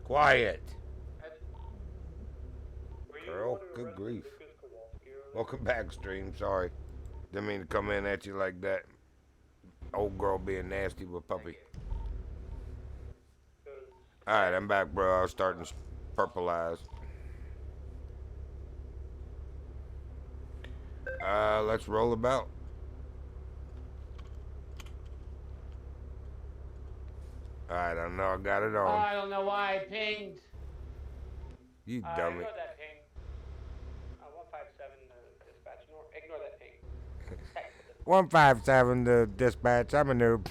Quiet. Girl, good grief. Welcome back, stream. Sorry. Didn't mean to come in at you like that. Old girl being nasty with puppy. Alright, I'm back, bro. I was starting to purple eyes. Let's roll about. Alright, I know I got it on. I don't know why I pinged. You dummy. Ignore that ping. 157 dispatch. Ignore that ping. 157 to dispatch. I'm a noob.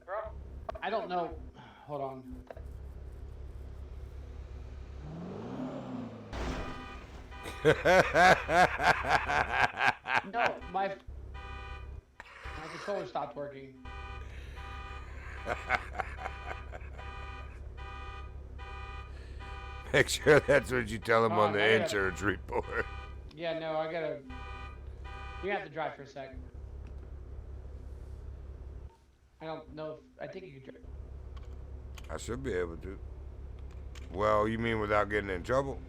Bro, I don't know. Hold on. No, my controller stopped working. Make sure that's what you tell them on the insurance report. Yeah, no, I gotta. We have to drive for a sec. I don't know if I think you can drive. I should be able to. Well, you mean without getting in trouble?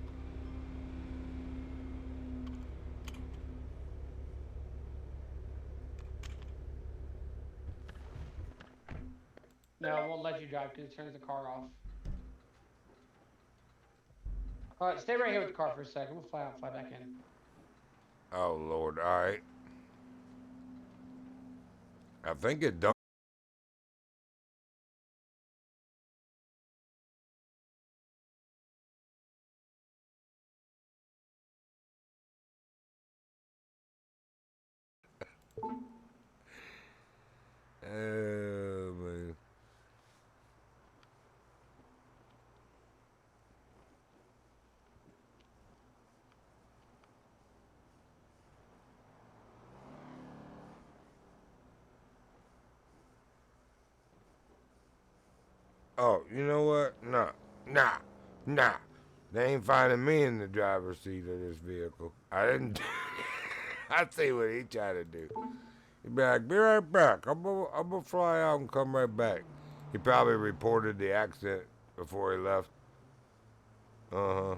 No, it won't let you drive because it turns the car off. Alright, stay right here with the car for a second. We'll fly out and fly back in. Oh, Lord. All right. I think it done. Oh, man. Oh, you know what? Nah. They ain't finding me in the driver's seat of this vehicle. I didn't. I see what he tried to do. He'd be like, be right back. I'm gonna fly out and come right back. He probably reported the accident before he left. Uh-huh.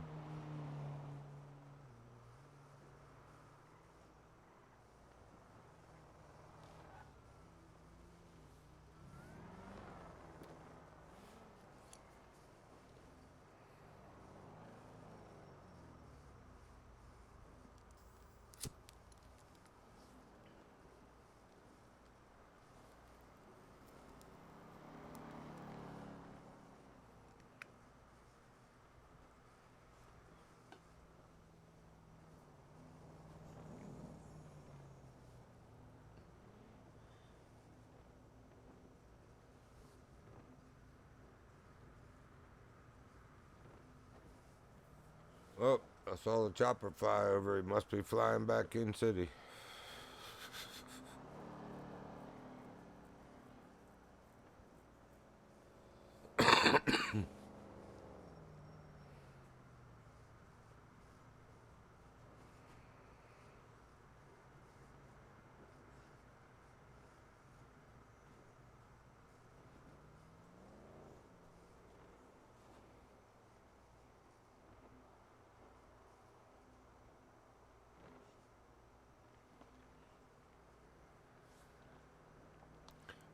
Oh, I saw the chopper fly over. He must be flying back in city.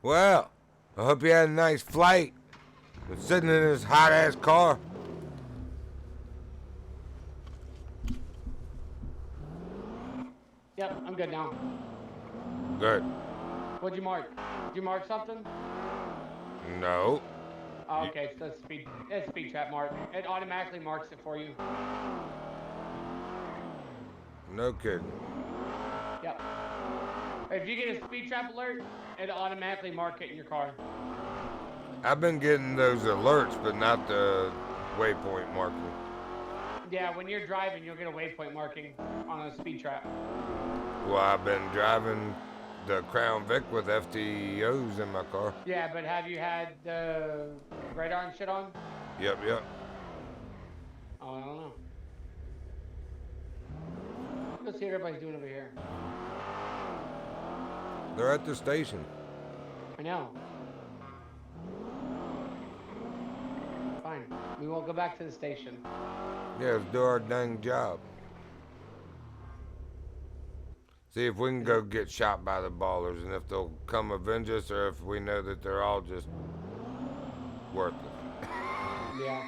Well, I hope you had a nice flight. Been sitting in this hot ass car. Yep, I'm good now. Good. What'd you mark? Did you mark something? No. Oh, okay, it's a speed trap mark. It automatically marks it for you. No kidding. Yep. If you get a speed trap alert, it'll automatically mark it in your car. I've been getting those alerts, but not the waypoint marking. Yeah, when you're driving, you'll get a waypoint marking on a speed trap. Well, I've been driving the Crown Vic with FTOs in my car. Yeah, but have you had the radar and shit on? Yep, yep. Oh, I don't know. Let's see what everybody's doing over here. They're at the station. I know. Fine. We won't go back to the station. Yeah, let's do our dang job. See if we can go get shot by the ballers and if they'll come avenge us or if we know that they're all just worthless. Yeah.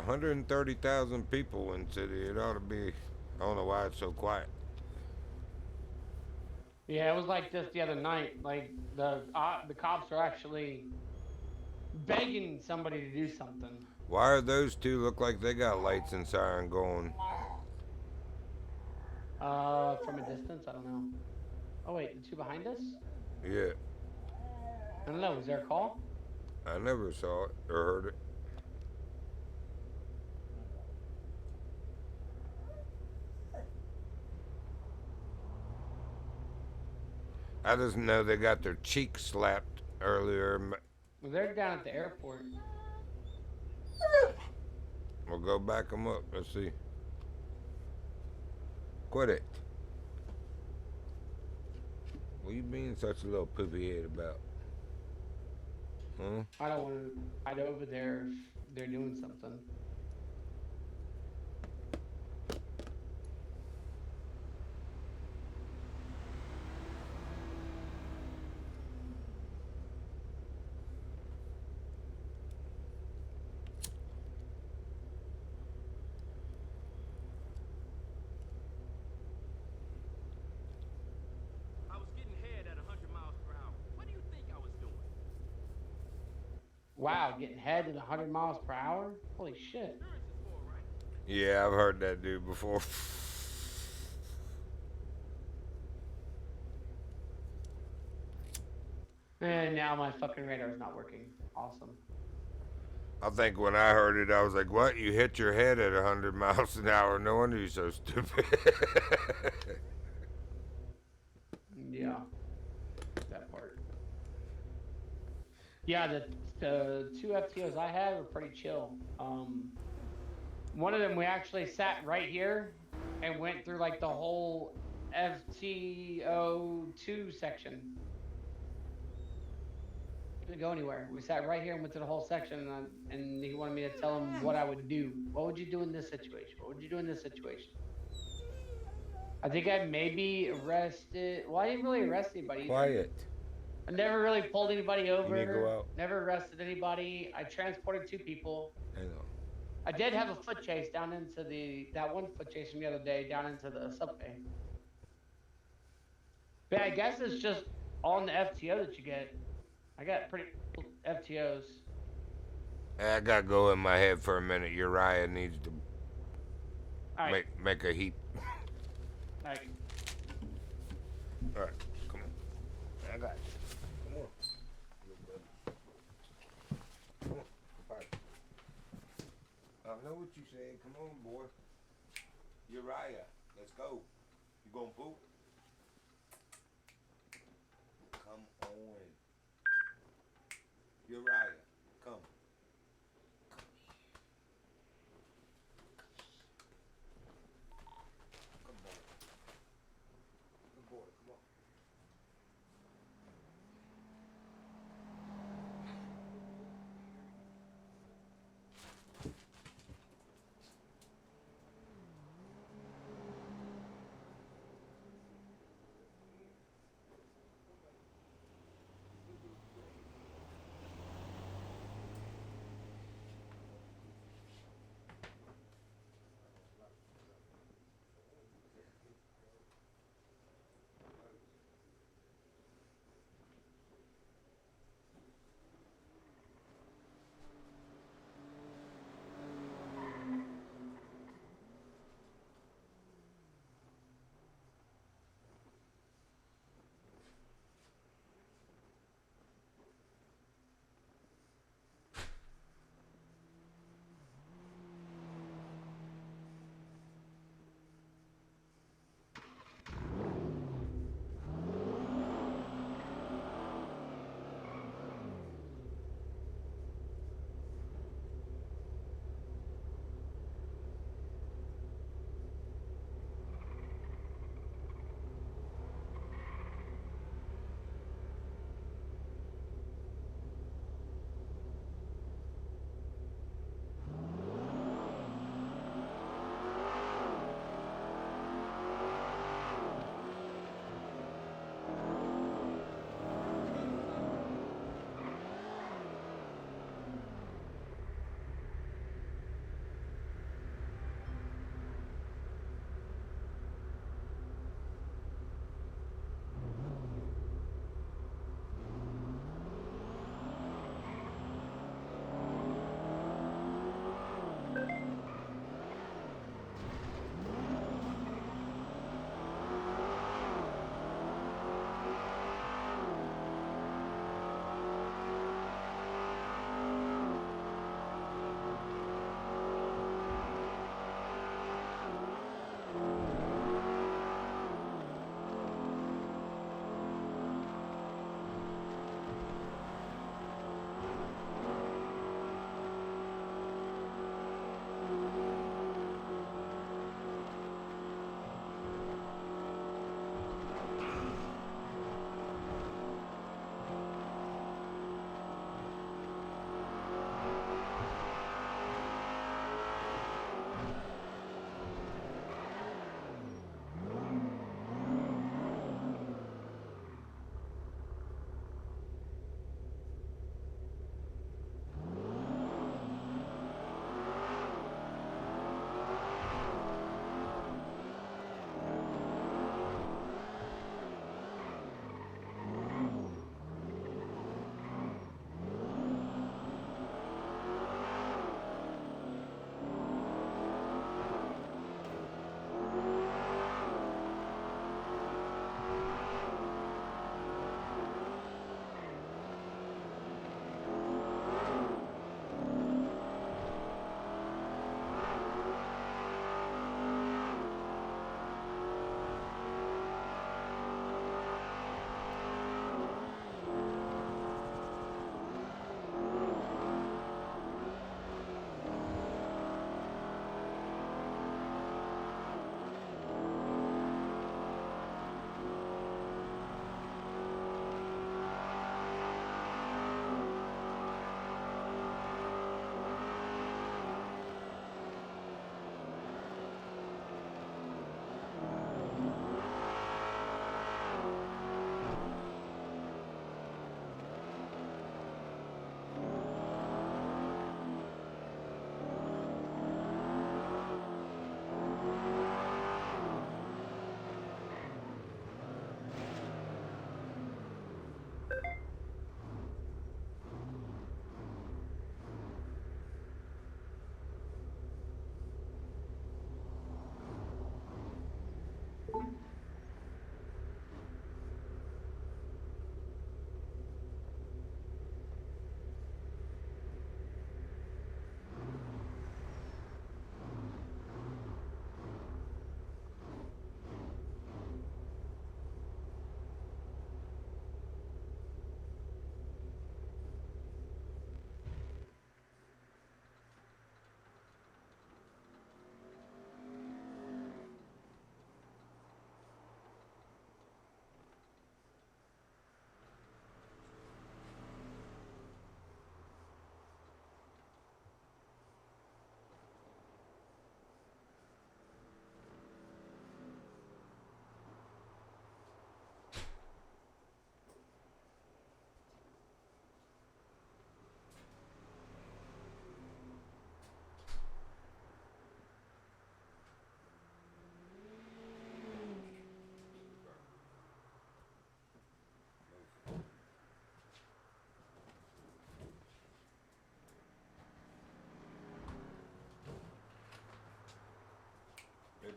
130,000 people in the city. It ought to be. I don't know why it's so quiet. Yeah, it was like this the other night. Like the cops are actually begging somebody to do something. Why are those two look like they got lights and siren going? From a distance, I don't know. Oh wait, the two behind us? Yeah, I don't know. Was there a call? I never saw it or heard it. I just know they got their cheeks slapped earlier. Well, they're down at the airport. We'll go back them up. Let's see. Quit it. What you being such a little poopy head about? Huh? I don't want to fight over there if they're doing something. Wow, getting head at 100 miles per hour? Holy shit. Yeah, I've heard that dude before. And now my fucking radar is not working. Awesome. I think when I heard it, I was like, what? You hit your head at 100 miles an hour? No wonder you're so stupid. Yeah, that part. Yeah, the two FTOs I had were pretty chill. One of them we actually sat right here and went through like the whole FTO2 section. Didn't go anywhere. We sat right here and went to the whole section, and he wanted me to tell him what I would do. What would you do in this situation? What would you do in this situation? I think I maybe arrested. Well, I didn't really arrest anybody either. Quiet. I never really pulled anybody over. You need to go out. Never arrested anybody. I transported two people. Hang on. I did have a foot chase down into that one foot chase from the other day down into the subway. But I guess it's just on the FTO that you get. I got pretty cool FTOs. I gotta go in my head for a minute. Uriah needs to make a heap. All right. All right, come on. I got you. Come on. Come on. Fight. I know what you said. Come on, boy. Uriah, let's go. You gonna poop? Come on. Uriah, come. Good boy. Good boy, come on.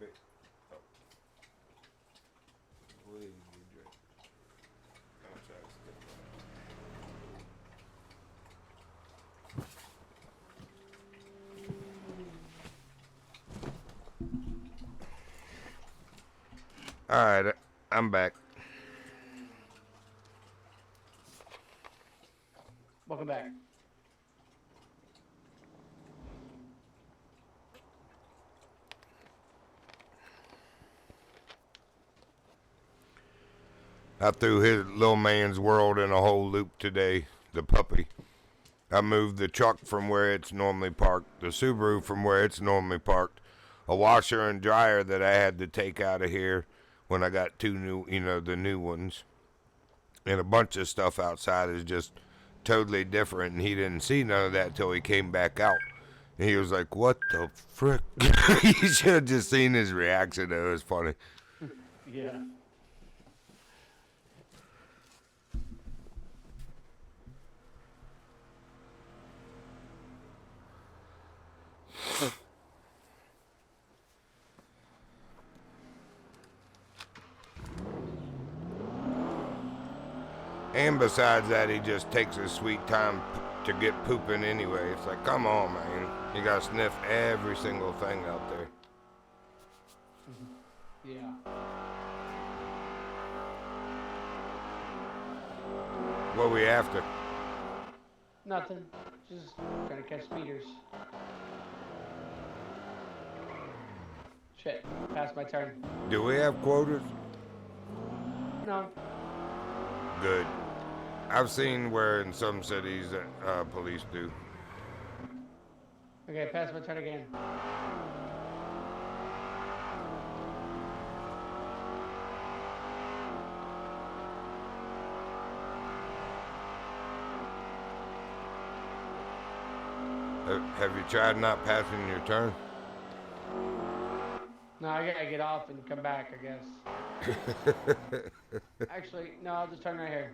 babe. Oh. Please, you drink. I'll try to stick that. All right, I'm back. Welcome back. I threw his little man's world in a whole loop today, the puppy. I moved the truck from where it's normally parked, the Subaru from where it's normally parked, a washer and dryer that I had to take out of here when I got two new, the new ones. And a bunch of stuff outside is just totally different, and he didn't see none of that till he came back out. And he was like, what the frick? You should have just seen his reaction. It was funny. Yeah. And besides that, he just takes his sweet time to get pooping anyway. It's like, come on, man. You gotta sniff every single thing out there. Yeah. What we after? Nothing. Just trying to catch speeders. Shit. Past my turn. Do we have quotas? No. Good. I've seen where in some cities that police do. Okay, pass my turn again. Have you tried not passing your turn? No, I gotta get off and come back, I guess. Actually, no, I'll just turn right here.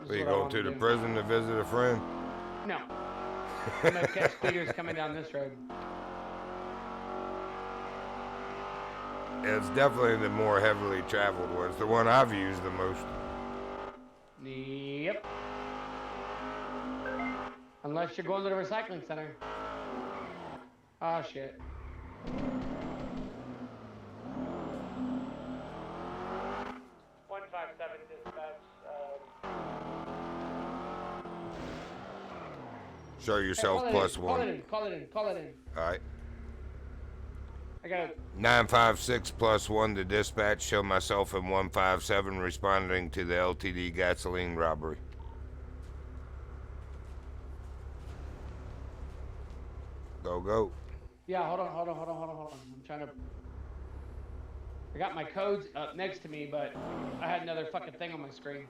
Are you going to the prison to visit a friend? No. I'm gonna catch speeders coming down this road. It's definitely the more heavily traveled one. It's the one I've used the most. Yep. Unless you're going to the recycling center. Oh, shit. Dispatch. Show yourself hey, plus one. Call it in. All right. I got it. 956 plus 1 to dispatch. Show myself in 157 responding to the LTD gasoline robbery. Go. Yeah, hold on. I'm trying to... I got my codes up next to me, but I had another fucking thing on my screen.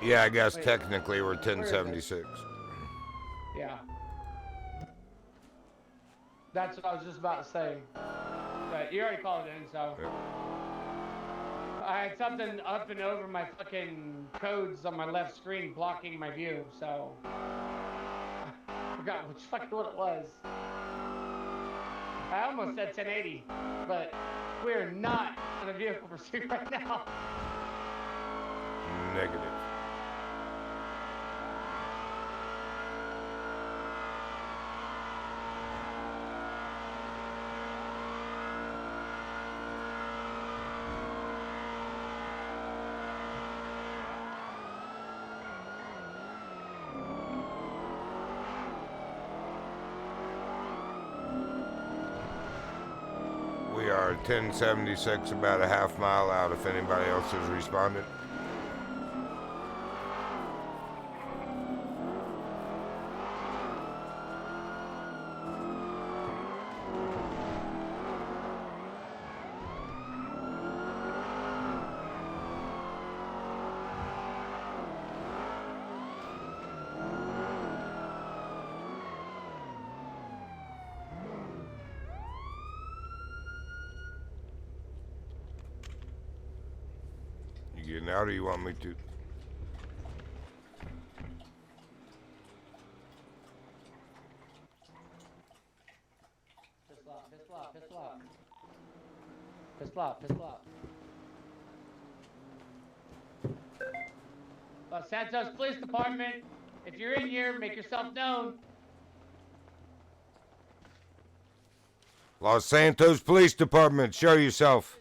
Yeah, I guess technically we're 1076. Yeah. That's what I was just about to say. But you already called it in, so. Yeah. I had something up and over my fucking codes on my left screen blocking my view, so. I forgot what it was. I almost said 1080, but we're not in a vehicle pursuit right now. Negative. We are 1076, about a half mile out if anybody else has responded. getting out, or you want me to? Pistol out, pistol out, pistol out. Pistol out, pistol out. Los Santos Police Department, if you're in here, make yourself known. Los Santos Police Department, show yourself.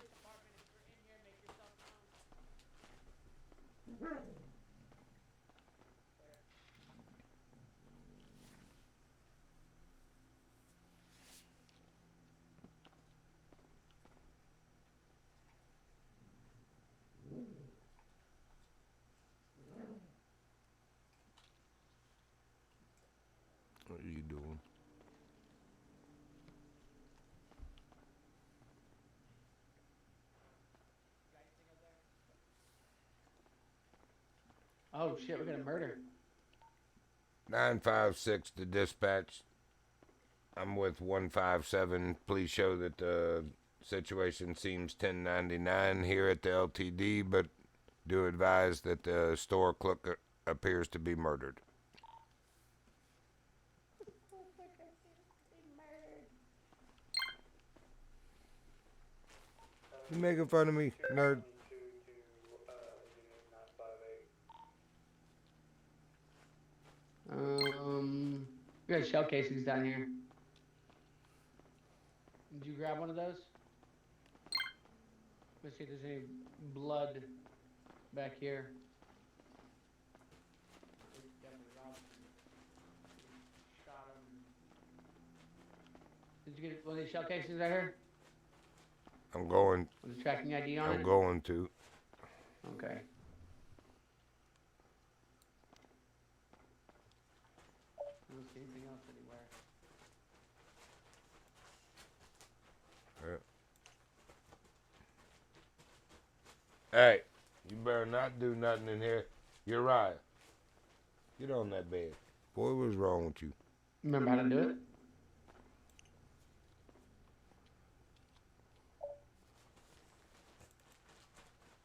What are you doing? Oh shit, we're gonna murder. 956 to dispatch. I'm with 157. Please show that the situation seems 1099 here at the LTD, but do advise that the store clerk appears to be murdered. You making fun of me, nerd? We got shell casings down here. Did you grab one of those? Let's see if there's any blood back here. Shot him. Did you get one of these shell casings right here? I'm going. With the tracking ID on it? I'm going to. Okay. I don't see anything else anywhere. Hey, you better not do nothing in here. You're right. Get on that bed. Boy, what's wrong with you? Remember how to do it?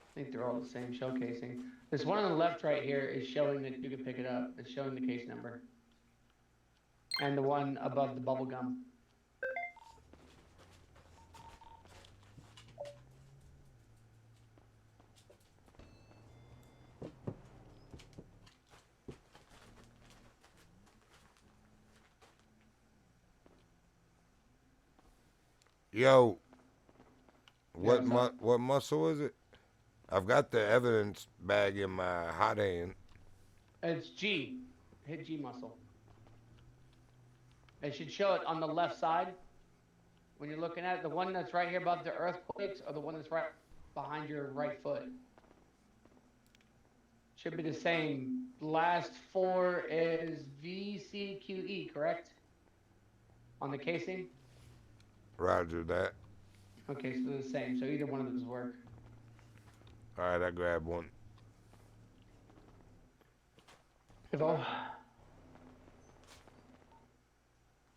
I think they're all the same shell casing. This one on the left right here is showing that you can pick it up. It's showing the case number. And the one above the bubble gum. Yo, what what's up? what muscle is it? I've got the evidence bag in my hot hand. It's G. Hit G muscle. It should show it on the left side. When you're looking at it, the one that's right here above the earthquakes or the one that's right behind your right foot. Should be the same. Last four is VCQE, correct? On the casing? Roger that. Okay, so they're the same. So either one of those work. All right, I grabbed one. Hello.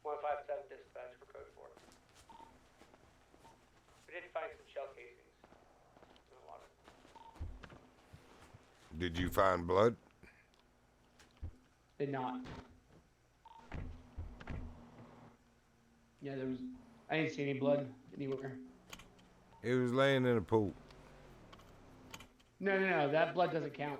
157 dispatch for code 4. We did find some shell casings in the water. Did you find blood? Did not. Yeah, there was. I didn't see any blood anywhere. It was laying in a pool. No. That blood doesn't count.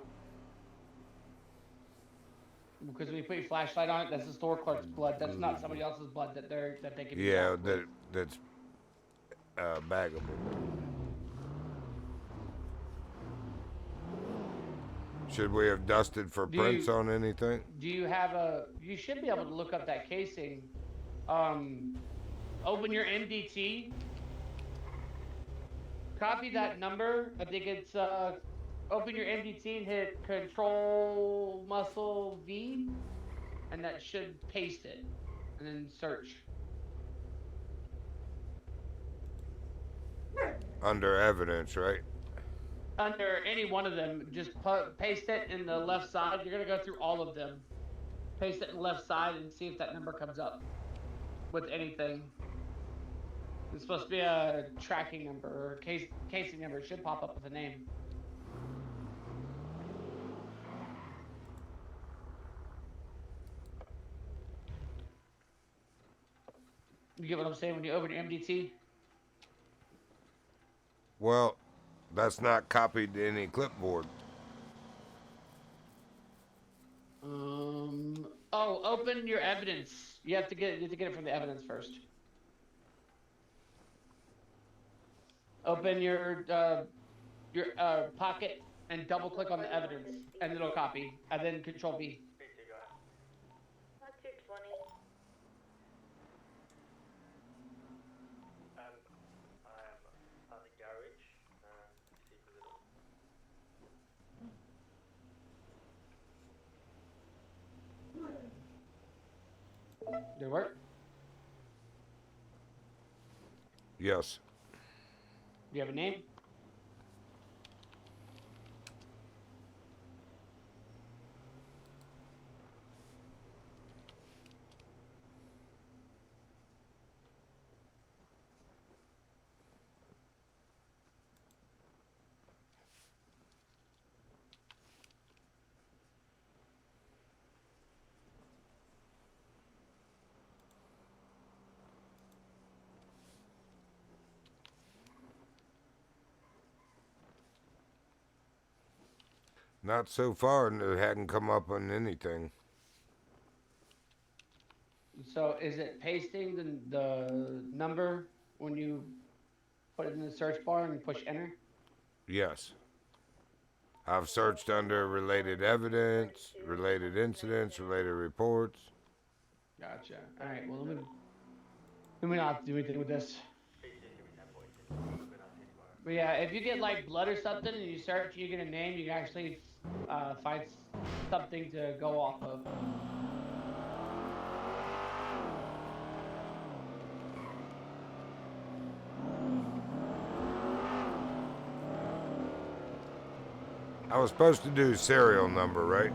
Because when you put your flashlight on it, that's the store clerk's blood. That's not somebody else's blood that they can. Yeah, that's baggable. Should we have dusted for prints on anything? Do you have a? You should be able to look up that casing. Open your MDT. Copy that number. I think it's open your MDT and hit Control Muscle V, and that should paste it, and then search. Under evidence, right? Under any one of them, just paste it in the left side. You're gonna go through all of them. Paste it in the left side and see if that number comes up with anything. It's supposed to be a tracking number or casing number. It should pop up with a name. You get what I'm saying when you open your MDT? Well, that's not copied to any clipboard. Oh, open your evidence. You have to get it from the evidence first. Open your pocket and double click on the evidence, and it'll copy, and then Control V. What's your 20? I'm at the garage. See if Did it work? Yes. Do you have a name? Not so far, and it hadn't come up on anything. So is it pasting the number when you put it in the search bar and push enter? Yes. I've searched under related evidence, related incidents, related reports. Gotcha. All right. Well, let me not do anything with this. But yeah, if you get like blood or something and you search, you get a name, you can actually find something to go off of. I was supposed to do serial number, right?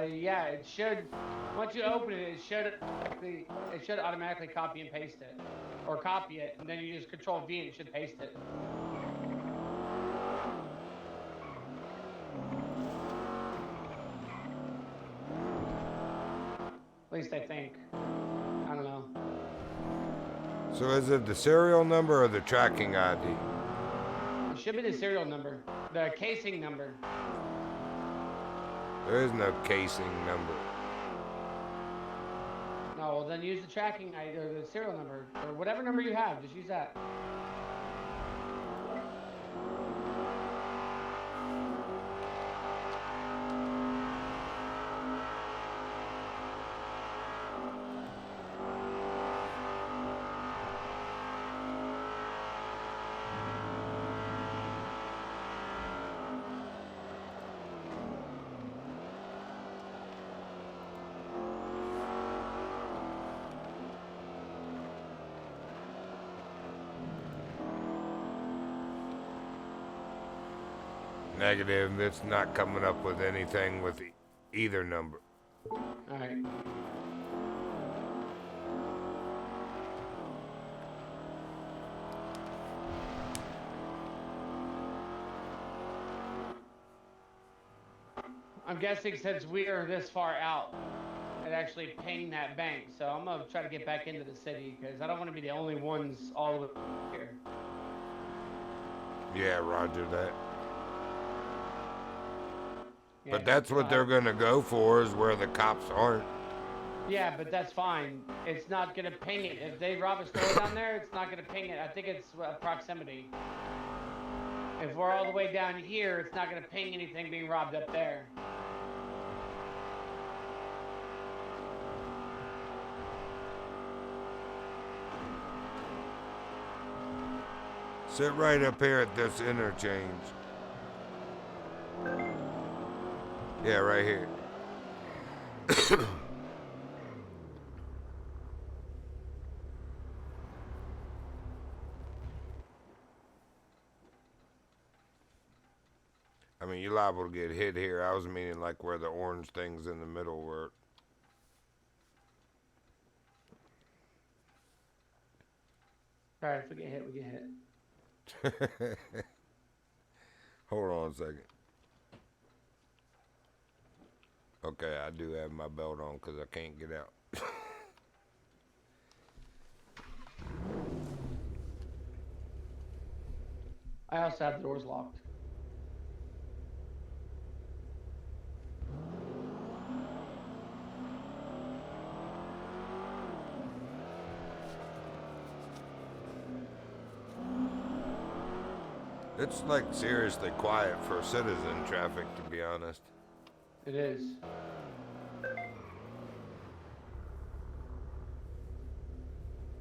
Yeah, it should. Once you open it, it should automatically copy and paste it, or copy it, and then you just Control V and it should paste it. At least I think. I don't know. So is it the serial number or the tracking ID? It should be the serial number, the casing number. There is no casing number. No, well then use the tracking ID or the serial number or whatever number you have. Just use that. Negative, it's not coming up with anything with either number. All right. I'm guessing since we are this far out and actually paying that bank, so I'm gonna try to get back into the city because I don't want to be the only ones all over here. Yeah, roger that. Yeah, But that's what they're gonna go for, is where the cops aren't. Yeah, but that's fine. It's not gonna ping it. If they rob a store down there, it's not gonna ping it. I think it's proximity. If we're all the way down here, it's not gonna ping anything being robbed up there. Sit right up here at this interchange. Yeah, right here. I mean, you're liable to get hit here. I was meaning like where the orange things in the middle were. Alright, if we get hit, we get hit. Hold on a second. Okay, I do have my belt on because I can't get out. I also have the doors locked. It's like seriously quiet for citizen traffic, to be honest. It is.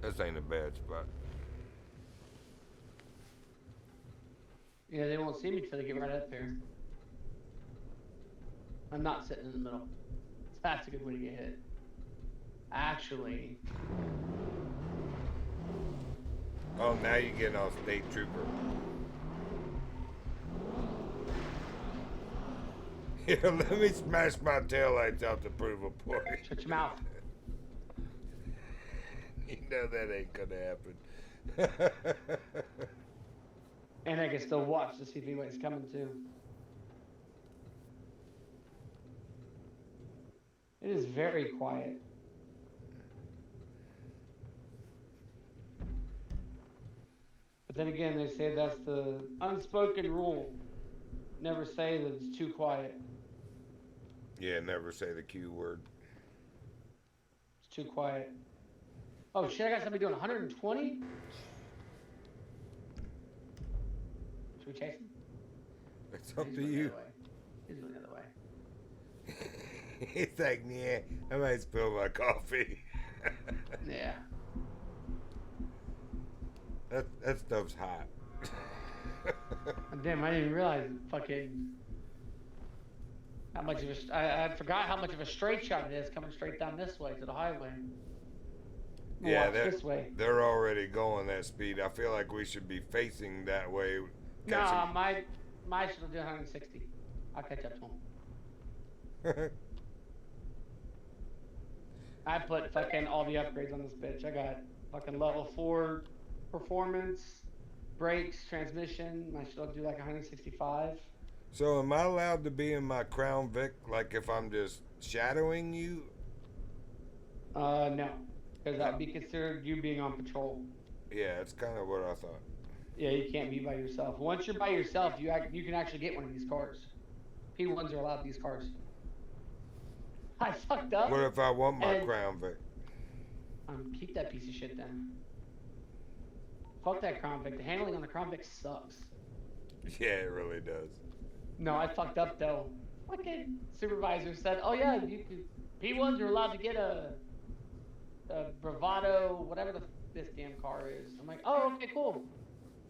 This ain't a bad spot. Yeah, they won't see me till they get right up here. I'm not sitting in the middle. That's a good way to get hit. Actually, Oh, now you're getting all state trooper. Here, let me smash my taillights out to prove a point. shut your mouth. You know that ain't gonna happen. And I can still watch to see if anybody's coming too. It is very quiet. But then again, they say that's the unspoken rule. Never say that it's too quiet. Yeah, never say the Q word. It's too quiet. Oh shit, I got somebody doing 120? Should we chase him? It's up He's to going the you. other way. He's going the other way. He's like, yeah, I might spill my coffee. Yeah. That stuff's hot. Damn, I didn't even realize fucking how much of a. I forgot how much of a straight shot it is coming straight down this way to the highway. Yeah, Watch this way. they're already going that speed. I feel like we should be facing that way. Nah, my should do 160. I'll catch up to him. I put fucking all the upgrades on this bitch. I got fucking level 4 performance, brakes, transmission. My should do like 165. So am I allowed to be in my Crown Vic, like if I'm just shadowing you? No, because that would be considered you being on patrol. Yeah, that's kind of what I thought. Yeah, you can't be by yourself. Once you're by yourself, you can actually get one of these cars. P1s are allowed these cars. I fucked up. What if I want my and- Crown Vic? Keep that piece of shit then. Fuck that Crown Vic. The handling on the Crown Vic sucks. Yeah, it really does. No, I fucked up though. Fucking supervisor said, "Oh yeah, you can, P1s are allowed to get a Bravado, whatever this damn car is." I'm like, "Oh, okay, cool."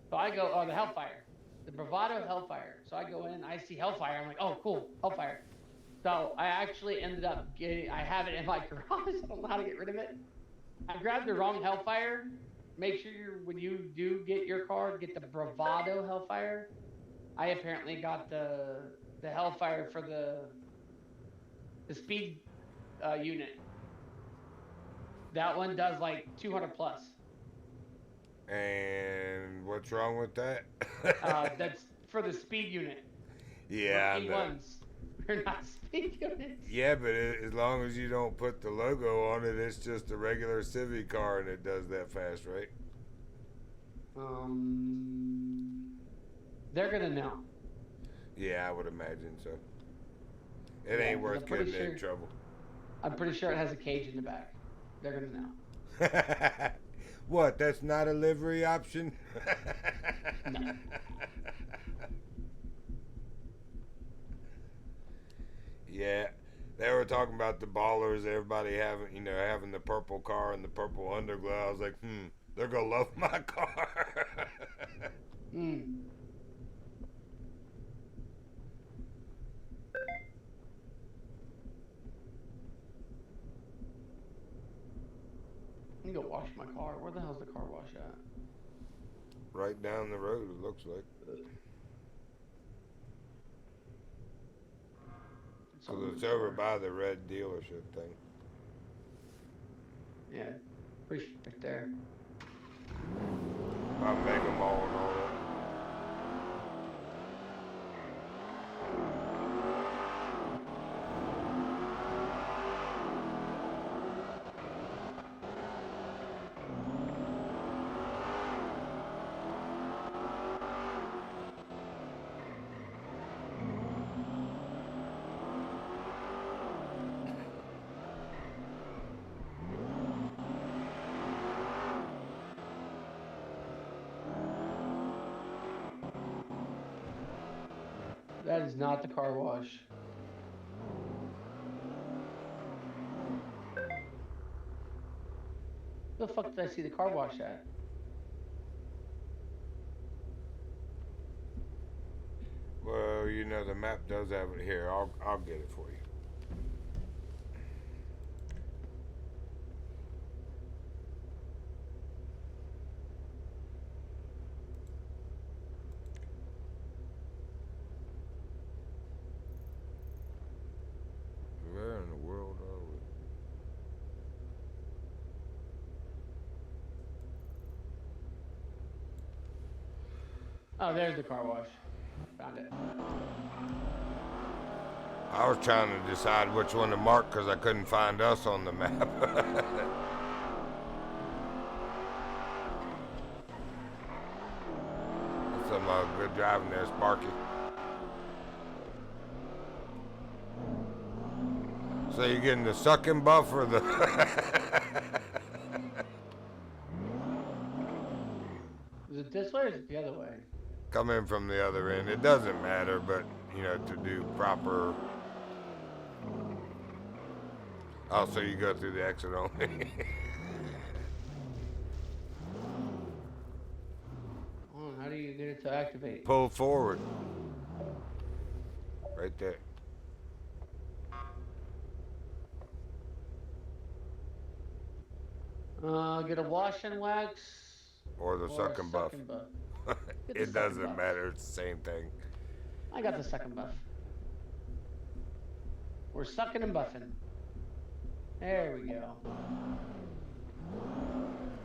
So I go, "Oh, the Hellfire, the Bravado Hellfire." So I go in, I see Hellfire. I'm like, "Oh, cool, Hellfire." So I actually ended up I have it in my garage. I don't know how to get rid of it. I grabbed the wrong Hellfire. Make sure when you do get your car, get the Bravado Hellfire. I apparently got the Hellfire for the speed unit. That one does like 200 plus. And what's wrong with that? That's for the speed unit. Yeah, I know. P1s. We're not speed units. Yeah, but as long as you don't put the logo on it, it's just a regular Civic car and it does that fast, right? They're gonna know. Yeah, I would imagine so. It ain't I'm worth pretty getting in sure- trouble. I'm pretty sure it has a cage in the back. They're gonna know. What, that's not a livery option? No. Yeah, they were talking about the ballers, everybody having the purple car and the purple underglow. I was like, they're gonna love my car. I need to go wash my car. Where the hell's the car wash at? Right down the road, it looks like. So it's over by the red dealership thing. Yeah, pretty sure right there. I'll make them all and all that. That is not the car wash. Where the fuck did I see the car wash at? Well, you know the map does have it here. I'll get it for you. Where in the world are we? Oh, there's the car wash. Found it. I was trying to decide which one to mark because I couldn't find us on the map. Some good driving there, Sparky. So you getting the sucking buff or the? Is it this way or is it the other way? Come in from the other end. It doesn't matter, but you know, to do proper. Oh, so you go through the exit only. Oh, how do you get it to activate? Pull forward. Right there. Get a wash and wax. Or the sucking buff. Get the It sucking doesn't buff. matter. It's the same thing. I got the sucking buff. We're sucking and buffing. There we go.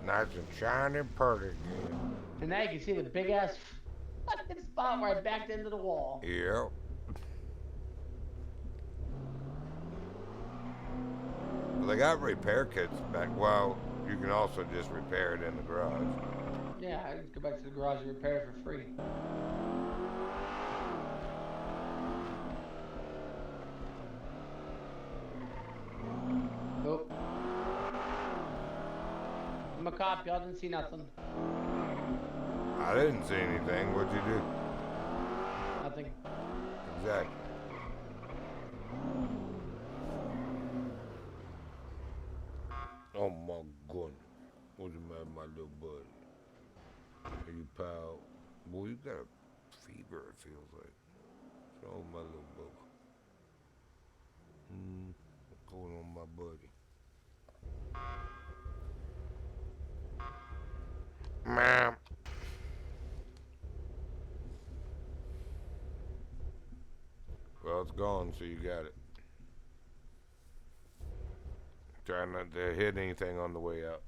Nice and shiny and pretty again. And now you can see the big ass fucking spot where I backed into the wall. Yep. Well, they got repair kits back. Well, you can also just repair it in the garage. Yeah, I just go back to the garage and repair it for free. Nope. I'm a cop, y'all didn't see nothing. I didn't see anything. What'd you do? Nothing. Exactly. Oh my goodness. What's the matter, my little buddy? Are you pal? Boy, you got a fever, it feels like. Oh, my little brother. What's going on, my buddy? Ma'am. Well, it's gone, so you got it. Try not to hit anything on the way out.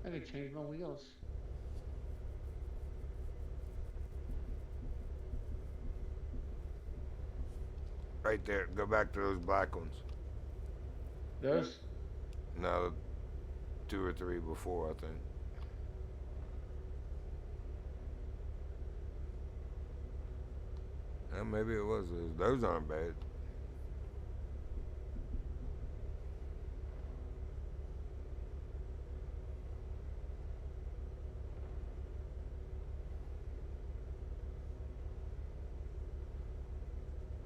I could change my wheels. Right there. Go back to those black ones. Those? No, 2 or 3 before, I think. Maybe it was those. Those aren't bad.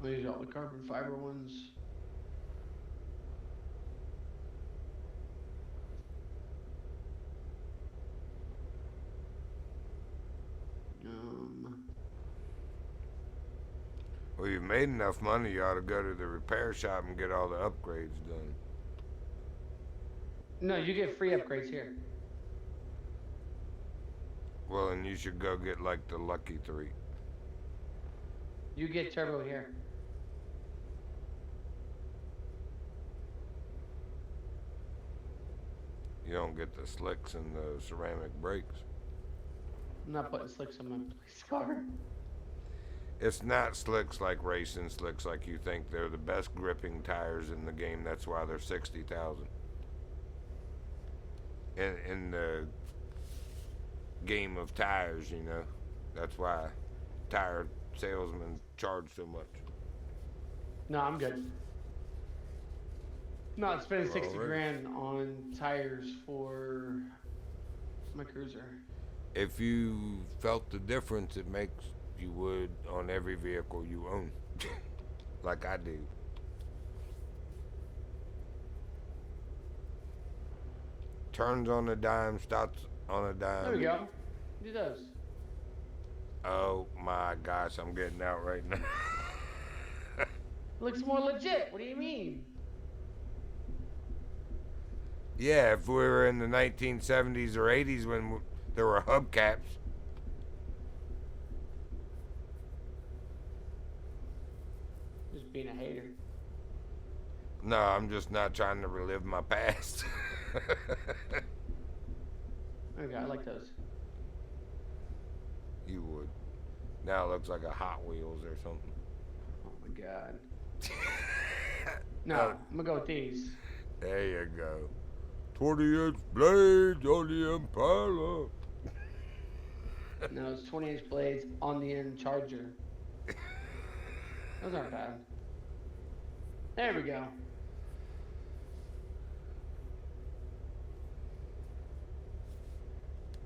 These are all the carbon fiber ones. Well, you've made enough money, you ought to go to the repair shop and get all the upgrades done. No, you get free upgrades here. Well, and you should go get like the Lucky 3. You get turbo here. You don't get the slicks and the ceramic brakes. I'm not putting slicks on my police car. It's not slicks like racing slicks like you think. They're the best gripping tires in the game. That's why they're 60,000. In the game of tires, you know. That's why tire salesmen charge so much. No, I'm good. Not spending 60 Alright. grand on tires for my cruiser. if you felt the difference it makes, you would on every vehicle you own. Like I do. Turns on a dime, stops on a dime. There we go. Do those. Oh my gosh, I'm getting out right now. Looks more legit. What do you mean? Yeah, if we were in the 1970s or 80s when there were hubcaps. Just being a hater. No, I'm just not trying to relive my past. Okay, I like those. You would. Now it looks like a Hot Wheels or something. Oh my god. No, I'm gonna go with these. There you go. 20-inch blades on the Impala. No, it's 20-inch blades on the end charger. Those aren't bad. There we go.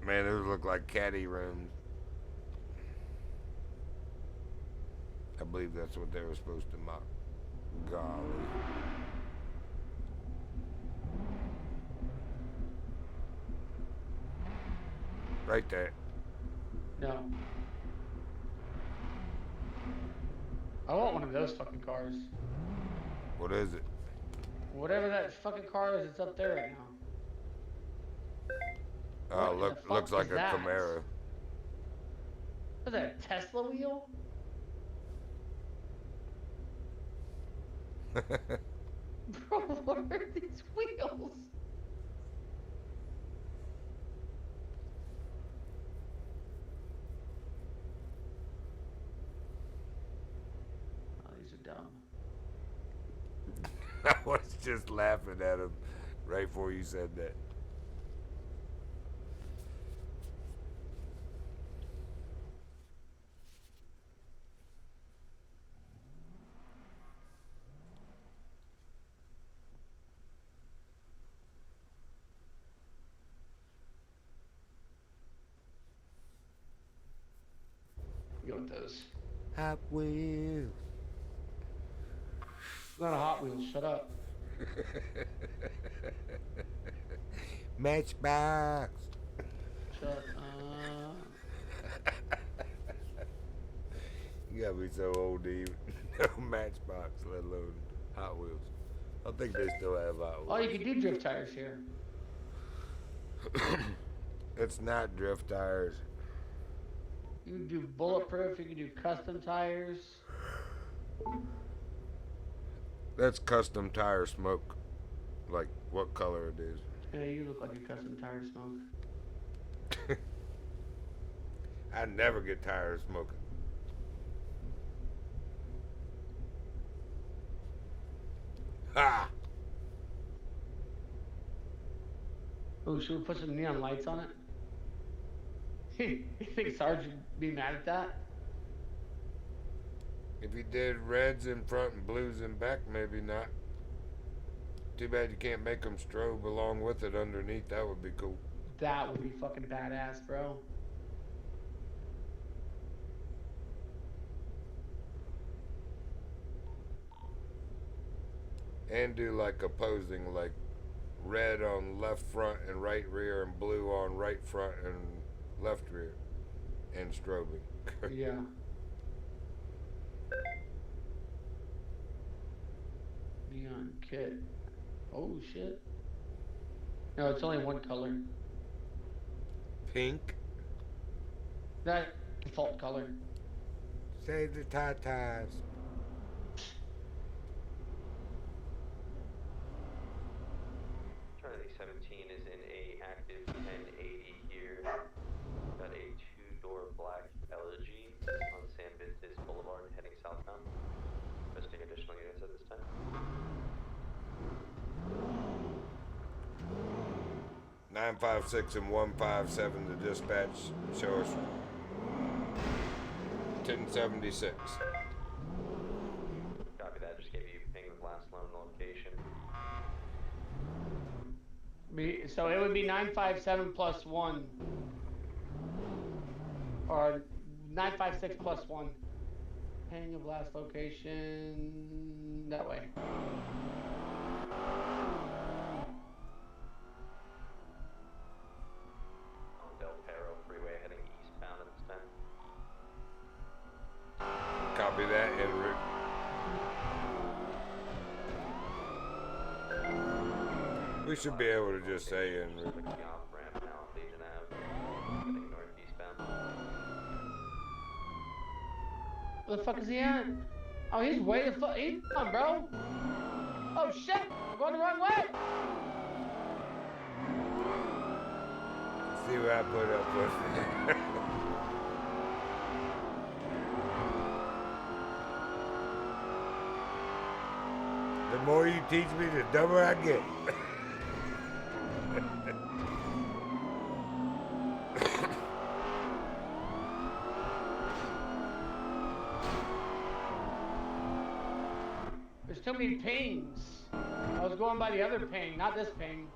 Man, those look like caddy rooms. I believe that's what they were supposed to mock. Golly. Right there. No. I want one of those fucking cars. What is it? Whatever that fucking car is, it's up there right now. Oh, What the fuck looks like is a that? Camaro. Is that a Tesla wheel? Bro, what are these wheels? Oh, these are dumb. I was just laughing at him right before you said that. Go with those. Hot Wheels. It's not a Hot Wheels, shut up. Matchbox. Shut up. You gotta be so old to even know Matchbox, let alone Hot Wheels. I think they still have Hot Oh, you Wheels. can do drift tires here. It's not drift tires. You can do bulletproof, you can do custom tires. That's custom tire smoke. Like what color it is. Yeah, you look like a custom tire smoke. I never get tired of smoking. Ha! Oh, should we put some neon lights on it? You think Sarge would be mad at that? If you did reds in front and blues in back, maybe not. Too bad you can't make them strobe along with it underneath. That would be cool. That would be fucking badass, bro. And do like opposing, like red on left front and right rear and blue on right front and left rear. And strobing. Yeah. Neon kit. Oh shit. No, it's only one color. Pink. That default color. Save the tatas. Charlie 17 is in a active 1080 here. Got a two-door black LG on San Vitus Boulevard heading southbound. Requesting additional units at this time. 956 and 157 to dispatch. Show us 1076. Copy that. Just gave you ping with last known location. So it would be 957 plus 1. Or 956 plus 1. Hang of last location that way. On Del Perro Freeway heading eastbound at this time. Copy that, en route. We should be able to just say en route. The off ramp now on Legion Ave, heading northeastbound. Where the fuck is he at? Oh, he's way the fuck. He's on, bro. Oh shit! I'm going the wrong way. See what I put up with. The more you teach me, the dumber I get. There's too many pings. I was going by the other ping, not this ping.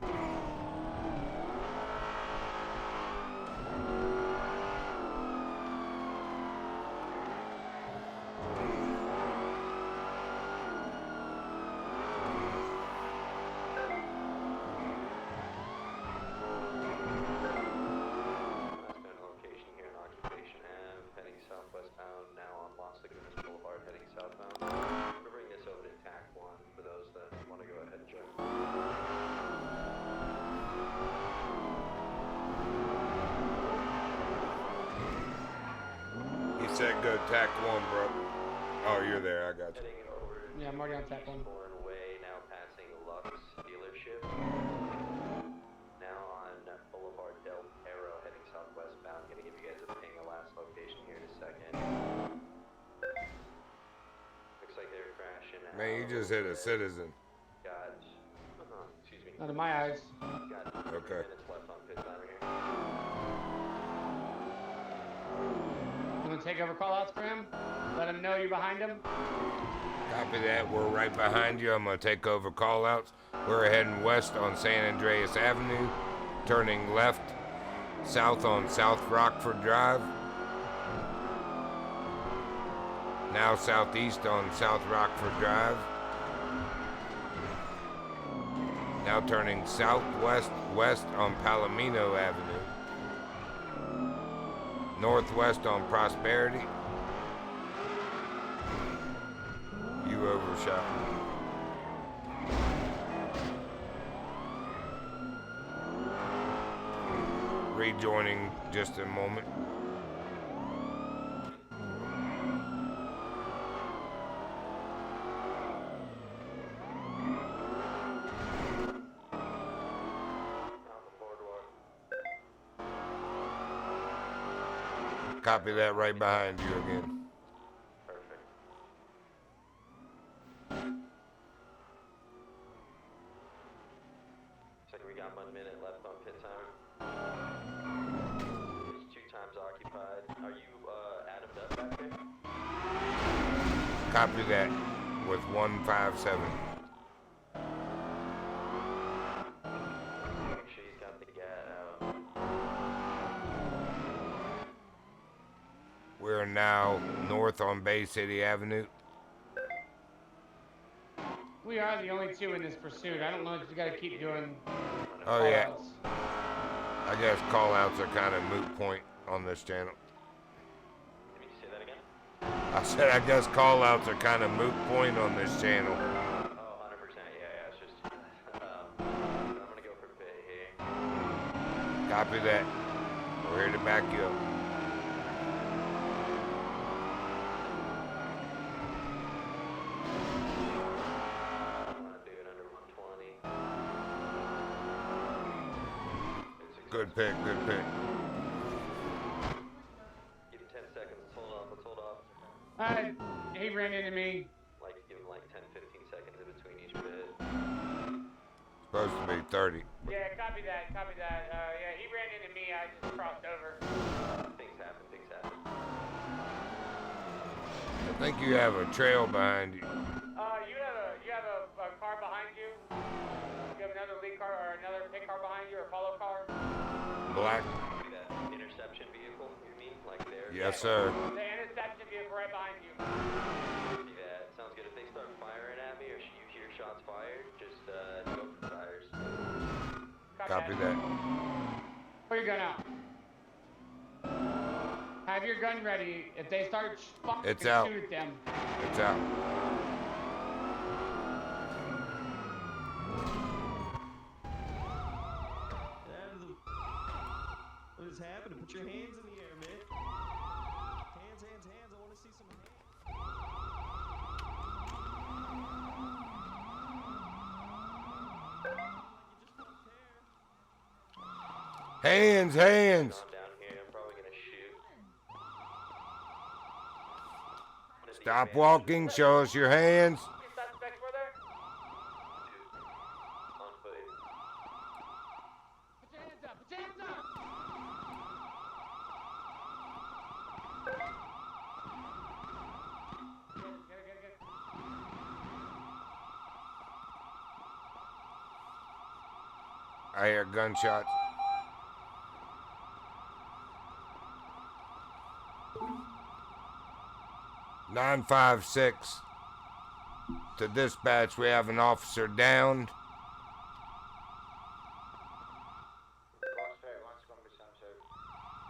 Last location here in Occupation Ave, heading southwestbound, now on Los Lagunas Boulevard, heading southbound. We'll bring this over to TAC 1 for those that want to go ahead and join. He said go TAC 1, bro. Oh, you're there. I got you. Heading over to Yeah, I'm already on TAC 1. Eastbourne Way, now passing Lux dealership. Now on Boulevard Del Perro, heading southwestbound. Gonna give you guys a ping, the last location here in a second. Looks like they're crashing out. Man, you just hit a citizen. Got, excuse me. Not in my eyes. Got 3 Okay. minutes left on pit timer here. You want to take over call outs for him? Let him know you're behind him? Copy that. We're right behind you. I'm going to take over callouts. We're heading west on San Andreas Avenue, turning left south on South Rockford Drive. Now southeast on South Rockford Drive. Now turning southwest west on Palomino Avenue. Northwest on Prosperity. You overshot. Rejoining just a moment. Copy that, right behind you again. Perfect. Looks like we got 1 minute left on pit timer. It's 2 times occupied. Are you Adam'd up back there? Copy that with 157. Make sure he's got the gat out. We're now north on Bay City Avenue. We are the only two in this pursuit. I don't know if you got to keep doing. Oh yeah, call-outs. I guess callouts are kind of moot point on this channel. Let me say that again. I said I guess callouts are kind of moot point on this channel. Oh, 100%. Yeah, it's just. I'm gonna go for pit here. Copy that. We're here to back you up. I wanna do it under 120. Good pick, good pick. Give him 10 seconds. Let's hold off. Let's hold off. He ran into me. Like, give him like 10, 15 seconds in between each bit. Supposed to be 30. Yeah, copy that. Yeah, he ran into me. I just crossed over. Things happen. Things happen. I think you have a trail behind you. You have a car behind you. You have another lead car or another pit car behind you or follow car. Black. That interception vehicle, you mean? Like there? Yes, sir. The intersection vehicle right behind you. Yeah, sounds good. If they start firing at me or you hear shots fired, just go for tires. Copy that. Pull your gun out. Have your gun ready. If they start firing, It's out. shoot at them. It's out. What is happening? Put your hands in the air, man. Hands, hands, hands. I want to see some hands. Hands, hands. I'm down here. I'm probably gonna shoot. Stop walking. Show us your hands. Suspects were there? On foot. Put your hands up. Put your hands up. Get it. I hear gunshots. Nine 5-6 to dispatch. We have an officer downed.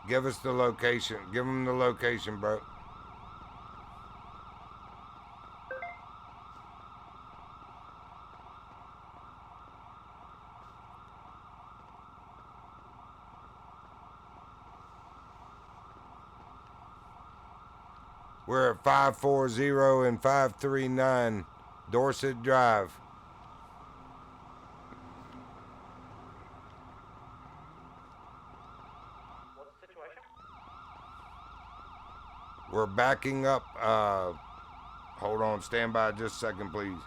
Give us the location. Give him the location, bro. We're at 540 and 539 Dorset Drive. What's the situation? We're backing up. Hold on. Stand by just a second, please.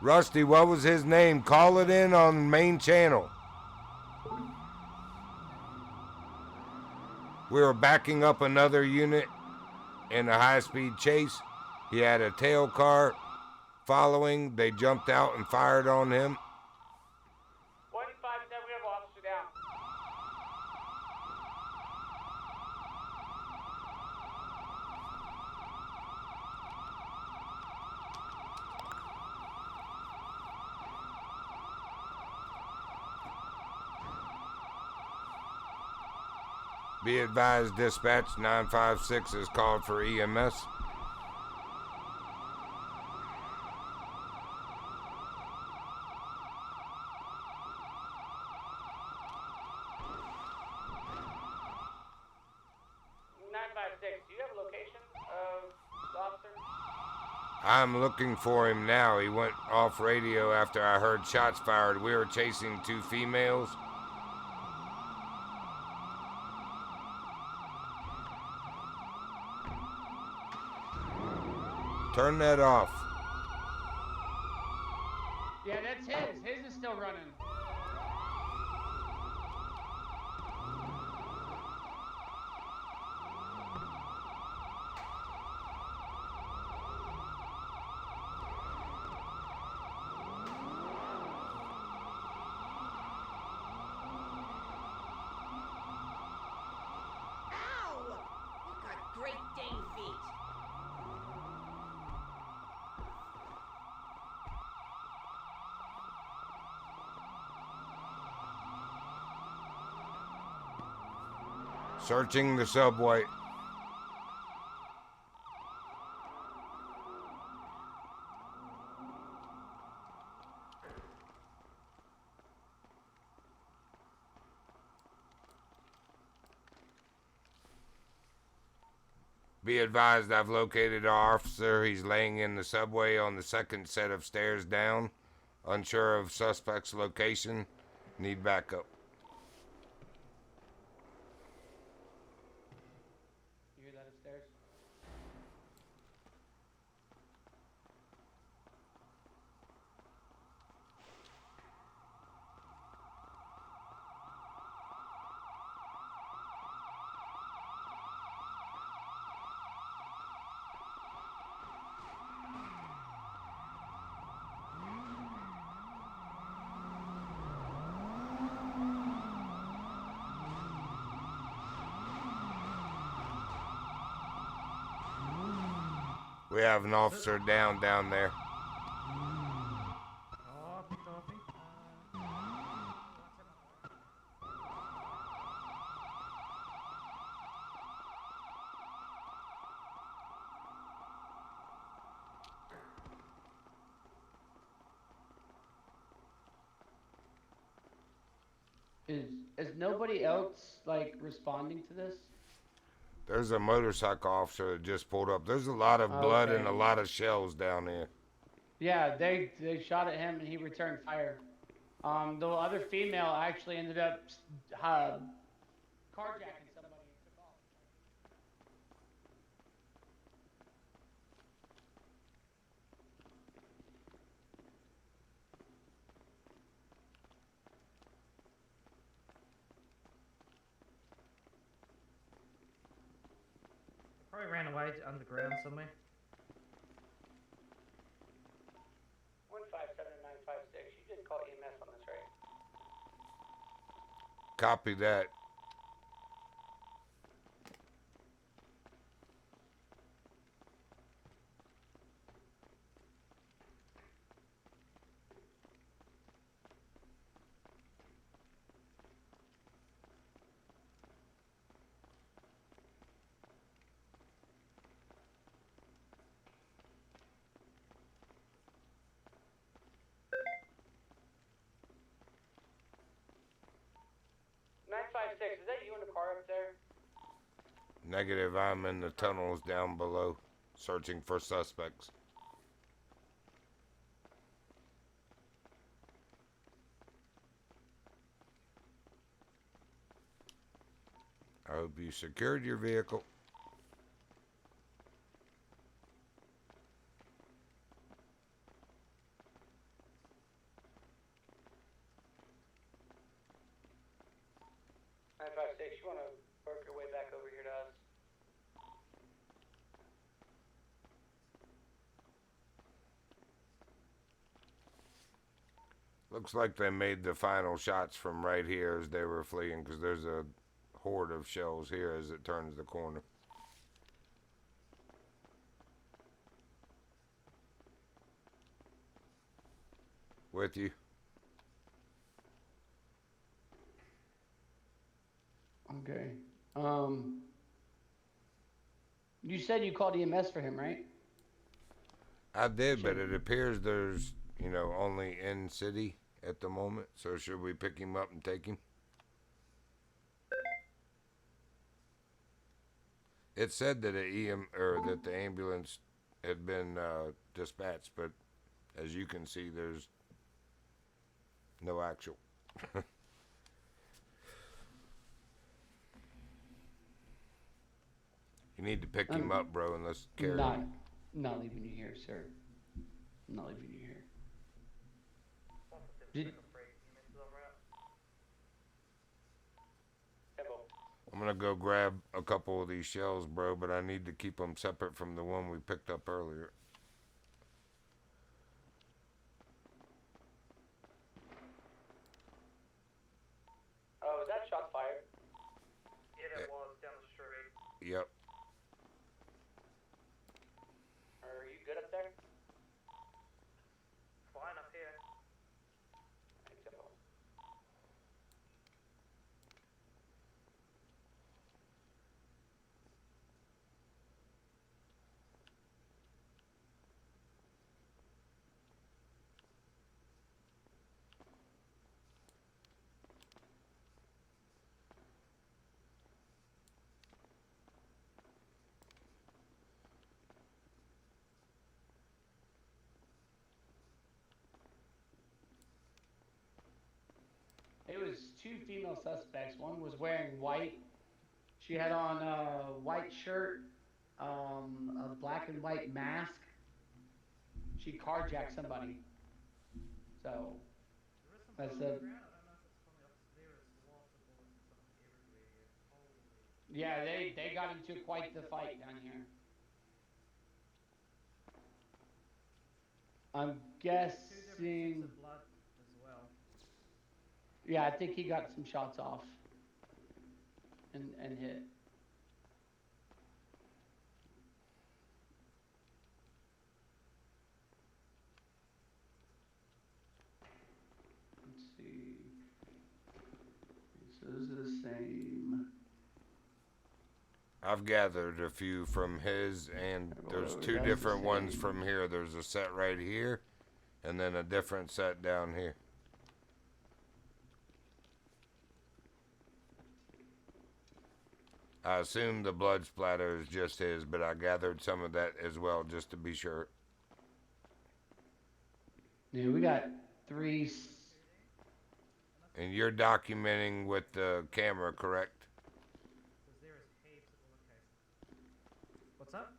Rusty, what was his name? Call it in on main channel. We were backing up another unit in a high-speed chase. He had a tail car following. They jumped out and fired on him. 157, we have an officer down. Be advised, dispatch 956 is called for EMS. Do you have a location of the officer? I'm looking for him now. He went off radio after I heard shots fired. We were chasing two females. Turn that off. Yeah, that's his. His is still running. Ow! You got great dang feet. Searching the subway. Be advised, I've located our officer. He's laying in the subway on the second set of stairs down. Unsure of suspect's location. Need backup. You hear that upstairs? We have an officer down there. Copy, copy. Is nobody else like responding to this? There's a motorcycle officer that just pulled up. There's a lot of blood and a Okay. lot of shells down there. Yeah, they shot at him and he returned fire. The other female actually ended up carjacking somebody and took off. Probably ran away underground somewhere. 157-956. You did call EMS on this, right? Copy that. Is that you in the car up there? Negative, I'm in the tunnels down below, searching for suspects. I hope you secured your vehicle. You want to work your way back over here to us? Looks like they made the final shots from right here as they were fleeing, because there's a horde of shells here as it turns the corner. With you. Okay. You said you called EMS for him, right? I did, but it appears there's, only in city at the moment. So should we pick him up and take him? It said that that the ambulance had been dispatched, but as you can see, there's no actual. You need to pick him up, bro, and let's carry him. Not leaving you here, sir. I'm not leaving you here. I'm gonna go grab a couple of these shells, bro, but I need to keep them separate from the one we picked up earlier. Oh, is that shot fired? Yeah, that was down the street. Yep. Are you good up there? Fine up here. It was two female suspects. One was wearing white. She had on a white shirt, a black and white mask. She carjacked somebody. So that's a. Yeah, they got into quite the fight down here. I'm guessing. Blood as well. Yeah, I think he got some shots off and hit. is the same. I've gathered a few from his, and there's Whatever, two that's different the ones same. from here. There's a set right here, and then a different set down here. I assume the blood splatter is just his, but I gathered some of that as well just to be sure. Yeah, we got 3. And you're documenting with the camera, correct? Because there is heaps of bullet casings. What's up?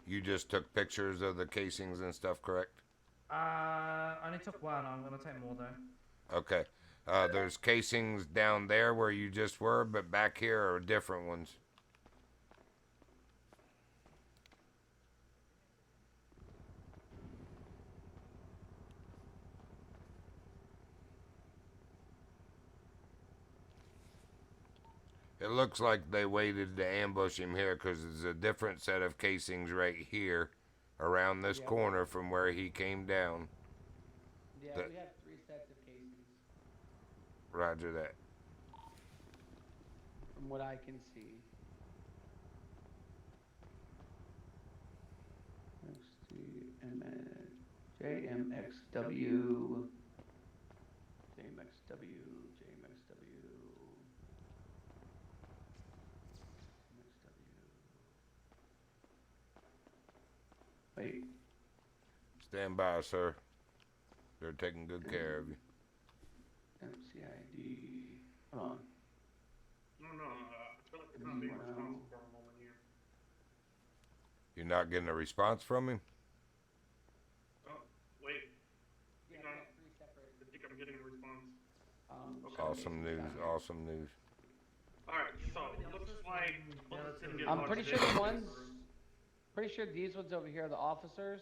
You just took pictures of the casings and stuff, correct? I only took one. I'm gonna take more though. Okay. There's casings down there where you just were, but back here are different ones. It looks like they waited to ambush him here because there's a different set of casings right here around this corner from where he came down. Yeah, That- we have 3 sets of casings, Roger that. from what I can see. JMXW. JMXW. Wait. Stand by, sir. They're taking good care of you. MCID. Hold on. No, I feel like it's not being responsible for a moment here. You're not getting a response from him? Oh, wait. Yeah, Hang on. we got 3 separate. I think I'm getting a response. Awesome news, awesome news. Alright, so it looks like bullets didn't get I'm lodged pretty in. sure the ones. Pretty sure these ones over here are the officers.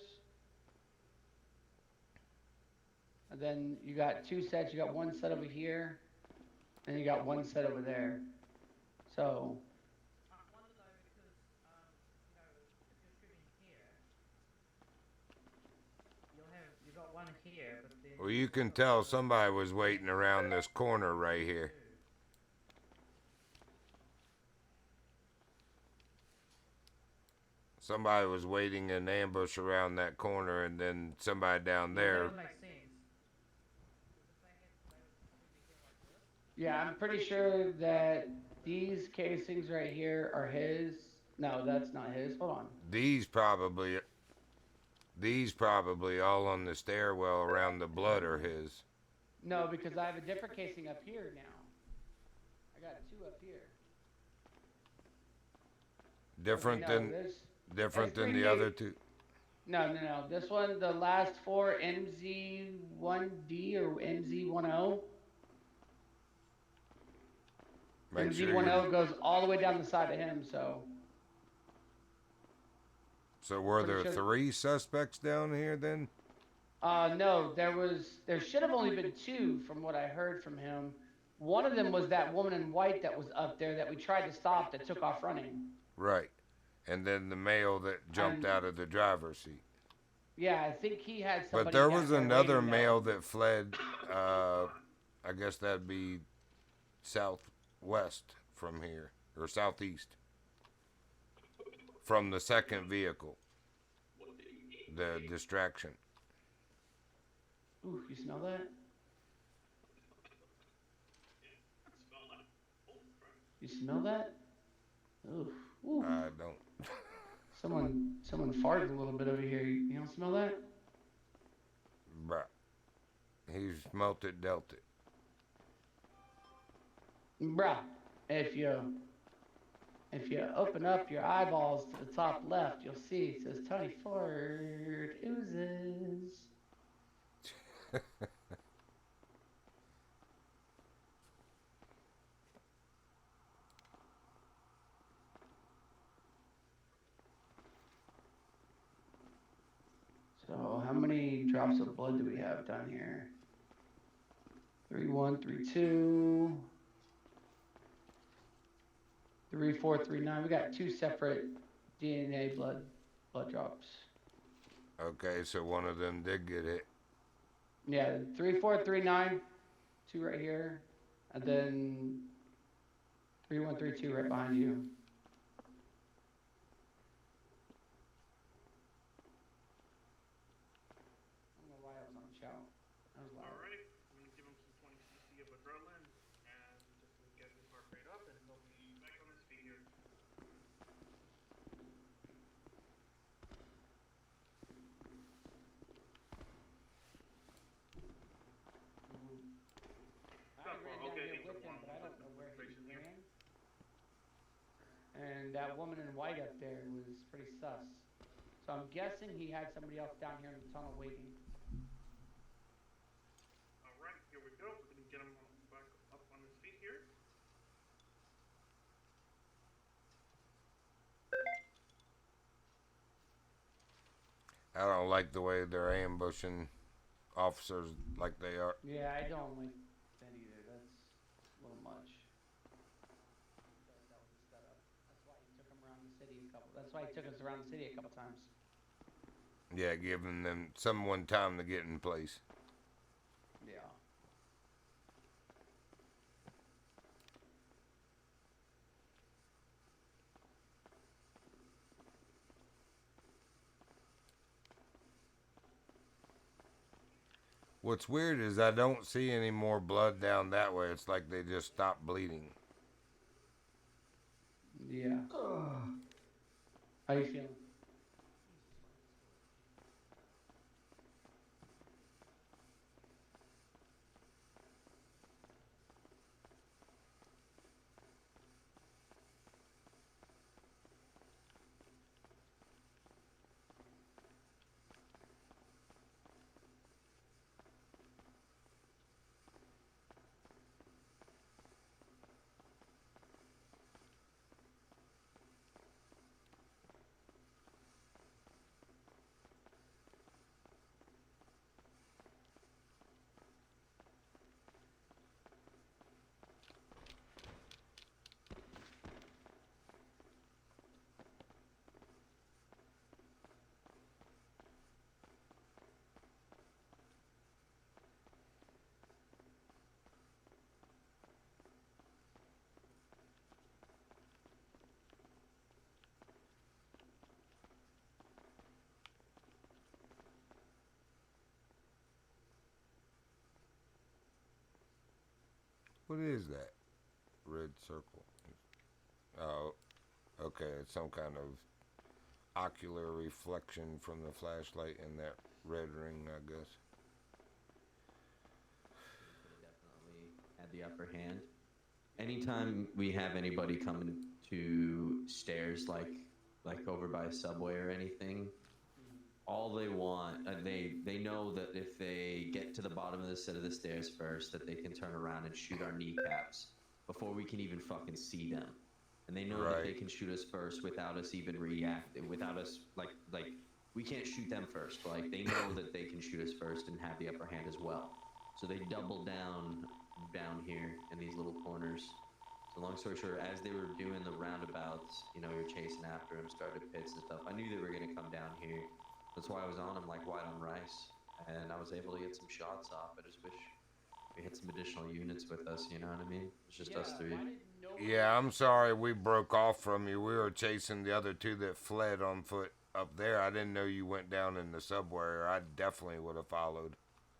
And then you got 2 sets. You got 1 set over here, and you got 1 set over there. So I wonder though because you know if you're shooting here, you got one here, but then. Well, you can tell somebody was waiting around this corner right here. Somebody was waiting in ambush around that corner, and then somebody down there. That would make sense. yeah, I'm pretty sure that these casings right here are his. No, that's not his. Hold on. These probably all on the stairwell around the blood are his. No, because I have a different casing up here now. I got 2 up here. Different Okay, no, than this- different that's than pretty the new. other 2. No. This one, the last 4, MZ1D or MZ10. Make sure MZ10 you, goes all the way down the side of him, so. so were there pretty sure- 3 suspects down here then? No, there should have only been 2 from what I heard from him. One of them was that woman in white that was up there that we tried to stop that took off running. Right. And then the male that jumped out of the driver's seat. Yeah, I think he had somebody. But there down was there another waiting male that fled, I guess that'd be southwest from here, or southeast. From the second vehicle. The distraction. Ooh, you smell that? You smell that? Ooh, ooh. I don't. Someone farted a little bit over here. You don't smell that? Bruh. He smelt it, dealt it. Bruh, if you open up your eyeballs to the top left, you'll see it says Tony Ford oozes. So how many drops of blood do we have down here? 3-1, 3-2. 3-4, 3-9. We got 2 separate DNA blood drops. Okay, so one of them did get hit. Yeah, 3-4, 3-9. 2 right here. And then 3132 right behind you. I don't know why I was on the shout. That was loud. Alright, I'm gonna give him some 20 cc of adrenaline and just to get his heart rate up, and he'll be back on his feet here. I ran down here with him, but I don't know where he ran. And that woman in white up there was pretty sus. So I'm guessing he had somebody else down here in the tunnel waiting. Alright, here we go. We're gonna get him back up on his feet here. I don't like the way they're ambushing officers like they are. Yeah, I don't like that either. That's a little much. That was a setup. That's why he took him around the city a couple. That's why he took us around the city a couple times. Yeah, giving them someone time to get in place. Yeah. What's weird is I don't see any more blood down that way. It's like they just stopped bleeding. Yeah. How you feeling? What is that? Red circle. Oh, okay. It's some kind of ocular reflection from the flashlight in that red ring, I guess. Definitely had the upper hand. Anytime we have anybody coming to stairs like over by a subway or anything, all they want, they know that if they get to the bottom of the set of the stairs first, that they can turn around and shoot our kneecaps before we can even fucking see them. And they know that they can shoot us first without us even reacting, without us like we can't shoot them first. Like they know that they can shoot us first and have the upper hand as well. So they double down here in these little corners. So long story short, as they were doing the roundabouts, you know, we were chasing after them, started pits and stuff. I knew they were gonna come down here. That's why I was on them like white on rice, and I was able to get some shots off. I just wish we had some additional units with us, you know what I mean? It's just us three. Yeah, I'm sorry we broke off from you. We were chasing the other two that fled on foot up there. I didn't know you went down in the subway, or I definitely would have followed.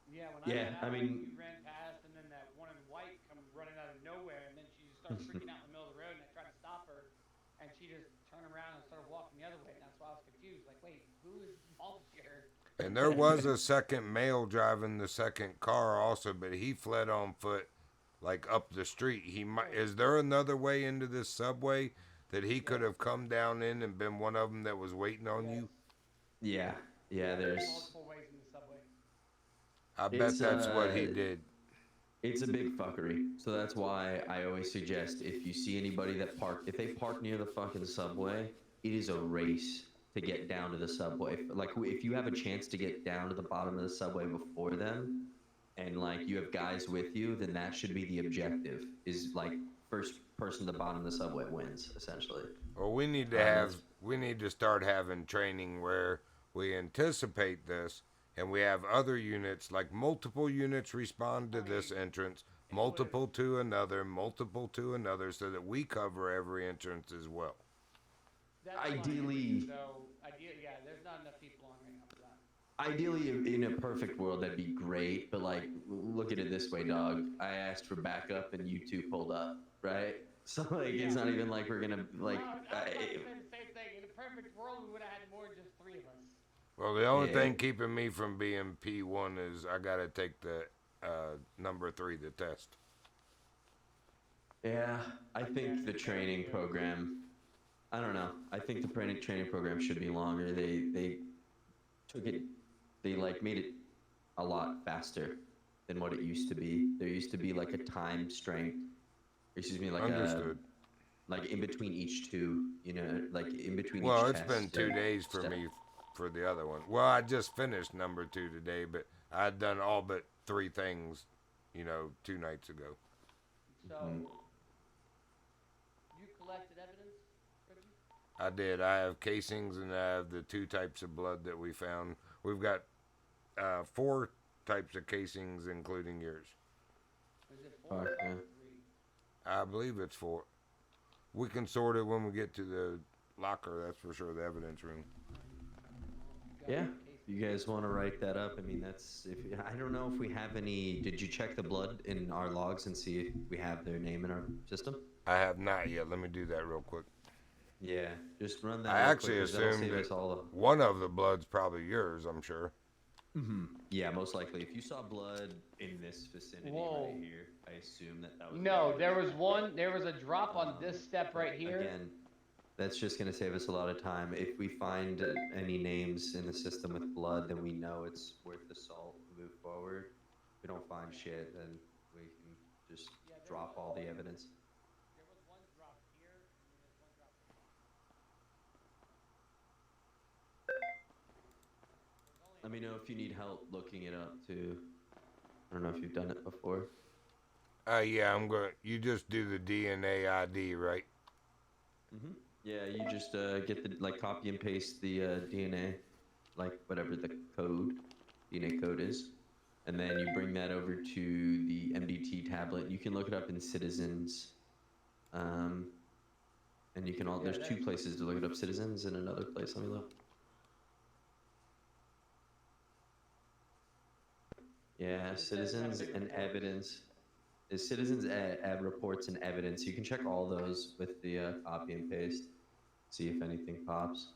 Yeah, when Yeah, I I mean- you ran past, and then that one in white come running out of nowhere, and then she just started freaking out in the middle of the road, and I tried to stop her, and she just turned around and started walking the other way, and that's why I was confused. Like, wait, who is involved here? And there was a second male driving the second car also, but he fled on foot, like up the street. He might. Is there another way into this subway that he could have come down in and been one of them that was waiting on you? Yeah, there's multiple ways in the subway. I bet that's what he did. It's a big fuckery. So that's why I always suggest if you see anybody that if they park near the fucking subway, it is a race to get down to the subway. Like if you have a chance to get down to the bottom of the subway before them, and like you have guys with you, then that should be the objective. Is like first person to the bottom of the subway wins, essentially. Well, we need to start having training where we anticipate this, and we have other units, like multiple units respond to this entrance, multiple to another, so that we cover every entrance as well. That's fine. Ideally- So, yeah, there's not enough people on right now for that. Ideally, in a perfect world, that'd be great. But like, look at it this way, dog. I asked for backup, and you two pulled up, right? So like, it's not even like we're gonna like. No, I was about to say the same thing. In a perfect world, we would have had more than just 3 of us. Well, the only Yeah. thing keeping me from being P1 is I gotta take the number 3, the test. Yeah, I think the training program. I don't know. I think the training program should be longer. They took it. They like made it a lot faster than what it used to be. There used to be like a time strength. Excuse me, like Understood. like in between each two. You know, like in between. Well, each it's test been 2 and days for stuff. me for the other one. Well, I just finished number 2 today, but I'd done all but 3 things, 2 nights ago. So, Mhm. you collected evidence, Reggie? I did. I have casings and I have the 2 types of blood that we found. We've got 4 types of casings, including yours. Is it 4 or yeah. 3? I believe it's 4. We can sort it when we get to the locker, that's for sure, the evidence room. Yeah. You guys want to write that up? I mean, that's if I don't know if we have any. Did you check the blood in our logs and see if we have their name in our system? I have not yet. Let me do that real quick. Yeah, just run that. I real actually quick, 'cause that'll assumed save that us all. one of the blood's probably yours, I'm sure. Yeah, most likely. If you saw blood in this vicinity Whoa. right here, I assume that was. No, there was a drop on this step right here. Again, that's just going to save us a lot of time. If we find any names in the system with blood, then we know it's worth the salt to move forward. If we don't find shit, then we can just drop all the evidence. There was one drop here, and then there's one drop here. Let me know if you need help looking it up too. I don't know if you've done it before. Yeah, you just do the DNA ID, right? Yeah, you just get the copy and paste the DNA, like whatever the DNA code is, and then you bring that over to the MDT tablet. You can look it up in Citizens, and you can there's 2 places to look it up: Citizens and another place. Let me look. Yeah, Citizens and Evidence. Is Citizens Reports and Evidence. You can check all those with the copy and paste. See if anything pops.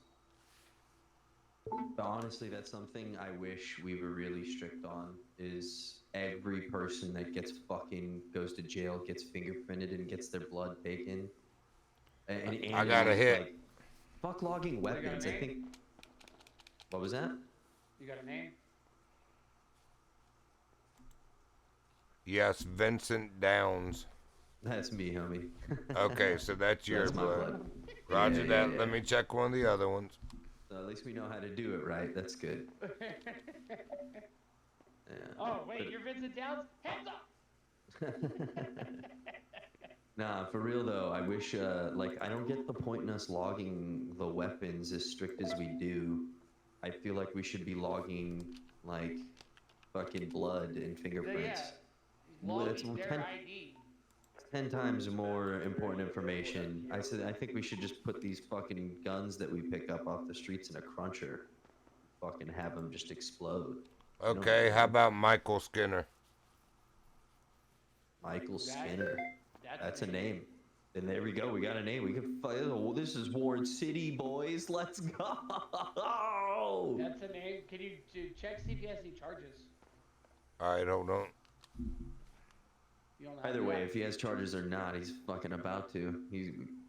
But honestly, that's something I wish we were really strict on, is every person that goes to jail, gets fingerprinted, and gets their blood taken. And I got a hit. Like, fuck logging weapons. I think. What was that? You got a name? Yes, Vincent Downs. That's me, homie. Okay, so that's your That's my blood. Roger Yeah, that. yeah. Let me check one of the other ones. So at least we know how to do it right. That's good. Yeah. Oh, wait, you're Vincent Downs? Hands up! Nah, for real though, I wish, I don't get the point in us logging the weapons as strict as we do. I feel like we should be logging, fucking blood and fingerprints. Logging It's their ID. 10 times more important information. I think we should just put these fucking guns that we pick up off the streets in a cruncher. Fucking have them just explode. Okay, how about Michael Skinner? Michael Skinner. That's a name. Then there we go. We got a name. We can fight. Oh, this is Ward City, boys. Let's go. That's a name. Can you check see if he has any charges? All right, hold on. You don't have Either to way, know. if he has charges or not, he's fucking about to.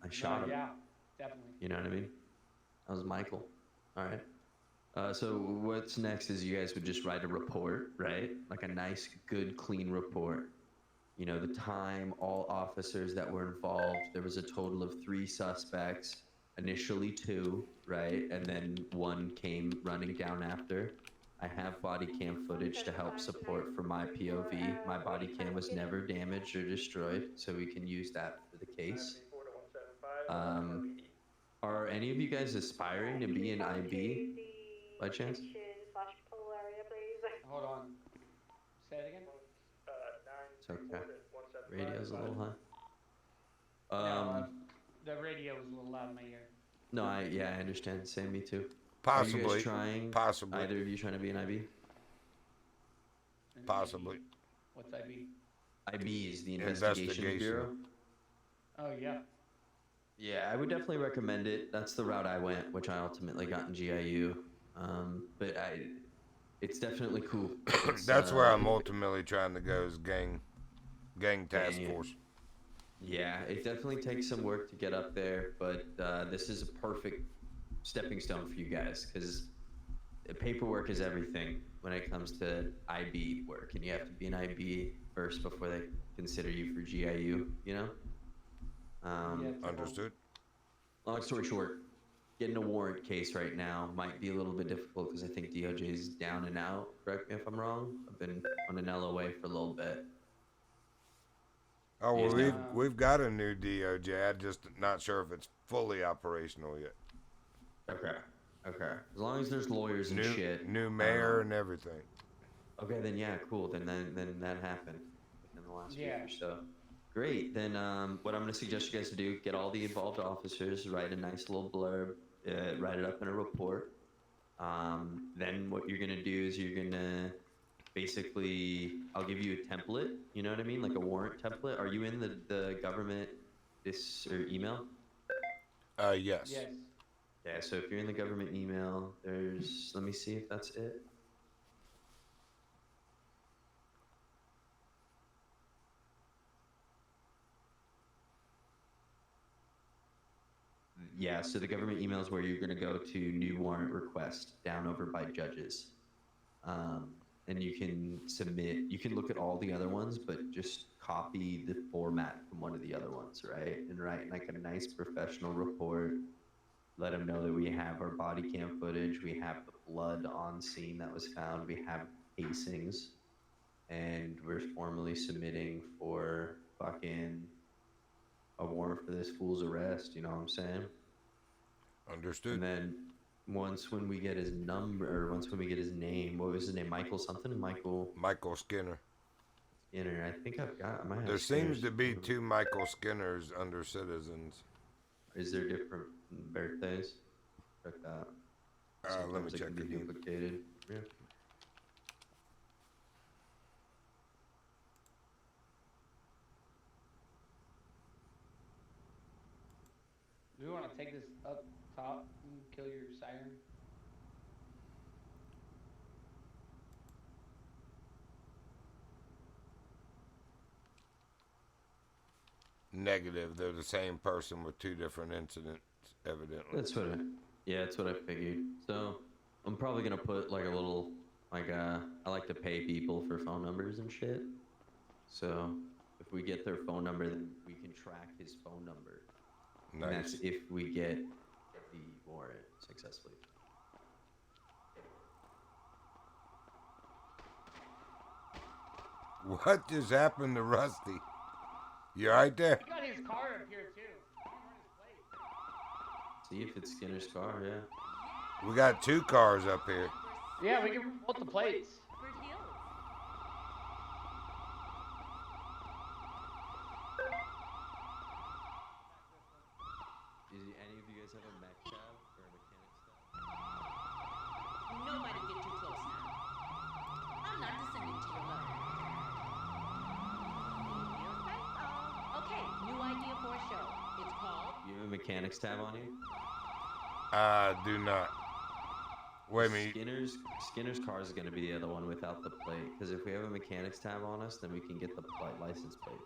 I shot him. Yeah, definitely. You know what I mean? That was Michael. All right. So what's next is you guys would just write a report, right? Like a nice, good, clean report. You know, the time, all officers that were involved. There was a total of 3 suspects. Initially 2, right? And then 1 came running down after. I have body cam footage to help support for my POV. My body cam was never damaged or destroyed, so we can use that for the case. Are any of you guys aspiring to be an IB by chance? Hold on. Say it again. It's okay. Radio's a little high. The radio was a little loud in my ear. No, I understand. Same, me too. Are you Possibly. guys trying? Possibly. Either of you trying to be an IB? Possibly. What's IB? IB is the Investigation Bureau. Oh, yeah. Yeah, I would definitely recommend it. That's the route I went, which I ultimately got in GIU. But it's definitely cool. That's where I'm ultimately trying to go is gang task force. Yeah, it definitely takes some work to get up there, but this is a perfect stepping stone for you guys because paperwork is everything when it comes to IB work, and you have to be an IB first before they consider you for GIU, you know? Understood. Long story short, getting a warrant case right now might be a little bit difficult because I think DOJ is down and out. Correct me if I'm wrong. I've been on an LOA for a little bit. Oh, well, Yeah. we've got a new DOJ. I'm just not sure if it's fully operational yet. Okay. As long as there's lawyers and shit. New mayor and everything. Okay, then yeah, cool. Then that happened within the last week or so. Great. Then what I'm going to suggest you guys to do, get all the involved officers, write a nice little blurb, write it up in a report. Then what you're going to do is you're going to basically, I'll give you a template, you know what I mean? Like a warrant template. Are you in the government email? Yes. Yeah, so if you're in the government email, there's, let me see if that's it. Yeah, so the government email is where you're going to go to new warrant request down over by judges. And you can submit, you can look at all the other ones, but just copy the format from one of the other ones, right? And write like a nice professional report. Let them know that we have our body cam footage, we have the blood on scene that was found, we have casings, and we're formally submitting for fucking a warrant for this fool's arrest, you know what I'm saying? Understood. And then once when we get his number, or once when we get his name, what was his name? Michael something? Michael Skinner. Skinner. I think I might have There Skinner's seems to be number. 2 Michael Skinners under citizens. Is there different birthdays? Check that. Let me Sometimes it check can be again. duplicated. Yeah. Do we want to take this up top and kill your siren? Negative. They're the same person with 2 different incidents, evidently. That's what I figured. So I'm probably gonna put like a little I like to pay people for phone numbers and shit. So if we get their phone number, then we can track his phone number. Nice. And that's if we get the warrant successfully. What just happened to Rusty? You right there? He got his car up here too. He didn't run his plate. See if it's Skinner's car, yeah. We got 2 cars up here. Yeah, we can put the plates. Any of you guys have a mech cab or a mechanic's cab? Nobody get too close now. I'm not descending to your level. You say so. Okay, new idea for a show. It's called... You have a mechanic's tab on you? Do not. Wait a minute. Skinner's car is going to be the other one without the plate. Because if we have a mechanic's tab on us, then we can get the license plate.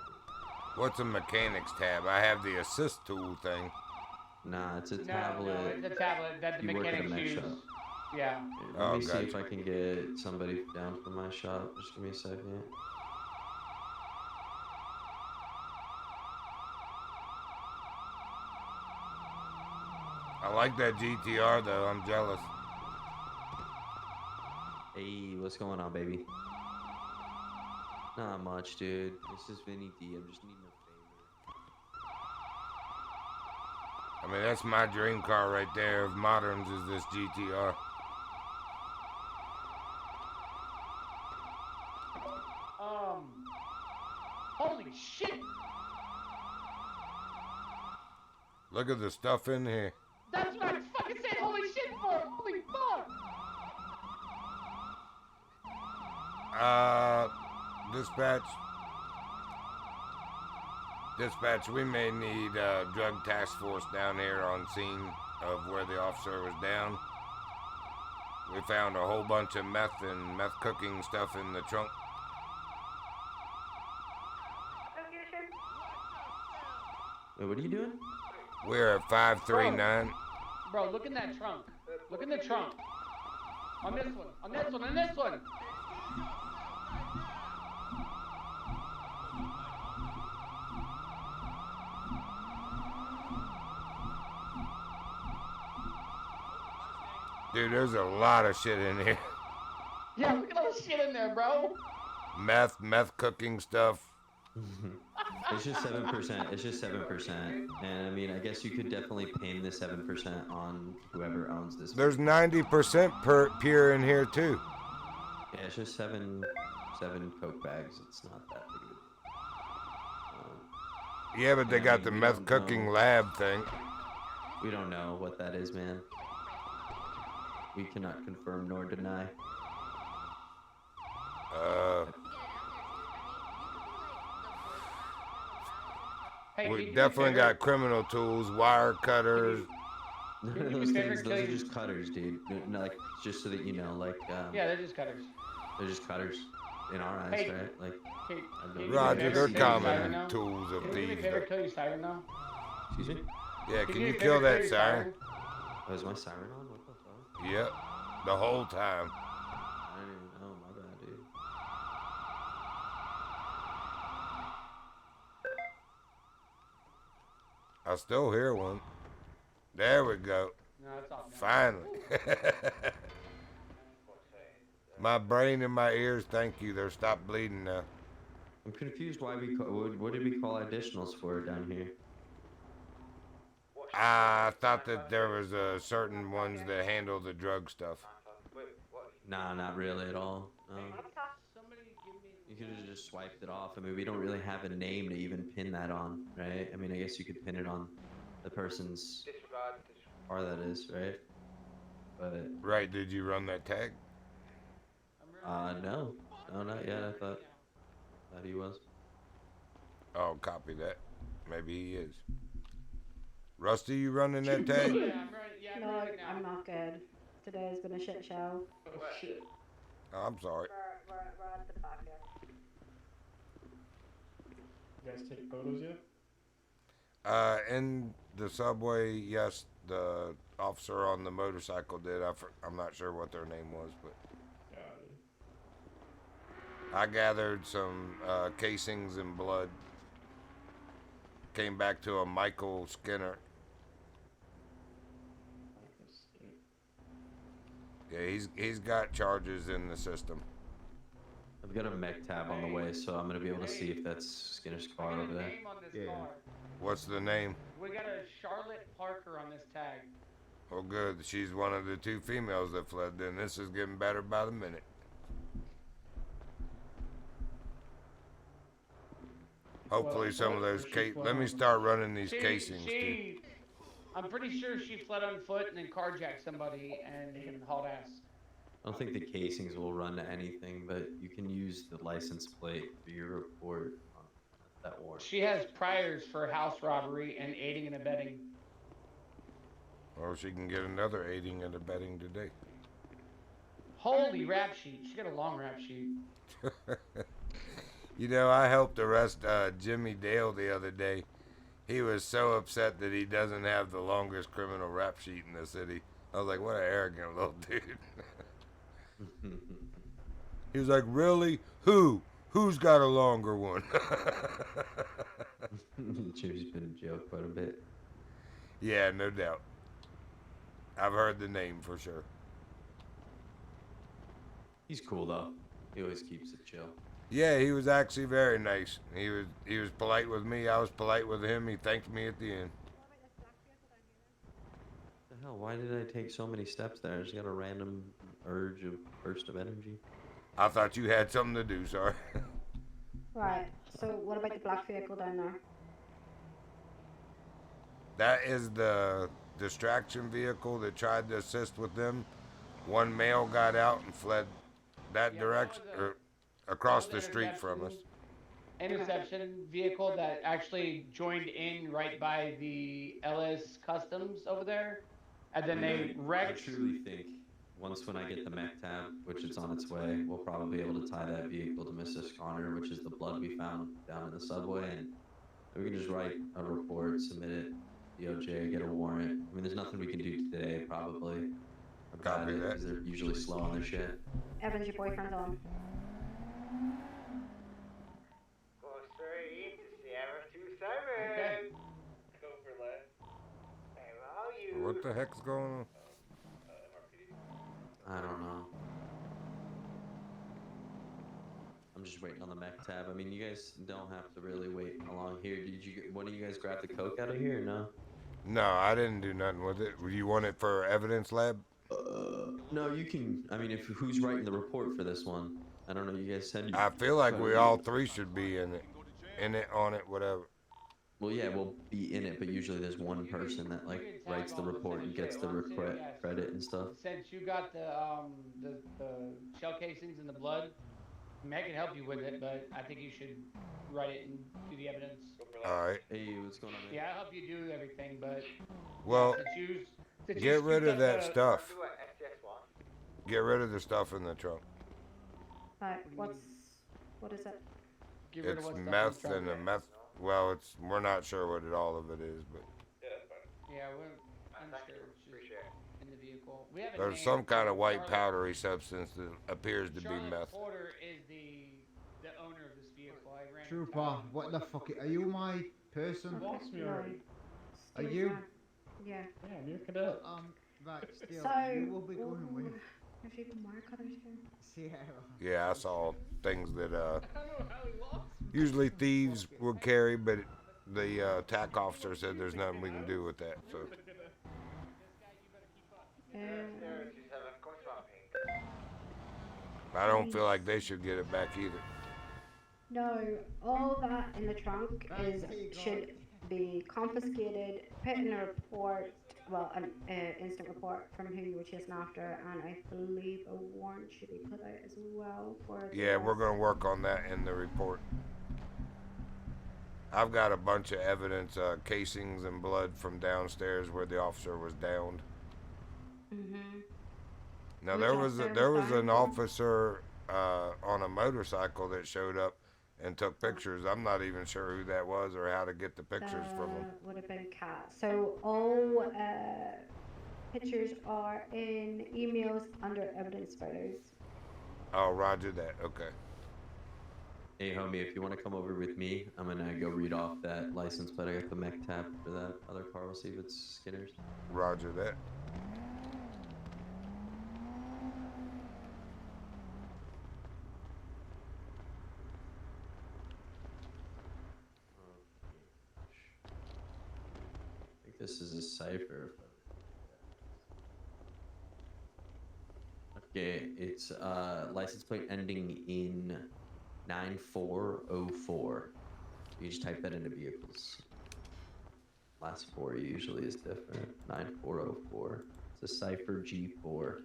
What's a mechanic's tab? I have the assist tool thing. Nah, it's a No, tablet. it's a tablet that the You work at a mechanics mech use. shop. Yeah. Let me see gotcha. if I can get somebody down from my shop. Just give me a second. I like that GTR though. I'm jealous. Hey, what's going on, baby? Not much, dude. This is Vinny D. I'm just needing a favor. I mean, that's my dream car right there. Of moderns is this GTR. Hold Holy shit! Look at the stuff in here. That's what I fucking said holy shit for! Holy fuck! Dispatch. Dispatch, we may need drug task force down here on scene of where the officer was down. We found a whole bunch of meth and meth cooking stuff in the trunk. Wait, what are you doing? We're at 539. Bro, look in that trunk. Look in the trunk. On this one. On this one. On this one. Dude, there's a lot of shit in here. Yeah, look at all the shit in there, bro. Meth cooking stuff. It's just 7%. It's just 7%. And I mean, I guess you could definitely pin the 7% on whoever owns this. There's 90% pure in here too. Yeah, it's just seven Coke bags. It's not that big of a Yeah, but they Yeah, I got mean, the we meth don't cooking know. lab thing. We don't know what that is, man. We cannot confirm nor deny. Hey, We can you do me a definitely favor? got criminal tools, wire cutters. None Can of you those do me a favor, things. Those are Kelly? just cutters, dude. No, like, just so that you know, like, Yeah, they're just cutters. they're just cutters in our eyes, Hey. right? Like, Okay, I've can you never do me a Roger, favor, they're kill your siren common now? tools of Can you do me a thieves. favor, kill your siren now? excuse me. Yeah, can do you me a kill favor, that your siren? Oh, is my siren on? What the fuck? Yep, the whole time. I didn't even know. My bad, dude. I still hear one. There we go. No, it's off now. Finally. My brain and my ears, thank you. They're stopped bleeding now. I'm confused why we call, what did we call additionals for down here? I thought that there was certain ones that handle the drug stuff. Nah, not really at all. No. Somebody give me... You could have just swiped it off. I mean, we don't really have a name to even pin that on, right? I mean, I guess you could pin it on the person's car that is, right? But, Right, did you run that tag? no. No, not yet. I thought he was. Oh, copy that. Maybe he is. Rusty, you running that tag? Yeah, I'm right. Yeah, I'm No, right now. I'm not good. Today has been a shit show. Oh, shit. Oh, I'm sorry. We're at the back here. You guys take photos yet? In the subway, yes, the officer on the motorcycle did. I'm not sure what their name was, but I gathered some casings and blood. Came back to a Michael Skinner. Yeah, he's got charges in the system. I've got a mech tab on the way, so I'm gonna be able to see if that's Skinner's I car got over a there. name on this Yeah. car. What's the name? We got a Charlotte Parker on this tag. Oh, good. She's one of the two females that fled. Then this is getting better by the minute. Hopefully, some of those let me start running these casings too. I'm pretty sure she fled on foot and then carjacked somebody and hauled ass. I don't think the casings will run to anything, but you can use the license plate for your report on that warrant. She has priors for house robbery and aiding and abetting. Or she can get another aiding and abetting today. Holy rap sheet. She got a long rap sheet. You know, I helped arrest Jimmy Dale the other day. He was so upset that he doesn't have the longest criminal rap sheet in the city. I was like, what an arrogant little dude. He was like, really? Who? Who's got a longer one? Jimmy's been in jail quite a bit. Yeah, no doubt. I've heard the name for sure. He's cool though. He always keeps it chill. Yeah, he was actually very nice. He was polite with me. I was polite with him. He thanked me at the end. What the hell? Why did I take so many steps there? I just got a random burst of energy. I thought you had something to do, sorry. Right. So what about the black vehicle down there? That is the distraction vehicle that tried to assist with them. One male got out and fled that Yeah, direction, that was or that across was the street from us. interception vehicle that actually joined in right by the LS Customs over there, and then they I wrecked. truly think once when I get the mech tab, which it's on its way, we'll probably be able to tie that vehicle to Mrs. Connor, which is the blood we found down in the subway, and we can just write a report, submit it, DOJ, get a warrant. I mean, there's nothing we can do today, probably, about Copy it, that. because they're usually slow on their shit. Evans, your boyfriend's on. Go straight to Sierra 27. Okay. Go for left. Where are you? What the heck's going on? MRPD. I don't know. I'm just waiting on the mech tab. I mean, you guys don't have to really wait along here. Did you? One of you guys grab the coke out of here? Or no. No, I didn't do nothing with it. You want it for evidence lab? No, you can. I mean, if who's writing the report for this one? I don't know. You guys said. I feel like we all three should be in it, on it, whatever. Well, yeah, we'll be in it, but usually there's one person that like writes the report and gets the credit and stuff. Since you got the shell casings and the blood, I can help you with it, but I think you should write it and do the evidence. All right. Hey, what's going on, man? Yeah, I'll help you do everything, but Well, since you get rid scooped of up that the- stuff. Do a STS1. Get rid of the stuff in the trunk. Right. What is it? Get rid of It's what's stuff meth in the and trunk. a meth. Well, we're not sure what all of it is, but Yeah, that's fine. Yeah, I'm Thank sure you. it's just Appreciate it. in the vehicle. We have a there's name some kind for of white Charlotte- powdery substance that appears to be Charlotte meth. Porter is the owner of this vehicle. I ran Trooper, what the fuck? Are you my person? Lost me already. Are you? Yeah. Damn, you're a cadet. Right, still, So. you will be going with Have you been more colors here? Sierra. Yeah, I saw things that I don't know how he lost me. usually thieves would carry, but the TAC officer said there's nothing we can do with that. So Sierra 27, come swapping. I don't feel like they should get it back either. No, all that in the trunk Right, is there you go. should be confiscated, put in a report, well, an instant report from who you were chasing after, and I believe a warrant should be put out as well for. the Yeah, we're arrest. gonna work on that in the report. I've got a bunch of evidence, casings and blood from downstairs where the officer was downed. Mhm. Now Which there was officer was an downed? officer on a motorcycle that showed up and took pictures. I'm not even sure who that was or how to get the pictures from him. Would have been Cat. So all pictures are in emails under evidence photos. Oh, roger that. Okay. Hey, homie, if you want to come over with me, I'm gonna go read off that license plate. I got the mech tab for that other car. We'll see if it's Skinner's. Roger that. I think this is a cipher. Okay, it's license plate ending in 9404. You just type that into vehicles. Last four usually is different. 9404. It's a cipher G4.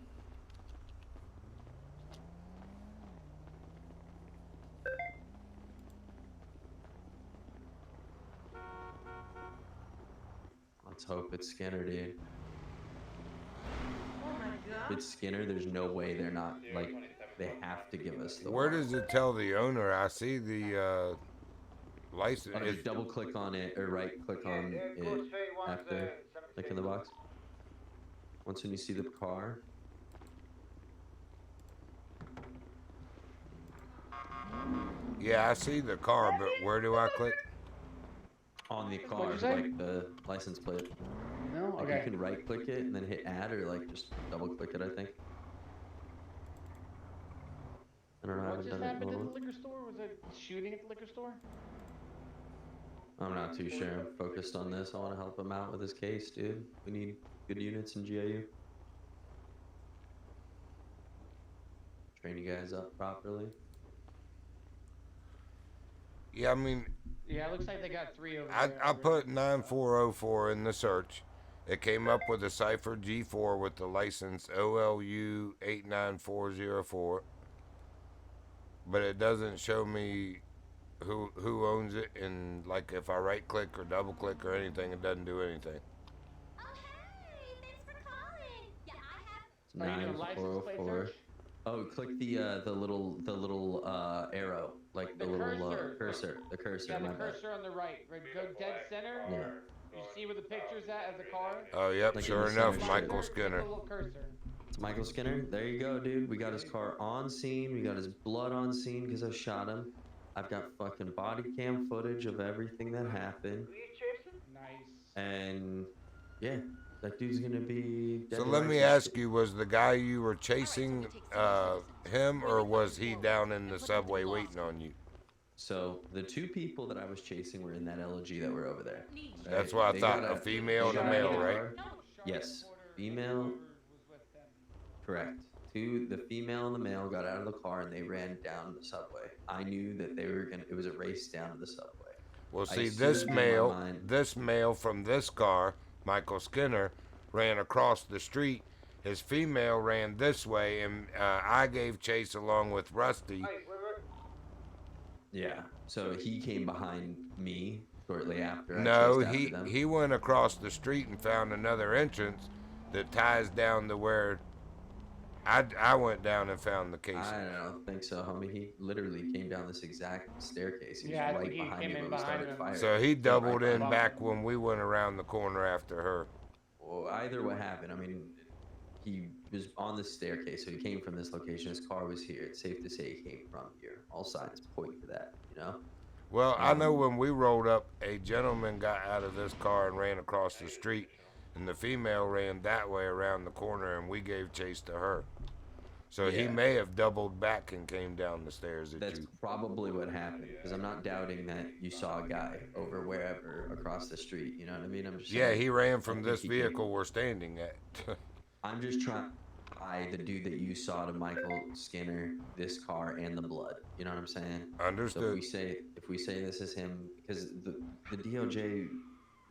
Let's hope it's Skinner, dude. Oh my If god. it's Skinner, there's no way they're not, like, they have to give us the Where warrant. does it tell the owner? I see the license. Oh, just double click on it or right click on Go it straight one after, to like in the box. Once when you see the car, Yeah, I see the car, but where do I click? on the car, What'd you say? like the license plate. No? Like Okay. you can right click it and then hit add or like just double click it, I think. I don't know, I What haven't just done it in a happened at little the while. liquor store? Was it shooting at the liquor store? I'm not too sure. I'm focused on this. I want to help him out with his case, dude. We need good units in GIU. Train you guys up properly. Yeah, I mean, Yeah, it looks like they got 3 over I there. put 9404 in the search. It came up with a Cipher G4 with the license OLU 89404, but it doesn't show me who owns it, and like if I right click or double click or anything, it doesn't do anything. Oh, hey, thanks for calling. Yeah, I have. Are you doing license plate 9404. search? Oh, click the little arrow, like the little cursor. The cursor. Yeah, the my bad. cursor on the right. Go dead center. Yeah. You see where the picture's at as a car? Oh, yep, Like in sure the enough, center Michael strip. Click Skinner. the little cursor. It's Michael Skinner. There you go, dude. We got his car on scene. We got his blood on scene because I shot him. I've got fucking body cam footage of everything that happened. Who you chasing? Nice. And yeah, that dude's gonna be dead So to let me rights. ask you, was the guy you were chasing him, or was he down in the subway waiting on you? So the two people that I was chasing were in that LG that were over there. That's what I They thought, got a female and a they male, got right? car. Yes, female. Correct. The female and the male got out of the car and they ran down the subway. I knew that they were gonna. It was a race down to the subway. Well, I see, assumed in my mind- this male from this car, Michael Skinner, ran across the street. His female ran this way, and I gave chase along with Rusty. Hey, wait. Yeah. So he came behind me shortly after. I No, chased after them. he went across the street and found another entrance that ties down to where I went down and found the case. I don't think so, homie. He literally came down this exact staircase. He was Yeah, I right think he behind came me in when we behind started him. firing. So he doubled in behind back him. when we went around the corner after her. Well, either what happened. I mean, he was on the staircase, so he came from this location. His car was here. It's safe to say he came from here. All signs point to that, you know? Well, I know when we rolled up, a gentleman got out of this car and ran across the street, and the female ran that way around the corner, and we gave chase to her. So he Yeah. may have doubled back and came down the stairs at That's you. probably what happened, because I'm not doubting that you saw a guy over wherever across the street. You know what I mean? I'm just Yeah, saying, he ran I from think this he came- vehicle we're standing at. I'm just trying to tie the dude that you saw to Michael Skinner, this car, and the blood. You know what I'm saying? So Understood. if we say this is him, because the DOJ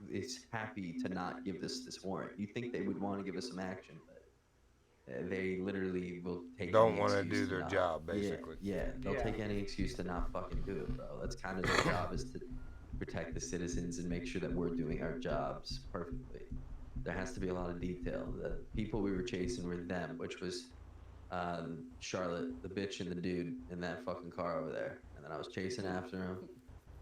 is happy to not give this warrant. You think they would want to give us some action, but they literally will take. Don't any wanna excuse do to their not- job, Yeah, basically. Yeah, they'll Yeah. take any excuse to not fucking do it, bro. That's kind of their job, is to protect the citizens and make sure that we're doing our jobs perfectly. There has to be a lot of detail. The people we were chasing were them, which was Charlotte, the bitch, and the dude in that fucking car over there. And then I was chasing after him,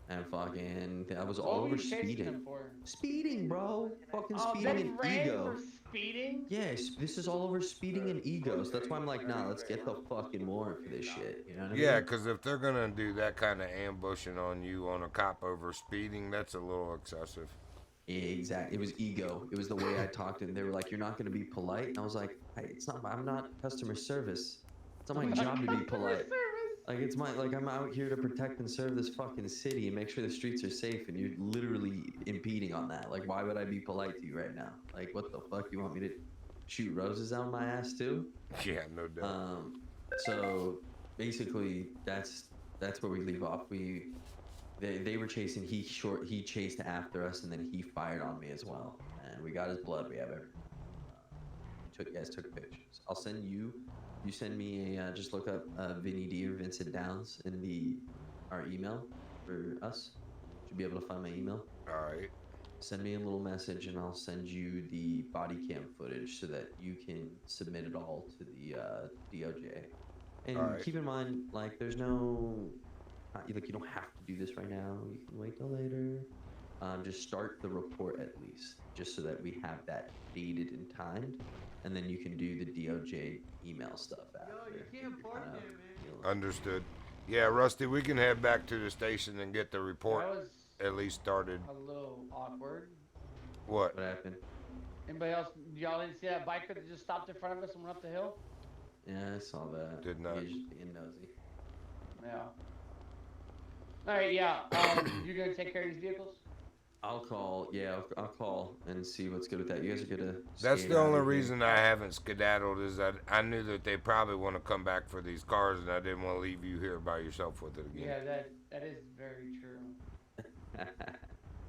and fucking, I was all What were over you chasing speeding. him for? Speeding, bro. Fucking Oh, speeding they and ran ego. for speeding? Yes, this is all over speeding and egos. That's why I'm like, nah, let's get the fucking warrant for this shit. You know what I mean? Yeah, because if they're going to do that kind of ambushing on you on a cop over speeding, that's a little excessive. Exactly. It was ego. It was the way I talked to them. They were like, "You're not going to be polite," and I was like, "Hey, it's not. I'm not customer service. It's not my job to be polite. Like, it's my I'm out here to protect and serve this fucking city and make sure the streets are safe, and you're literally impeding on that. Like, why would I be polite to you right now? Like, what the fuck? You want me to shoot roses out my ass too?" Yeah, no doubt. So basically, that's where we leave off. They were chasing. He chased after us, and then he fired on me as well. And we got his blood. We have everything. You guys took pictures. I'll send you. You send me a just look up Vinny D or Vincent Downs in our email for us. Should be able to find my email. All right. Send me a little message, and I'll send you the body cam footage so that you can submit it all to the DOJ. And Alright. keep in mind, like, there's no, you don't have to do this right now. You can wait till later. Just start the report at least, just so that we have that dated and timed, and then you can do the DOJ email stuff after. Yo, you can't park Kinda there, man. feel- Understood. Yeah, Rusty, we can head back to the station and get the report That was at least started. a little awkward. What? What happened? Anybody else? Y'all didn't see that biker that just stopped in front of us and went up the hill? Yeah, I saw that. Did not. He's just being nosy. Yeah. All right, yeah. You're gonna take care of these vehicles? I'll call. Yeah, I'll call and see what's good with that. You guys are gonna. That's skate the out only of here. reason I haven't skedaddled is that I knew that they probably want to come back for these cars, and I didn't want to leave you here by yourself with it again. Yeah, that That is very true.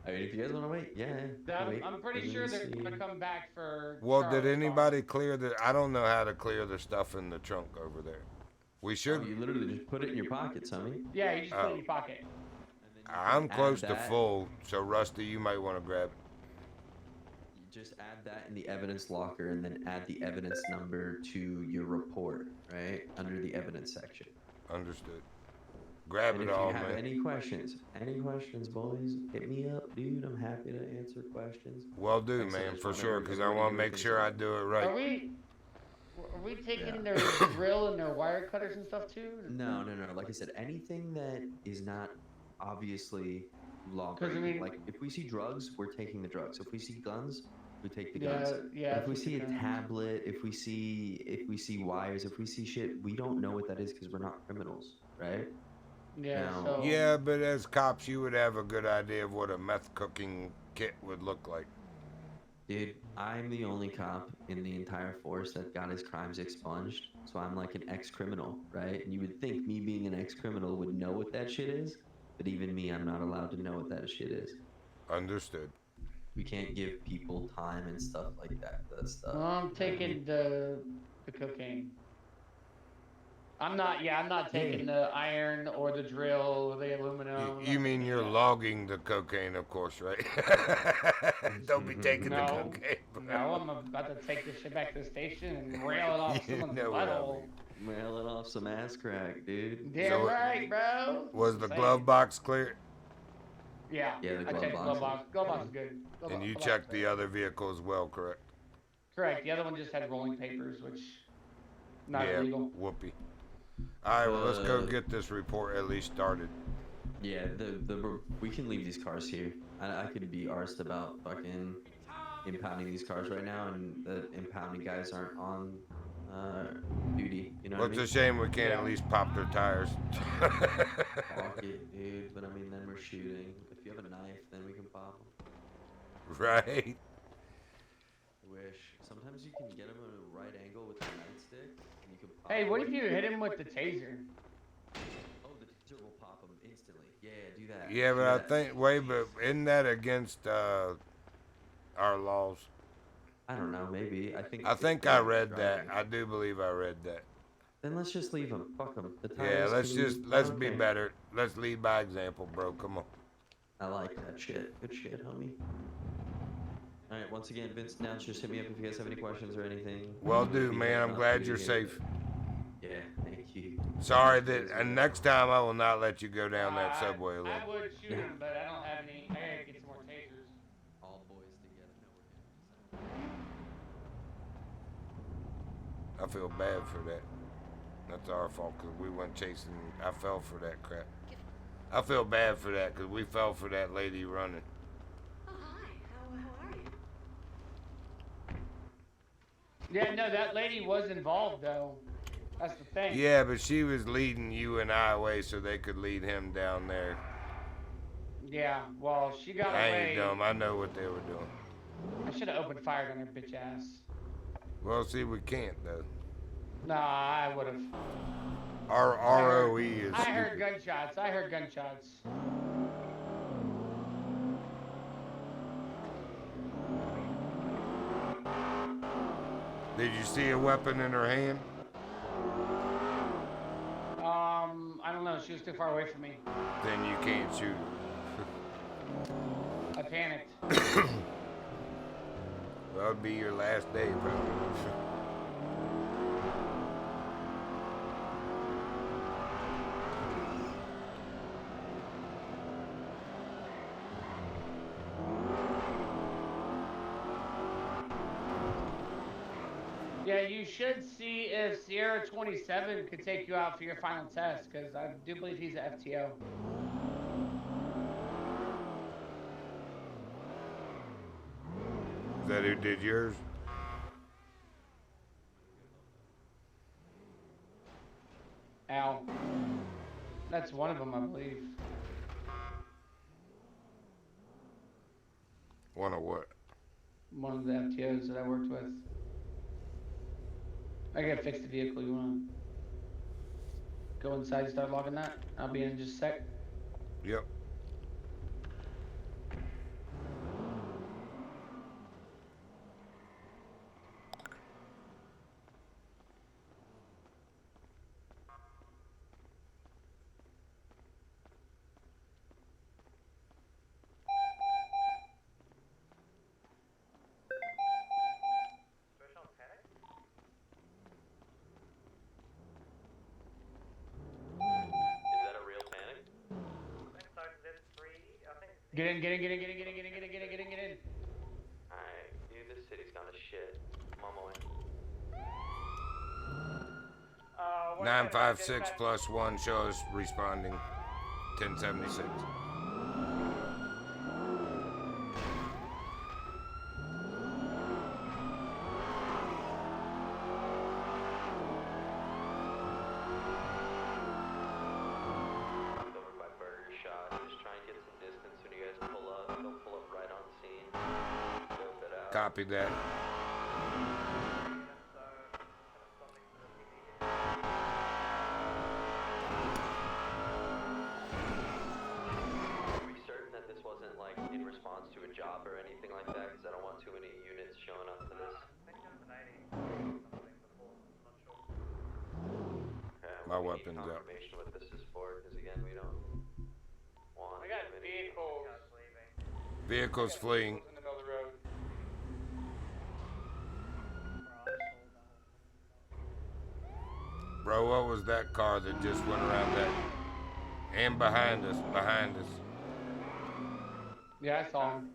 I mean, if you guys want to wait, yeah. wait, I'm pretty and sure then they're gonna come back for. Well, Charles' did anybody clear the? I don't know how to clear the stuff in the trunk over there. We Oh, should. you literally just put it in your pocket, Tommy. Yeah, you just put it in your pocket. I'm close to that. full, so Rusty, you might want to grab it. You just add that in the evidence locker, and then add the evidence number to your report, right under the evidence section. Understood. Grab And it if all, you have man. any questions, boys, hit me up, dude. I'm happy to answer questions. Well, do, Like I said, man, just for want sure, because I everybody want to to make things sure I right. do it Are right. we taking their drill and their wire cutters and stuff too? No. Like I said, anything that is not obviously law 'Cause, I breaking. mean- Like if we see drugs, we're taking the drugs. If we see guns, we take the Yeah, guns. yeah. But if we that's see a what the guns- tablet, if we see wires, if we see shit, we don't know what that is because we're not criminals, right? Yeah. Now- So. Yeah, but as cops, you would have a good idea of what a meth cooking kit would look like. Dude, I'm the only cop in the entire force that got his crimes expunged, so I'm like an ex-criminal, right? And you would think me being an ex-criminal would know what that shit is, but even me, I'm not allowed to know what that shit is. Understood. We can't give people time and stuff like that. That stuff. Well, I'm taking the cocaine. I'm not taking the iron or the drill or the aluminum. You mean you're logging the cocaine, of course, right? Don't be taking the No. cocaine. No, I'm about to take this shit back to the station and rail it off You someone's know what I butthole. Mail it off some ass crack, dude. Damn So- right, bro. Was the Same. glove box clear? Yeah. Yeah, the I glove checked the box glove is- box. Glove box is good. And you checked the other vehicle as well, correct? Correct. The other one just had rolling papers, which not yeah, illegal. whoopee. All right, well, let's go Uh, get this report at least started. Yeah, we can leave these cars here. I could be arsed about fucking impounding these cars right now, and the impounding guys aren't on duty. You know Well, what it's I a mean? shame we can't at least pop their tires. Fuck it, dude. But I mean, then we're shooting. If you have a knife, then we can pop them. Right? I wish. Sometimes you can get them at a right angle with the nightstick, and you can pop Hey, what them. if you hit him with the taser? Oh, the taser will pop them instantly. Yeah, do that. Yeah, do but I that. think, wait, but isn't that against our laws? I don't know. Maybe. I think. I it's think I dangerous read that. driving. I do believe I read that. Then let's just leave them. Fuck them. The Yeah, tires let's can- be okay. better. Let's lead by example, bro. Come on. I like that shit. Good shit, homie. All right. Once again, Vince, now just hit me up if you guys have any questions or anything. Well, do, Be man. there, I'm not glad be you're here. safe. Yeah. Thank you. Sorry that, and next time I will not let you go down that I- subway alone. I would shoot him, but I don't have any. I gotta get some more tasers. All boys together. No, we're good. I feel bad for that. That's our fault because we went chasing. I fell for that crap. I feel bad for that because we fell for that lady running. Oh, hi. How are you? Yeah, no, that lady was involved though. That's the thing. Yeah, but she was leading you and I away so they could lead him down there. Yeah. Well, she got I away. ain't dumb. I know what they were doing. I should have opened fire on her bitch ass. Well, see, we can't though. Nah, I would have. Our ROE is I heard stupid. gunshots. I heard gunshots. Did you see a weapon in her hand? I don't know. She was too far away from me. Then you can't shoot her. I panicked. That would be your last day, probably. Yeah, you should see if Sierra 27 could take you out for your final test, because I do believe he's a FTO. Is that who did yours? Al. That's one of them, I believe. One of what? One of the FTOs that I worked with. I gotta fix the vehicle. You wanna go inside and start logging that? I'll be in just a sec. Yep. Situation on panic? Is that a real panic? Get in, get in, get in, get in, get in, get in, get in, get in, get in, get in. Alright, dude, this city's gone to shit. I'm on my way. 956 plus 1 shows responding. 1076. I'm over by Burger Shot. Just try and get some distance when you guys pull up. Don't pull up right on scene. Dope it out. Copy that. Are we certain that this wasn't like in response to a job or anything like that? Because I don't want too many units showing up to this. Okay, My we need weapon's up. confirmation what this is for, because again, we don't want. I got too many- vehicles. Vehicles fleeing. In the middle of the road. Bro, what was that car that just went around that? And behind us, behind us. Yeah, I saw him.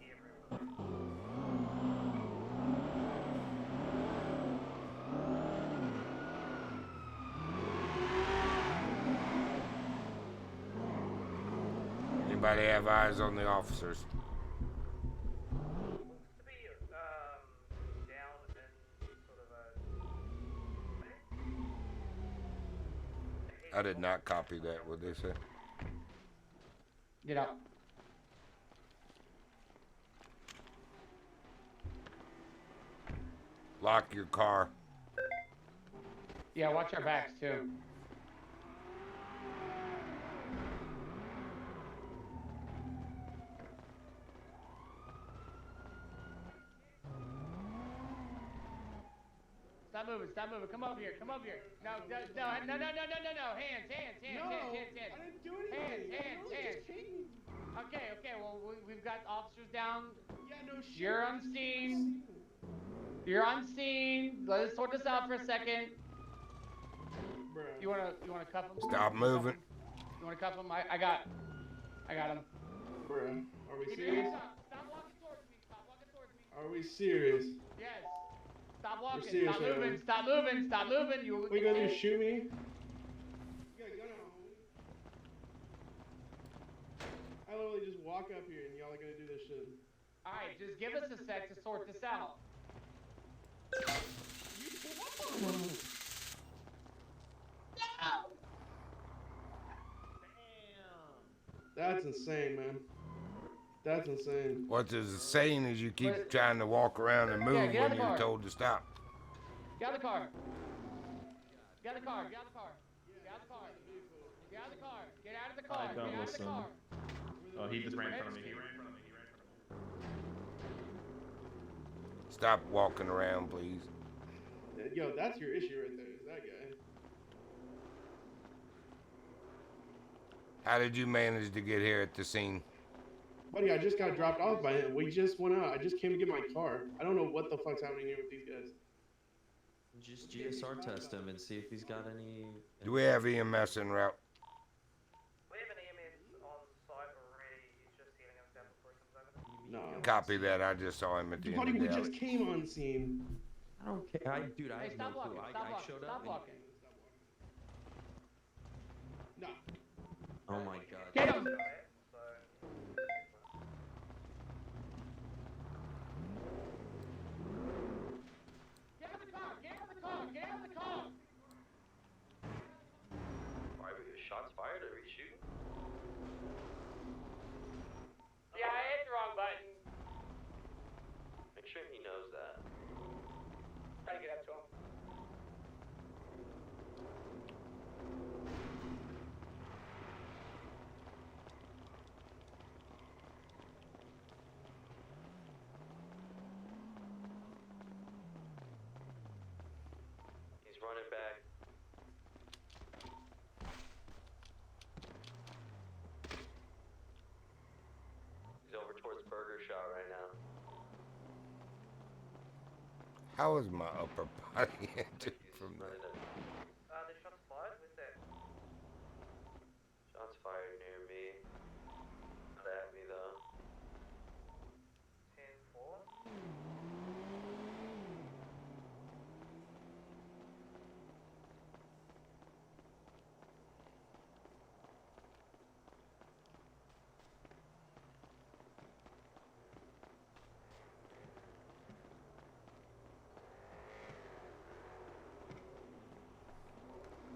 Anybody have eyes on the officers? I did not copy that, what they say. Get out. Lock your car. Yeah, watch our backs too. Stop moving, stop moving. Come over here, come over here. No, no, no, no, no, no, no, no, no. Hands, hands, hands, hands, hands, hands. I didn't do anything. Hands, hands, hands. Okay, okay, well, we've got officers down. Yeah, no shit. You're on scene. You're on scene. Let us sort this out for a second. Bro. You wanna cuff him? Stop moving. You wanna cuff him? I got him. Bro, are we Keep your serious? hands up. Stop walking towards me. Stop walking towards me. Are we serious? Yes. Stop walking. serious Stop right moving. now. Stop moving. Stop moving. You. What you gonna do, shoot me? You got a gun on, homie. I literally just walk up here and y'all are gonna do this shit. All right, just give us a sec to sort this out. That's insane, man. That's insane. What's insane is you keep trying to walk around and move get out when of the you're car. told to stop. Get out of the car. Get out of the car. Get out of the car. Get out of the car. Get out of the car. Get out of the car. I don't Get out of the listen. car. Oh, he just ran in front of me. He ran in front of me. Stop walking around, please. Yo, that's your issue right there, is that guy. How did you manage to get here at the scene? Buddy, I just got dropped off by him. We just went out. I just came to get my car. I don't know what the fuck's happening here with these guys. Just GSR test him and see if he's got any. Do we have EMS en route? We have an EMS on site already. He's just healing us down before he comes over. No. Copy that. I just saw him at the end Buddy, of we the alley. just came on scene. I don't care. I Hey, have stop no walking. clue. Stop I walking. showed Stop up. walking. No. Oh my god. Get him. Get out of the car. Get out of the car. Get out of the car. Why were your shots fired? Are we shooting? Yeah, I hit the wrong button. Make sure he knows that. Try to get up to him. How is my upper body injured from that? The shots fired with that. Shots fired near me. Not at me though. 10-4.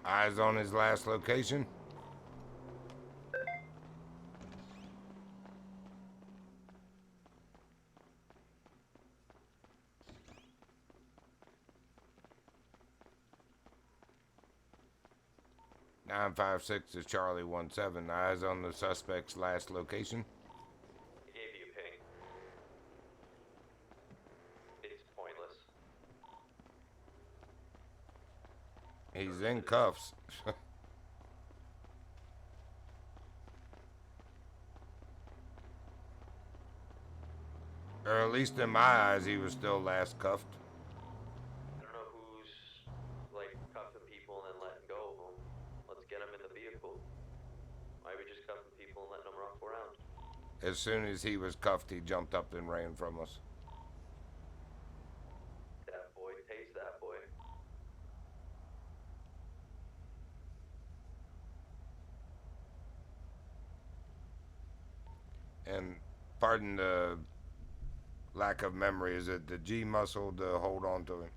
Eyes on his last location. (956) is Charlie 17. Eyes on the suspect's last location. He gave you a ping. It's pointless. He's in cuffs. Or at least in my eyes, he was still last cuffed. I don't know who's like cuffing people and then letting go of them. Let's get them in the vehicle. Why are we just cuffing people and letting them rock around? As soon as he was cuffed, he jumped up and ran from us. That boy, tase that boy. And pardon the lack of memory, is it the G muscle to hold on to him?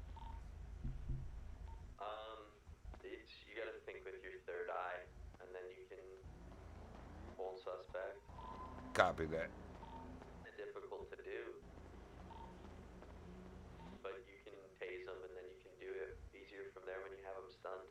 It's you gotta think with your third eye, and then you can hold suspect. Copy that. Difficult to do, but you can tase them, and then you can do it easier from there when you have them stunned.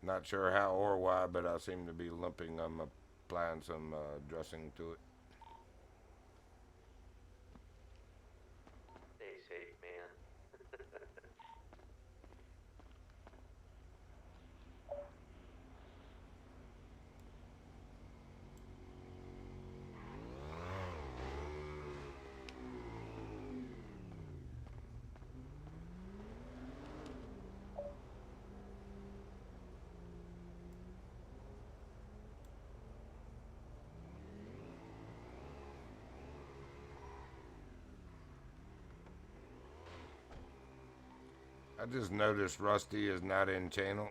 Not sure how or why, but I seem to be limping. I'm applying some dressing to it. Stay safe, man. I just noticed Rusty is not in channel.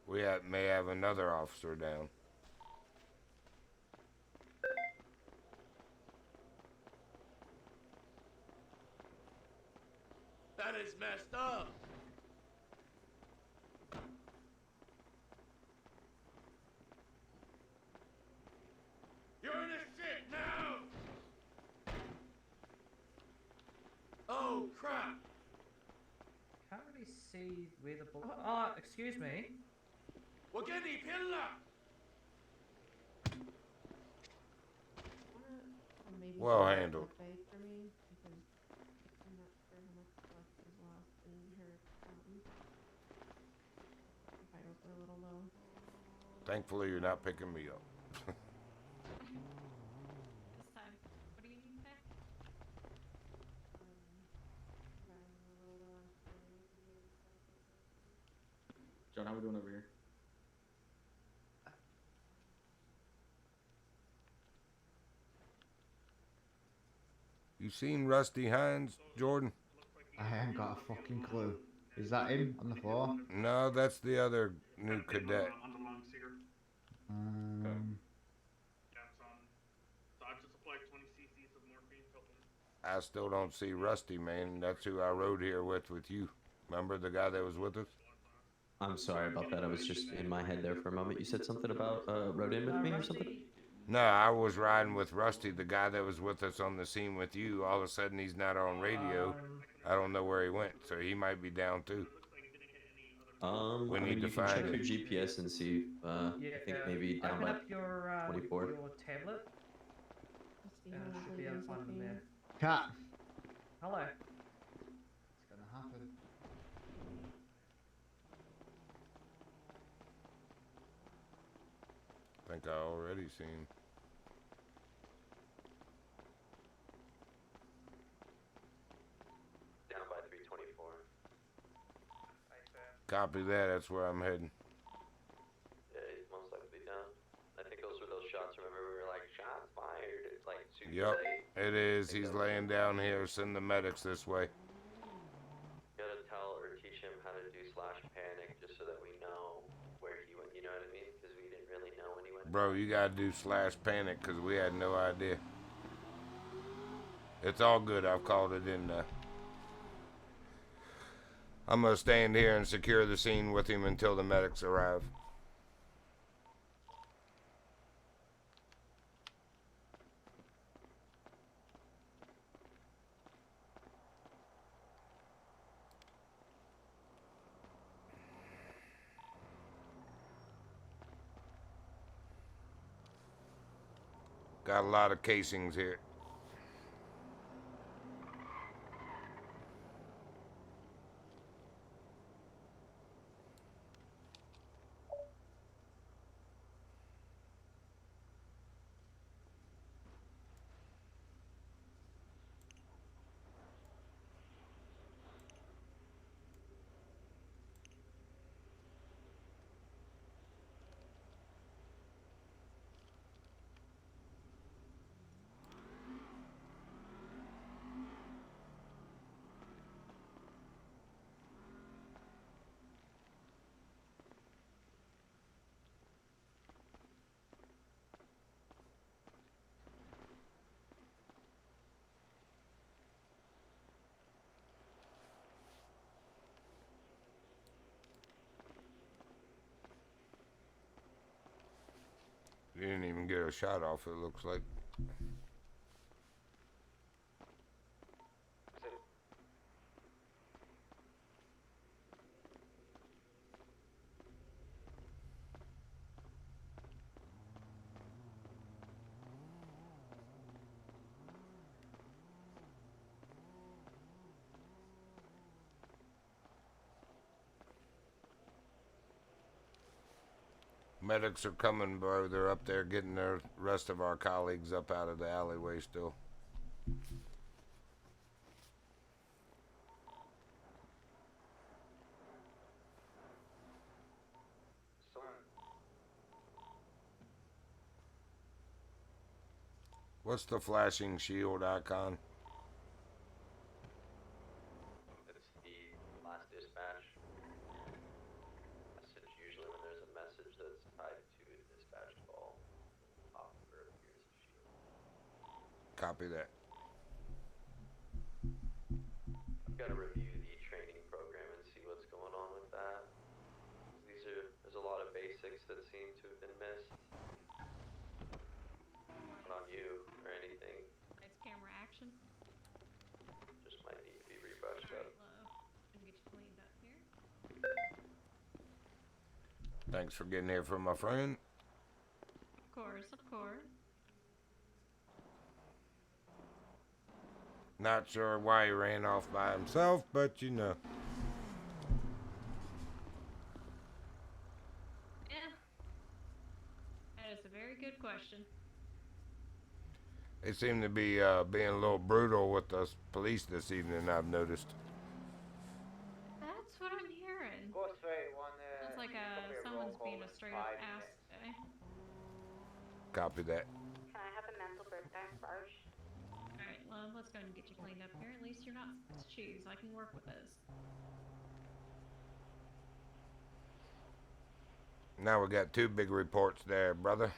We may have another officer down. That is messed up. You're in a shit now. Oh crap. Can't really see where the bullet. Oh, excuse me. وجدي بيلا. Well handled. For me, because I'm not sure how much blood is lost in her vitals are a little low. Thankfully, you're not picking me up. This time. What do you need back? John, how we doing over here? You seen Rusty Hines, Jordan? I haven't got a fucking clue. Is that him on the floor? No, that's the other new cadet. Underlying sear. Um, Caps on. So I just applied 20 cc's of morphine to him. I still don't see Rusty, man. That's who I rode here with you. Remember the guy that was with us? I'm sorry about that. I was just in my head there for a moment. You said something about rode in with me or something? No, I was riding with Rusty, the guy that was with us on the scene with you. All of a sudden, he's not on radio. I don't know where he went, so he might be down too. We I need mean, to you can check find your it. GPS and see. I think maybe down open by up your 24. your tablet. Let's see And how it long should be able to videos find I've them been. there. Cat. Hello. It's gonna happen. I think I already seen. Down by 324. Copy that. That's where I'm heading. Yeah, he's most likely down. I think those were those shots. Remember, we were like, shots fired. It's like, as soon as you Yep, say, it is. He's laying down here. Send the medics this way. you gotta tell or teach him how to do slash panic just so that we know where he went. You know what I mean? Because we didn't really know when he went. Bro, you gotta do slash panic because we had no idea. It's all good. I've called it in now. I'm gonna stand here and secure the scene with him until the medics arrive. Got a lot of casings here. You didn't even get a shot off, it looks like. Medics are coming, bro. They're up there getting the rest of our colleagues up out of the alleyway still. What's the flashing shield icon? It's the last dispatch message. Usually when there's a message that's tied to a dispatch call, pop or appears a shield. Copy that. I've got to review the training program and see what's going on with that. There's a lot of basics that seem to have been missed. Not on you or anything. Nice camera action. Just might need to be rebrushed up. Love. And get you cleaned up here. Thanks for getting here for my friend. Of course, of course. Not sure why he ran off by himself, but you know. Yeah. That is a very good question. They seem to be being a little brutal with the police this evening, I've noticed. That's what I'm hearing. Ghost 31, Sounds like someone's being a straight up ass today. Copy that. Can I have a mental breakdown first? Alright, love, let's go and get you cleaned up here. At least you're not supposed to choose. I can work with this. Now we got two big reports there, brother.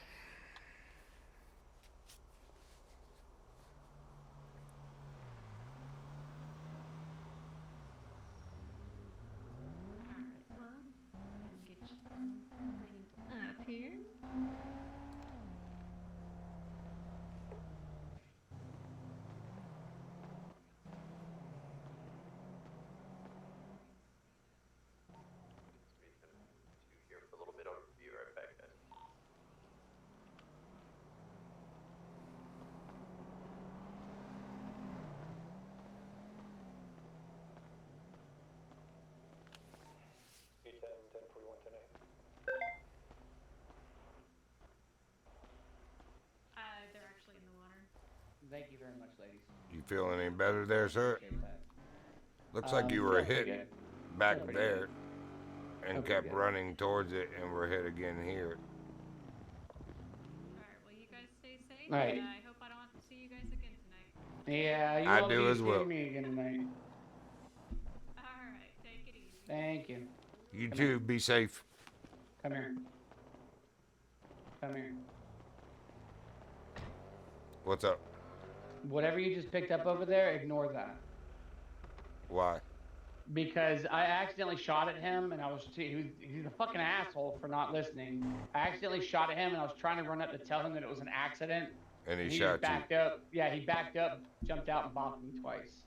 Alright, love. Get you cleaned up here. Needs to be Thank you very much, ladies. You feeling any better there, sir? Appreciate that. Looks like you were Feel pretty hit good. back Feel pretty there good. and Feel pretty kept good. running towards it and were hit again here. Alright, well, you guys stay safe. Right. And I hope I don't have to see you guys again tonight. Yeah, you I won't do be as well. seeing me again tonight. Alright, take it easy. Thank you. You Come too, here. be safe. Come here. Come here. What's up? Whatever you just picked up over there, ignore that. Why? Because I accidentally shot at him, and he's a fucking asshole for not listening. I accidentally shot at him, and I was trying to run up to tell him that it was an accident. And he just shot you. backed up. Yeah, he backed up, jumped out, and bopped me twice.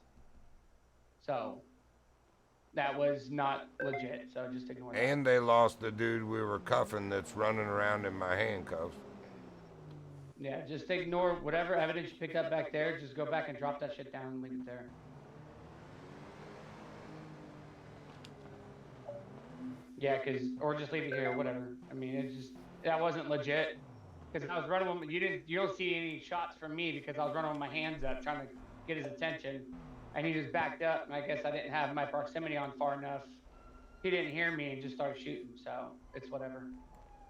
So that was not legit. So just ignore that. And they lost the dude we were cuffing that's running around in my handcuffs. Yeah, just ignore whatever evidence you picked up back there. Just go back and drop that shit down and leave it there. Yeah, or just leave it here, whatever. I mean, it's just, that wasn't legit. Because I was running with, you don't see any shots from me because I was running with my hands up trying to get his attention. And he just backed up, and I guess I didn't have my proximity on far enough. He didn't hear me and just started shooting, so it's whatever.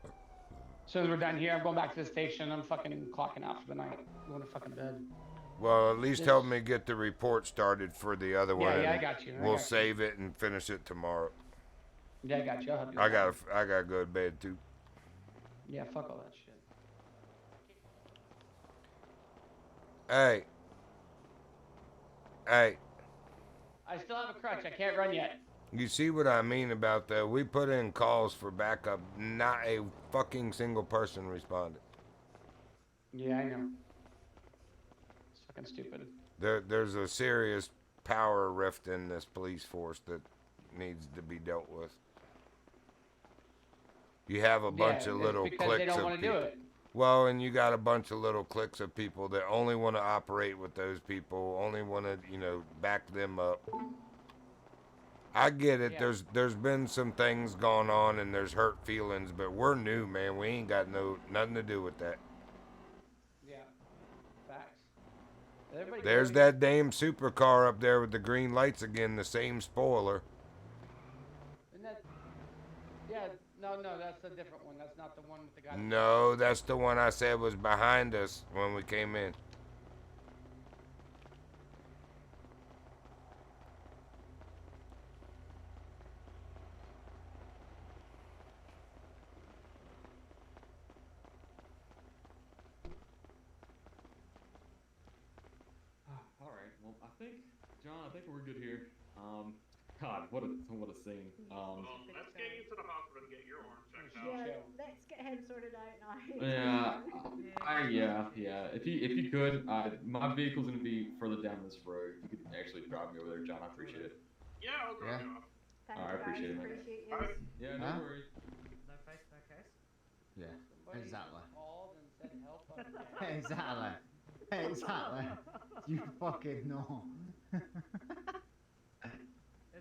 As soon as we're done here, I'm going back to the station. I'm fucking clocking out for the night. I'm going to fucking bed. Well, at least help me get the report started for the other one. Yeah, I and got you. We'll save it and finish it tomorrow. Yeah, I got you. I'll help you. I gotta go to bed too. Yeah, fuck all that shit. Hey. Hey. I still have a crutch. I can't run yet. You see what I mean about that? We put in calls for backup. Not a fucking single person responded. Yeah, I know. It's fucking stupid. There's a serious power rift in this police force that needs to be dealt with. You have a bunch of little because cliques they don't of want to people. do it. Well, and you got a bunch of little cliques of people that only want to operate with those people, only want to, back them up. I get it. Yeah. There's been some things going on and there's hurt feelings, but we're new, man. We ain't got nothing to do with that. Yeah. Facts. Everybody There's goes- that damn supercar up there with the green lights again, the same spoiler. Isn't that? Yeah. No, that's a different one. That's not the one with the guy. No, that's the one I said was behind us when we came in. Alright, well, I think, John, we're good here. God, what a scene. Let's get you to the hospital and get your arm checked out. Yeah, let's get him sorted out now. Yeah. If you could, my vehicle's gonna be further down this road. You could actually drive me over there, John. I appreciate it. Yeah, I'll drop you off. Thanks, Alright, I appreciate it, man. Appreciate you. Alright. Yeah, no Huh? worries. No face, no case. Yeah, Somebody exactly. called and said help us. Exactly. Exactly. You fucking know.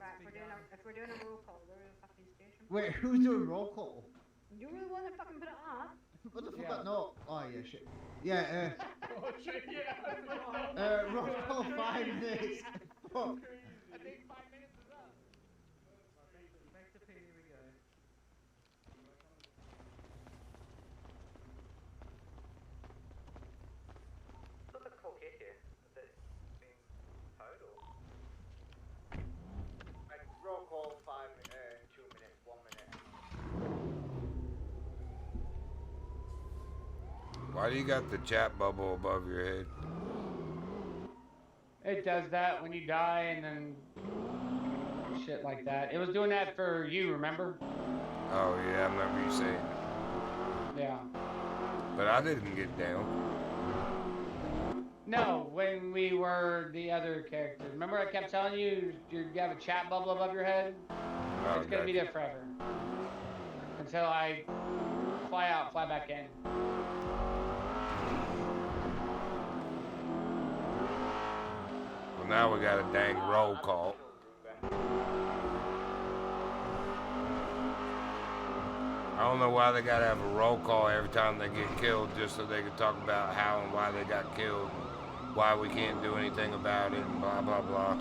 Right, if we're doing a roll call, we're in a fucking station. Wait, who's doing roll call? You really want to fucking put it on? What the fuck? Yeah. No. Oh yeah, shit. Yeah. Oh shit, yeah. Roll call 5 minutes. Fuck. I think 5 minutes is up. Back to P, here we go. What the fuck is here? That's being total. Right, roll call 2 minutes, 1 minute. Why do you got the chat bubble above your head? It does that when you die and then shit like that. It was doing that for you, remember? Oh yeah, I remember you saying. Yeah. But I didn't get down. No, when we were the other character. Remember I kept telling you you have a chat bubble above your head? Oh, It's gonna be there forever. Until I fly out, fly back in. Well, now we got a dang roll call. I don't know why they gotta have a roll call every time they get killed, just so they can talk about how and why they got killed. why we can't do anything about it and blah blah blah.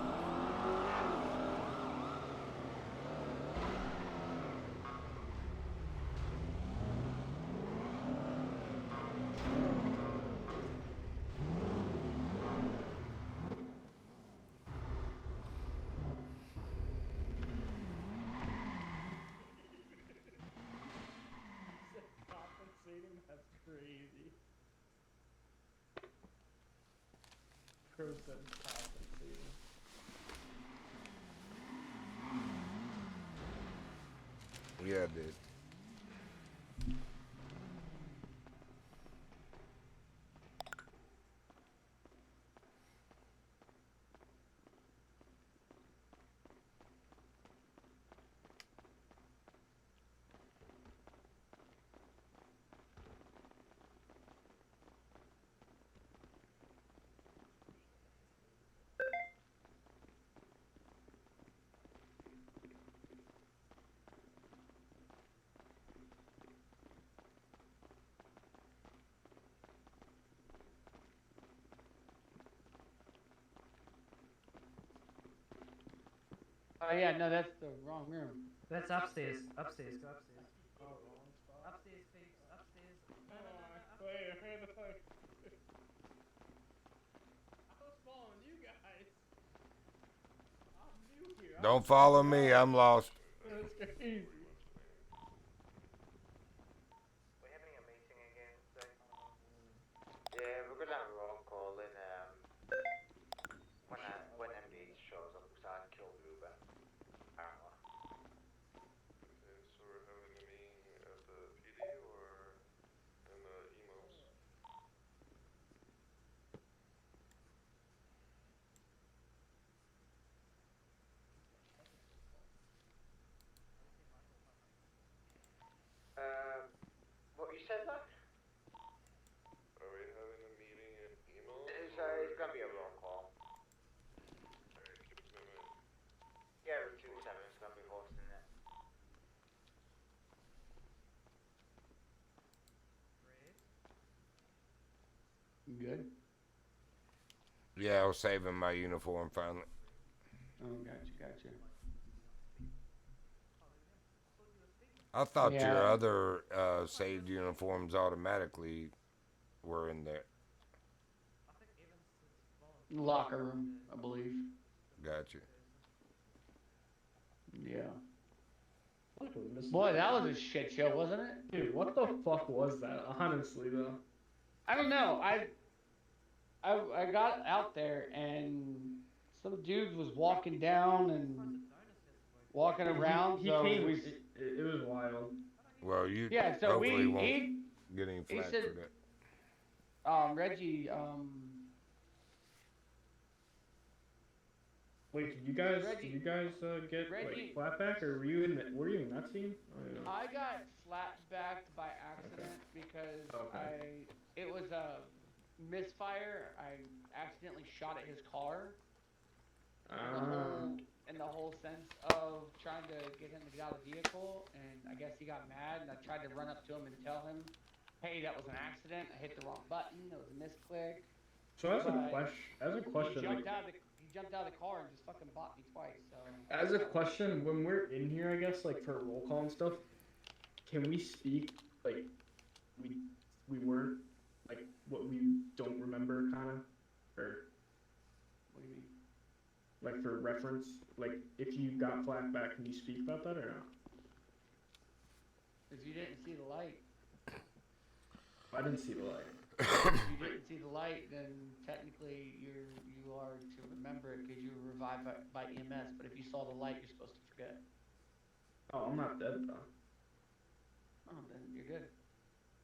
Compensating? That's crazy. Crow said compensating. Yeah, dude. Oh yeah, no, that's the wrong room. That's upstairs. Upstairs. Go upstairs. Oh, wrong spot. Upstairs, Phoebes. Upstairs. No, no, no, no. Wait, where the fuck? I was following you guys. I'm new here. Don't follow me. I'm lost. That's crazy. We're having a meeting again, so. Yeah, we're gonna have a roll call in, when MD shows up, because I killed Ruben. Apparently. Okay, so we're having a meeting at the PD or in the emos? What you said there? Are we having a meeting at emos? It's gonna be a roll call. Alright, keep us in mind. Yeah, 27 is gonna be hosting it. Good. Yeah, I was saving my uniform finally. Oh, gotcha. I thought your Yeah. other saved uniforms automatically were in there. Locker room, I believe. Gotcha. Yeah. What a mis- Boy, that was a shit show, wasn't it? Dude, what the fuck was that? Honestly, though. I don't know. I got out there and some dude was walking down and walking around. He so came. we, It was wild. Well, you yeah. So hopefully won't he get any flack said- for that. Reggie Wait, did you guys Reggie- get Reggie- like flatback, or were you in that team? Oh, yeah. I got flat-backed by accident because Okay. it was a misfire. I accidentally shot at his car. In the whole sense of trying to get him to get out of the vehicle, and I guess he got mad, and I tried to run up to him and tell him, hey, that was an accident, I hit the wrong button, it was a misclick. So as a But question, he like, jumped out of the car and just fucking bought me twice, so. as a question, when we're in here, I guess, like for roll call and stuff, can we speak like we weren't like what we don't remember, kind of, or What do you mean? like for reference, like if you got flagged back, can you speak about that or not? If you didn't see the light. I didn't see the light. If you didn't see the light, then technically you are to remember it because you were revived by EMS. But if you saw the light, you're supposed to forget. Oh, I'm not dead though. Oh, then you're good.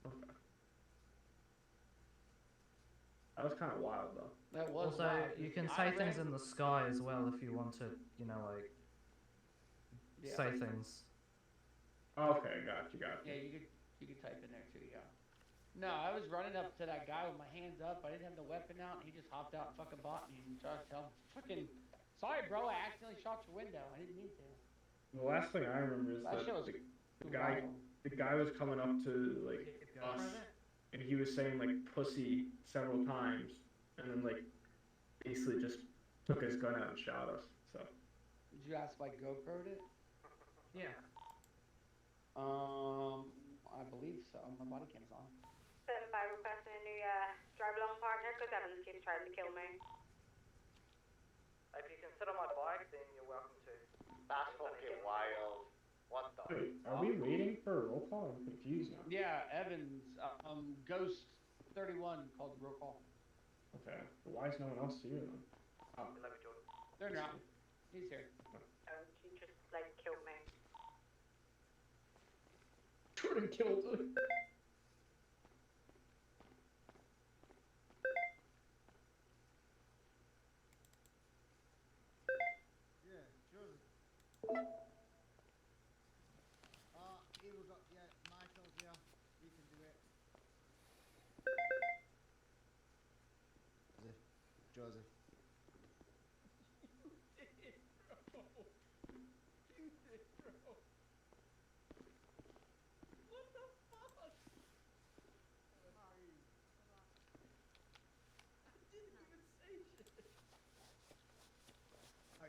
Okay. That was kind of wild though. That was Also, wild. you can I say ran- things in the sky as well if you want to, like, Yeah. say things. Okay, got you. Yeah, you could type in there too. Yeah. No, I was running up to that guy with my hands up. I didn't have the weapon out. And he just hopped out and fucking bought me and tried to tell him, "Fucking, sorry, bro. I accidentally shot your window. I didn't mean to." The last thing I remember is That that shit was the guy was coming up to like us, and he was saying like pussy several times, and then like basically just took his gun out and shot us. So. Did you ask if I GoPro'd it? Yeah. I believe so. My body cam's on. 7-5 requesting a new drive along partner because Evans keeps trying to kill me. If you can sit on my bike, then you're welcome to. That's fucking wild. What the? Wait, are we waiting for a roll call? I'm confused now. Yeah, Evans, Ghost 31 called the roll call. Okay, well, why is no one else here then? Oh. They're not. He's here. He just like killed me. Jordan killed him. Yeah, Joseph. Here we got, yeah, Michael's here. You can do it. Joseph.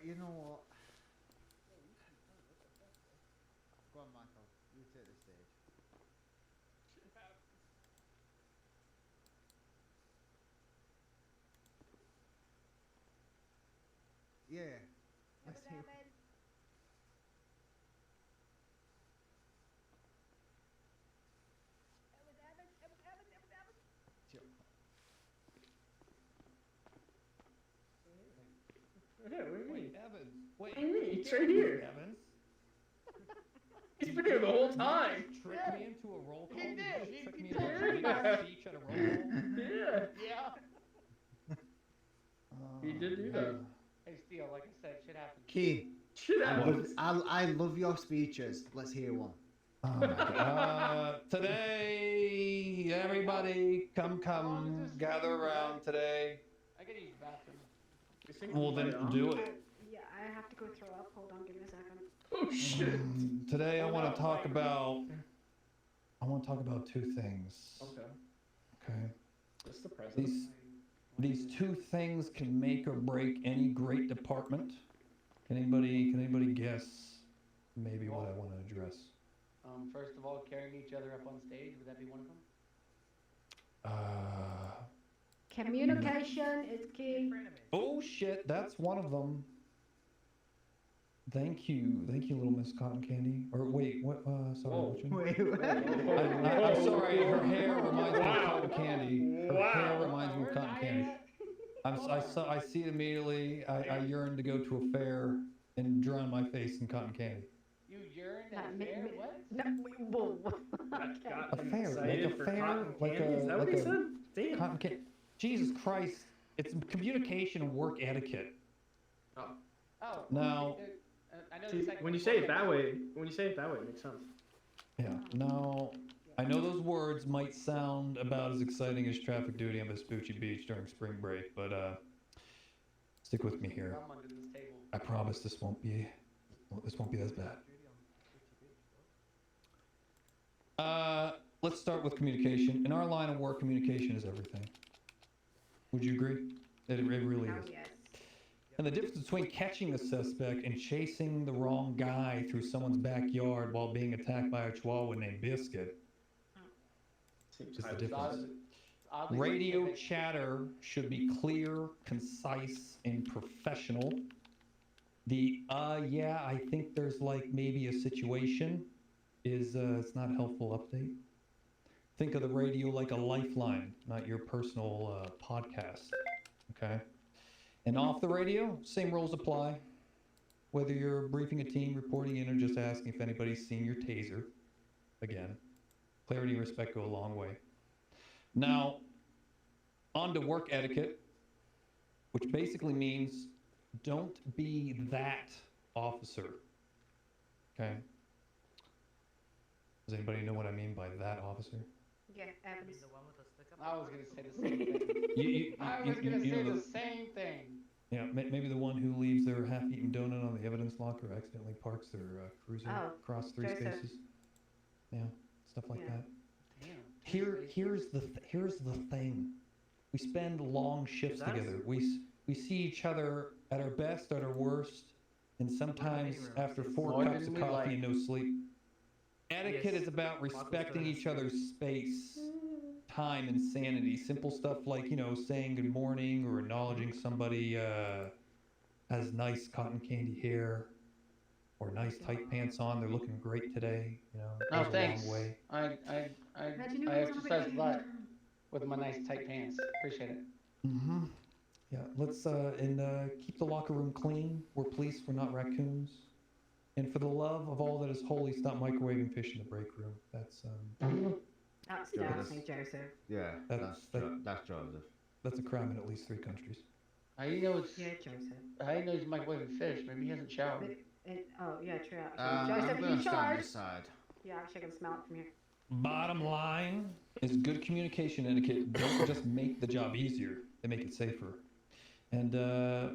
You know what? Go on, Michael. You take the stage. Yeah. Let's hear. Yeah, what do you mean? Evans. What do you mean? He's right here. Evans. He's been here the whole time. Trick me into a roll call? He did. You trick me He into a did. speech at a roll call? Yeah. Yeah. He did do that. Hey, Steele, like I said, shit happens. Key. Shit happens. I love your speeches. Let's hear one. Today, everybody, come, gather around today. I gotta use the bathroom. Well, then do it. Yeah, I have to go throw up. Hold on, give me a second. Oh shit. Today, I want to talk about two things. Okay. Okay. That's the president. These two things can make or break any great department. Can anybody guess maybe what I want to address? First of all, carrying each other up on stage, would that be one of them? Communication is key. Oh shit, that's one of them. Thank you, little Miss Cotton Candy. Or wait, what? Sorry, what's your name? I'm sorry. Her hair reminds me of Cotton Candy. Her hair reminds me of Cotton Candy. I see it immediately. I yearn to go to a fair and drown my face in cotton candy. You yearn at a fair? What? No, whoa. A fair, like a fair, like a cotton candy. Jesus Christ! It's communication and work etiquette. Oh. Now, I know See, the second when you say it that way, it makes sense. yeah. Now, I know those words might sound about as exciting as traffic duty on Vespucci Beach during spring break, but stick with me here. I'm under this table. I promise this won't be as bad. Let's start with communication. In our line of work, communication is everything. Would you agree? It really is. Yes. And the difference between catching a suspect and chasing the wrong guy through someone's backyard while being attacked by a chihuahua named Biscuit is the difference. Radio chatter should be clear, concise, and professional. The yeah, I think there's like maybe a situation is it's not a helpful update. Think of the radio like a lifeline, not your personal podcast. Okay? And off the radio, same rules apply. Whether you're briefing a team, reporting in, or just asking if anybody's seen your taser. Again, clarity and respect go a long way. Now, on to work etiquette, which basically means don't be that officer. Okay? Does anybody know what I mean by that officer? Yeah, Evans. I was gonna say the same thing. I was gonna say the same thing. Yeah, maybe the one who leaves their half-eaten donut on the evidence locker accidentally parks their cruiser across 3 spaces. Yeah, stuff like that. Damn. Here's the thing. We spend long shifts together. We see each other at our best, at our worst, and sometimes after 4 More cups than of we coffee like. and no sleep. Etiquette Yes. is about Michael's respecting doing each other's space, time, and sanity. Simple stuff like, you know, saying good morning or acknowledging somebody has nice cotton candy hair or nice tight pants on. They're looking great today. You know, No, goes a thanks. long way. I exercise a lot with my nice tight pants. Appreciate it. Mm-hmm. Yeah, let's keep the locker room clean. We're police, we're not raccoons. And for the love of all that is holy, stop microwaving fish in the break room. That's That's Joseph. definitely Joseph. Yeah, that's Joseph. That's a crime in at least 3 countries. How do you know it's? Yeah, Joseph. How do you know he's microwaving fish? Maybe he hasn't showered. Oh, yeah, true. Actually. Joseph, I'm you gonna stand charge? this side. Yeah, actually, I can smell it from here. Bottom line is good communication etiquette don't just make the job easier, they make it safer. And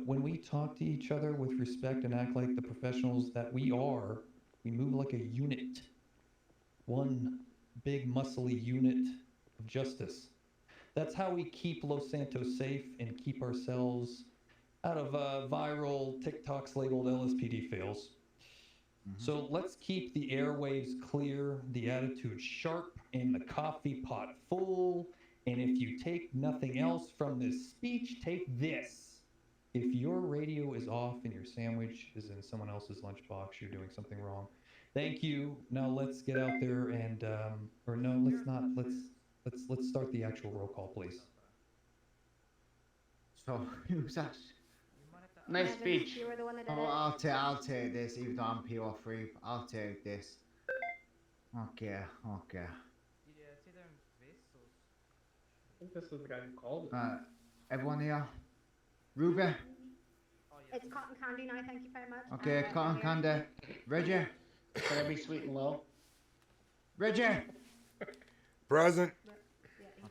when we talk to each other with respect and act like the professionals that we are, we move like a unit. One big muscly unit of justice. That's how we keep Los Santos safe and keep ourselves out of viral TikToks labeled LSPD fails. So let's keep the airwaves clear, the attitude sharp, and the coffee pot full. And if you take nothing else from this speech, take this. If your radio is off and your sandwich is in someone else's lunchbox, you're doing something wrong. Thank you. Now let's get out there and, or no, let's not. Let's start the actual roll call, please. So who's that? Nice speech. You were the one that did Oh, it. I'll take this, even though I'm PO3. I'll take this. Okay. Yeah, it's either in this or... I think this is the guy who called it. Right, everyone here. Ruby. It's cotton candy now, thank you very much. Okay, cotton candy. Reggie. Can I be sweet and low? Reggie. Present.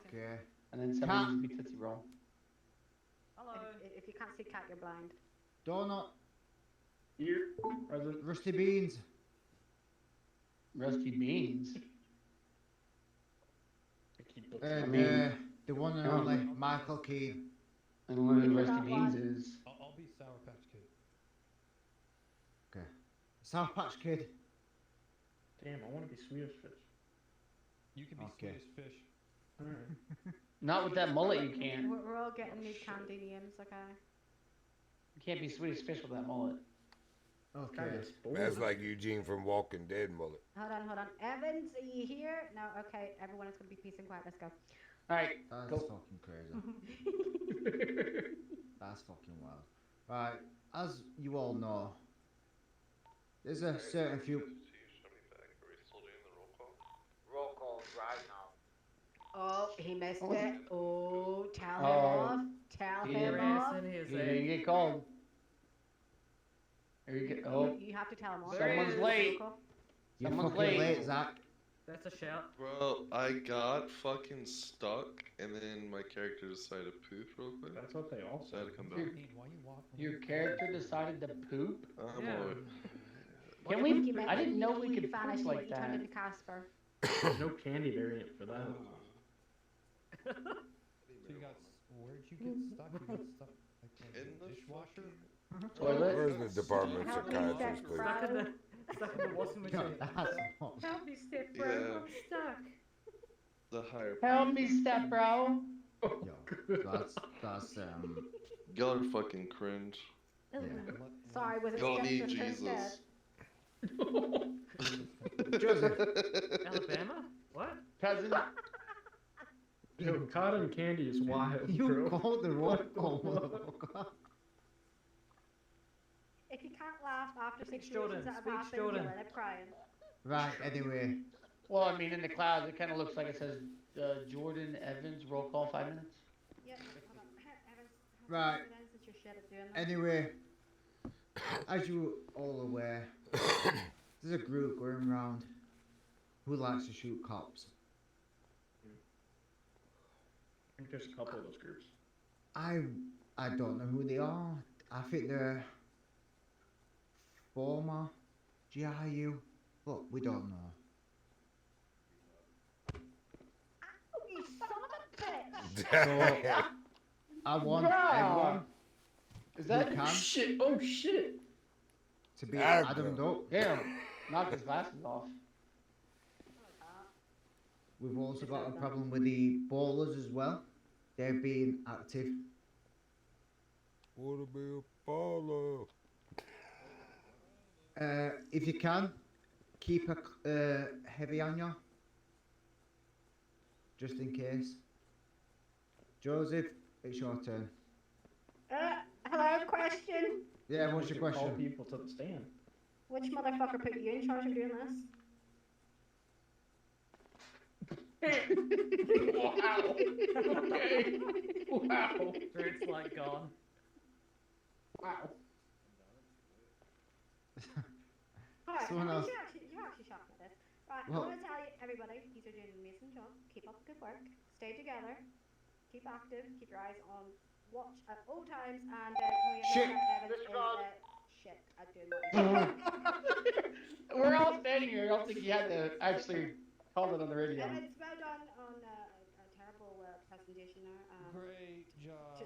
Okay. And then somebody needs to be Tootsie Roll. Hello. If you can't see cat, you're blind. Donut. Here. Present. Rusty beans. Rusty beans. The one and only Michael Keane. I don't know who Rusty Beans is. I'll be Sour Patch Kid. Okay. Sour Patch Kid. Damn, I want to be Swedish fish. You can be Swedish fish. Alright. Not with that mullet, you can't. We're all getting new candy names, okay? You can't be Swedish fish with that mullet. Okay. That's like Eugene from Walking Dead mullet. Hold on. Evans, are you here? No, okay. Everyone is going to be peace and quiet. Let's go. Alright, That's go. fucking crazy. That's fucking wild. Right, as you all know, there's a certain few. Roll call right now. Oh, he missed Oh. it. Oh, tell him Oh. off. Tell He him didn't off. He didn't get called. Here you go. Oh, You have to tell him off. someone's late. You're Someone's fucking late. late, Zach. That's a shout. Bro, I got fucking stuck, and then my character decided to poop real quick. That's what they all So I had to come back. Your character decided to poop? I'm Yeah. alright. Can we? I didn't know we could vanish poop like You turned that. into Casper. There's no candy variant for that. So you got, where'd you get stuck? You got stuck like in the dishwasher? Toilet? Where's the Department of Psychiatrist, please? Stuck in the washing machine. That's not. Help me, step bro. Yeah. I'm stuck. The higher. Help me, step bro. Yo, that's Y'all are fucking cringe. Sorry, was it Y'all just need the Jesus. Alabama? What? Cousin. Yo, cotton candy is wild, You bro. called the roll call, motherfucker. If you can't laugh after Speech situations Jordan, that have speech happened, Jordan. you'll end up crying. Right, anyway. Well, I mean, in the clouds, it kind of looks like it says Jordan Evans roll call 5 minutes. Yeah, hold on. Evans, Right. since you're shit at doing that. Anyway, as you all aware, there's a group going around who likes to shoot cops. I think there's a couple of those groups. I don't know who they are. I think they're former GIU, but we don't know. Oh, you son of a bitch! So I want Bruh. everyone Is that can. Shit! Oh shit! To be Adam. Adam'd up. Damn, knocked his glasses off. We've also got a problem with the ballers as well. They're being active. Wanna be a baller? If you can, keep a heavy on you. Just in case. Joseph, it's your turn. Hello, question. Yeah, what's your Call question? people to the stand. Which motherfucker put you in charge of doing this? Wow. Okay. Wow. It's like gone. Wow. Alright, Someone else. you're actually shocked at this. Right, Well- I want to tell you, everybody, you are doing an amazing job. Keep up the good work. Stay together. Keep active. Keep your eyes on watch at all times. And Shit. Evans is, shit at doing what We're all standing here. I don't think you had to actually call it on the radio. It's well done on a terrible presentation there. Great job.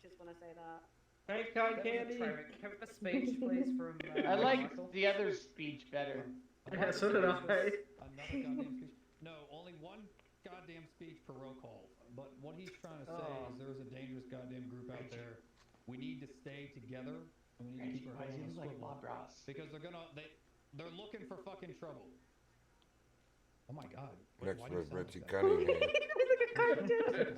Just want to say that. Thank God, Candy. Have a speech, please, from. I like Michael. the other speech better. Yeah, so did I. Another goddamn speech. No, only one goddamn speech per roll call. But what he's trying to say is there's a dangerous goddamn group out there. We need to stay together and we need to keep our heads on the swivel. Because they're looking for fucking trouble. Oh my god. Next Why do you was sound Richie like that? Cunningham.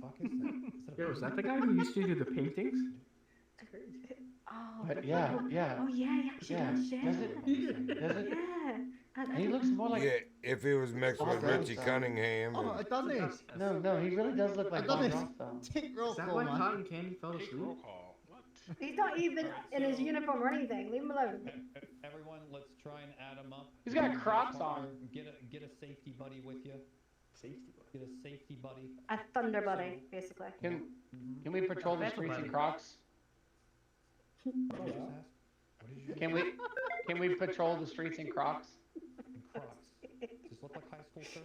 Fuck is that? Yo, is that the guy who used to do the paintings? Oh, But yeah. Oh yeah, he actually does. Yeah. Does it? Yeah. And he looks more like. Yeah, if it was mixed with Bob Richie Ross, Cunningham. Oh, and- I done this. No, he really does look like Bob Adonis. Ross, though. Take roll Is that call, why man. Cotton Candy fell asleep? He's not even in his uniform or anything. Leave him alone. Everyone, let's try and add him up. He's got Crocs on. Get a safety buddy with you. Safety buddy. Get a safety buddy. A thunder buddy, basically. Can we patrol the streets in Crocs? What did you just ask? What did you Can we patrol the streets in Crocs? in Crocs? Does this look like high school, sir?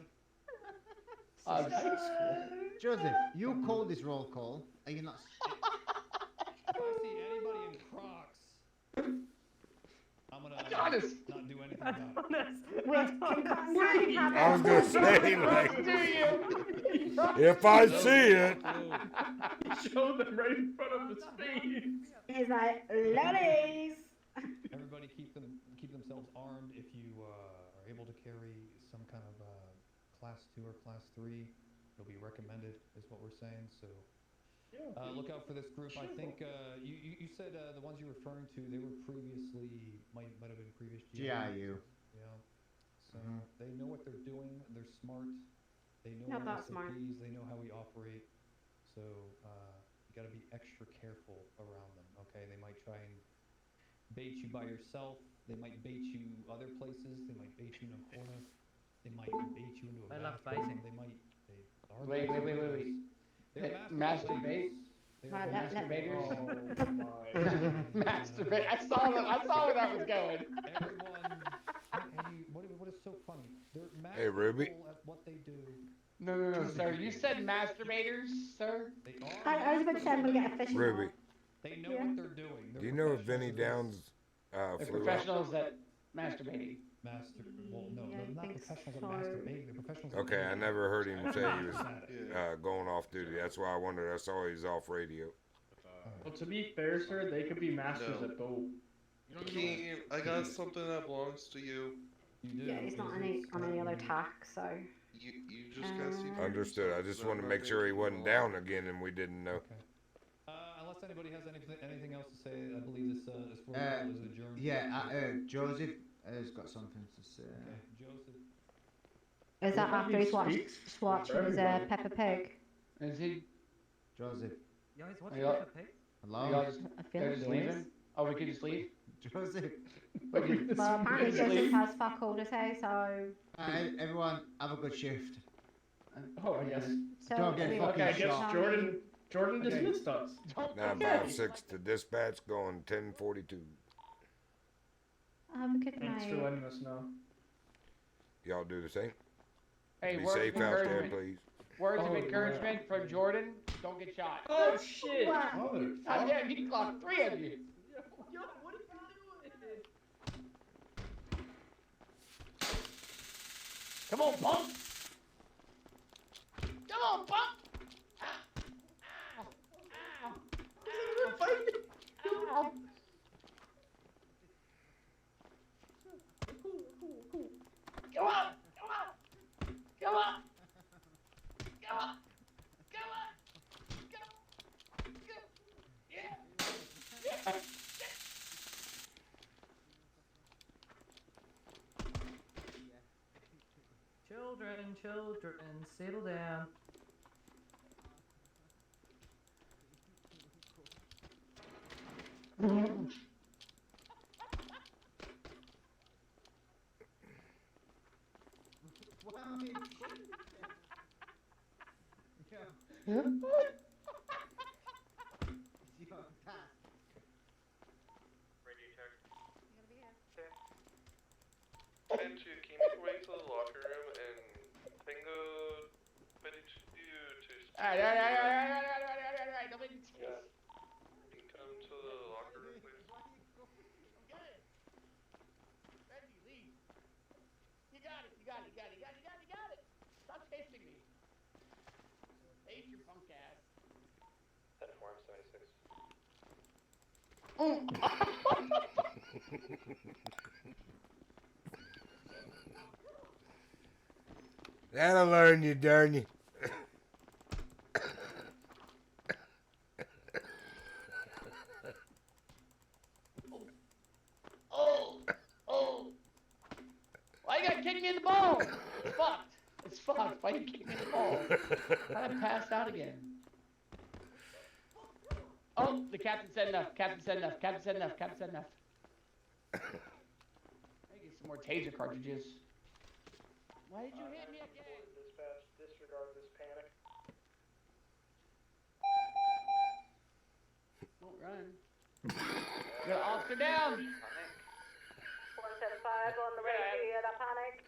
Joseph, you called this roll call. Are you not? If I see anybody in Crocs, I'm gonna Adonis. not do anything about it. Wait, can Cotton Candy have I was it? gonna say, like, if I see it, He showed them right in front of his face. He's like, ladies. Everybody keep themselves armed. If you are able to carry some kind of class 2 or class 3, it'll be recommended, is what we're saying. So look out for this group. I think you said the ones you're referring to, they were previously might have been previous GIU. Yeah. So they know what they're doing. They're smart. They know Not our that smart. SOPs. They know how we operate. So you got to be extra careful around them. Okay, they might try and bait you by yourself. They might bait you other places. They might bait you in a corner. They might bait you into a I love bathroom. baiting. They might. They are Wait. baiters. They're Masturbate? They're Right, Masturbators? Oh Masturbate. I saw where that was going. Everyone. What is so funny? They're Hey, Ruby. masterful at what they do. No, sir. You said masturbators, sir? They are. I was about to say I'm gonna get a fishing Ruby, rod. They know Yeah. what they're doing. They're do you know if professionals Vinny at this. Downs They're flew out? professionals at masturbating. Well, no, Yeah, they're I not think professionals so. at masturbating. They're professionals. at Okay, I radio. never heard him say he was Yeah. going off duty. That's why I wondered. I saw he was off radio. Well, to be fair, sir, they could be masters No. at both. Keen, I got something that belongs to you. You do. Yeah, he's not What on is any it? on any other tack, so. You just gotta see for Understood. I yourself, just 'cause wanted to I'm make not sure he gonna wasn't do down again and we didn't know. Okay. Unless anybody has anything else to say, I believe this protocol is adjourned. Yeah, Joseph has got something to say. Okay, Joseph. Is that Well, after he he's watched speaks watching for his everybody. Peppa Pig? Is he? Joseph. Yeah, he's Are watching y'all- Peppa Pig. Hello? Y'all just, I feel they're like just he is. leaving? Oh, we could just leave? Joseph. But you- Well, apparently just Joseph leave? has fuck all to say, so. Alright, everyone, have a good shift. Oh, I guess. So Don't get we- fucking Okay, I guess shot. Jordan Okay. dismissed us. Now 5-6 to dispatch going 10:42. Have a good Thanks for night. letting us know. Y'all do the same. Hey, Be word of safe out there, encouragement. please. Words of Oh, encouragement from Jordan. Don't get shot. Oh shit! God damn, he clocked 3 of you. Yo, what are you doing? Come on, punk. Come on, punk. Ow. Ow. Ow. Ow. Come on. Come on. Come on. Come on. Come on. Go. Yeah. Yeah. Children, settle down. Reggie, check. And to keep me way to the locker room and tengo 22 to Alright. Don't make me yeah. You can come to the locker room, please. Okay. Reggie, leave. You got it. Stop chasing me. Hate your punk ass. That form 76. That'll learn you, darn you. Oh. Why you gotta kick me in the balls? It's fucked. Why you kick me in the balls? I passed out again. Oh, the captain said enough. I get some more taser cartridges. Why did you hit me again? Dispatch, disregard this panic. Don't run. Got an officer down. 175 on the Reggie at a panic.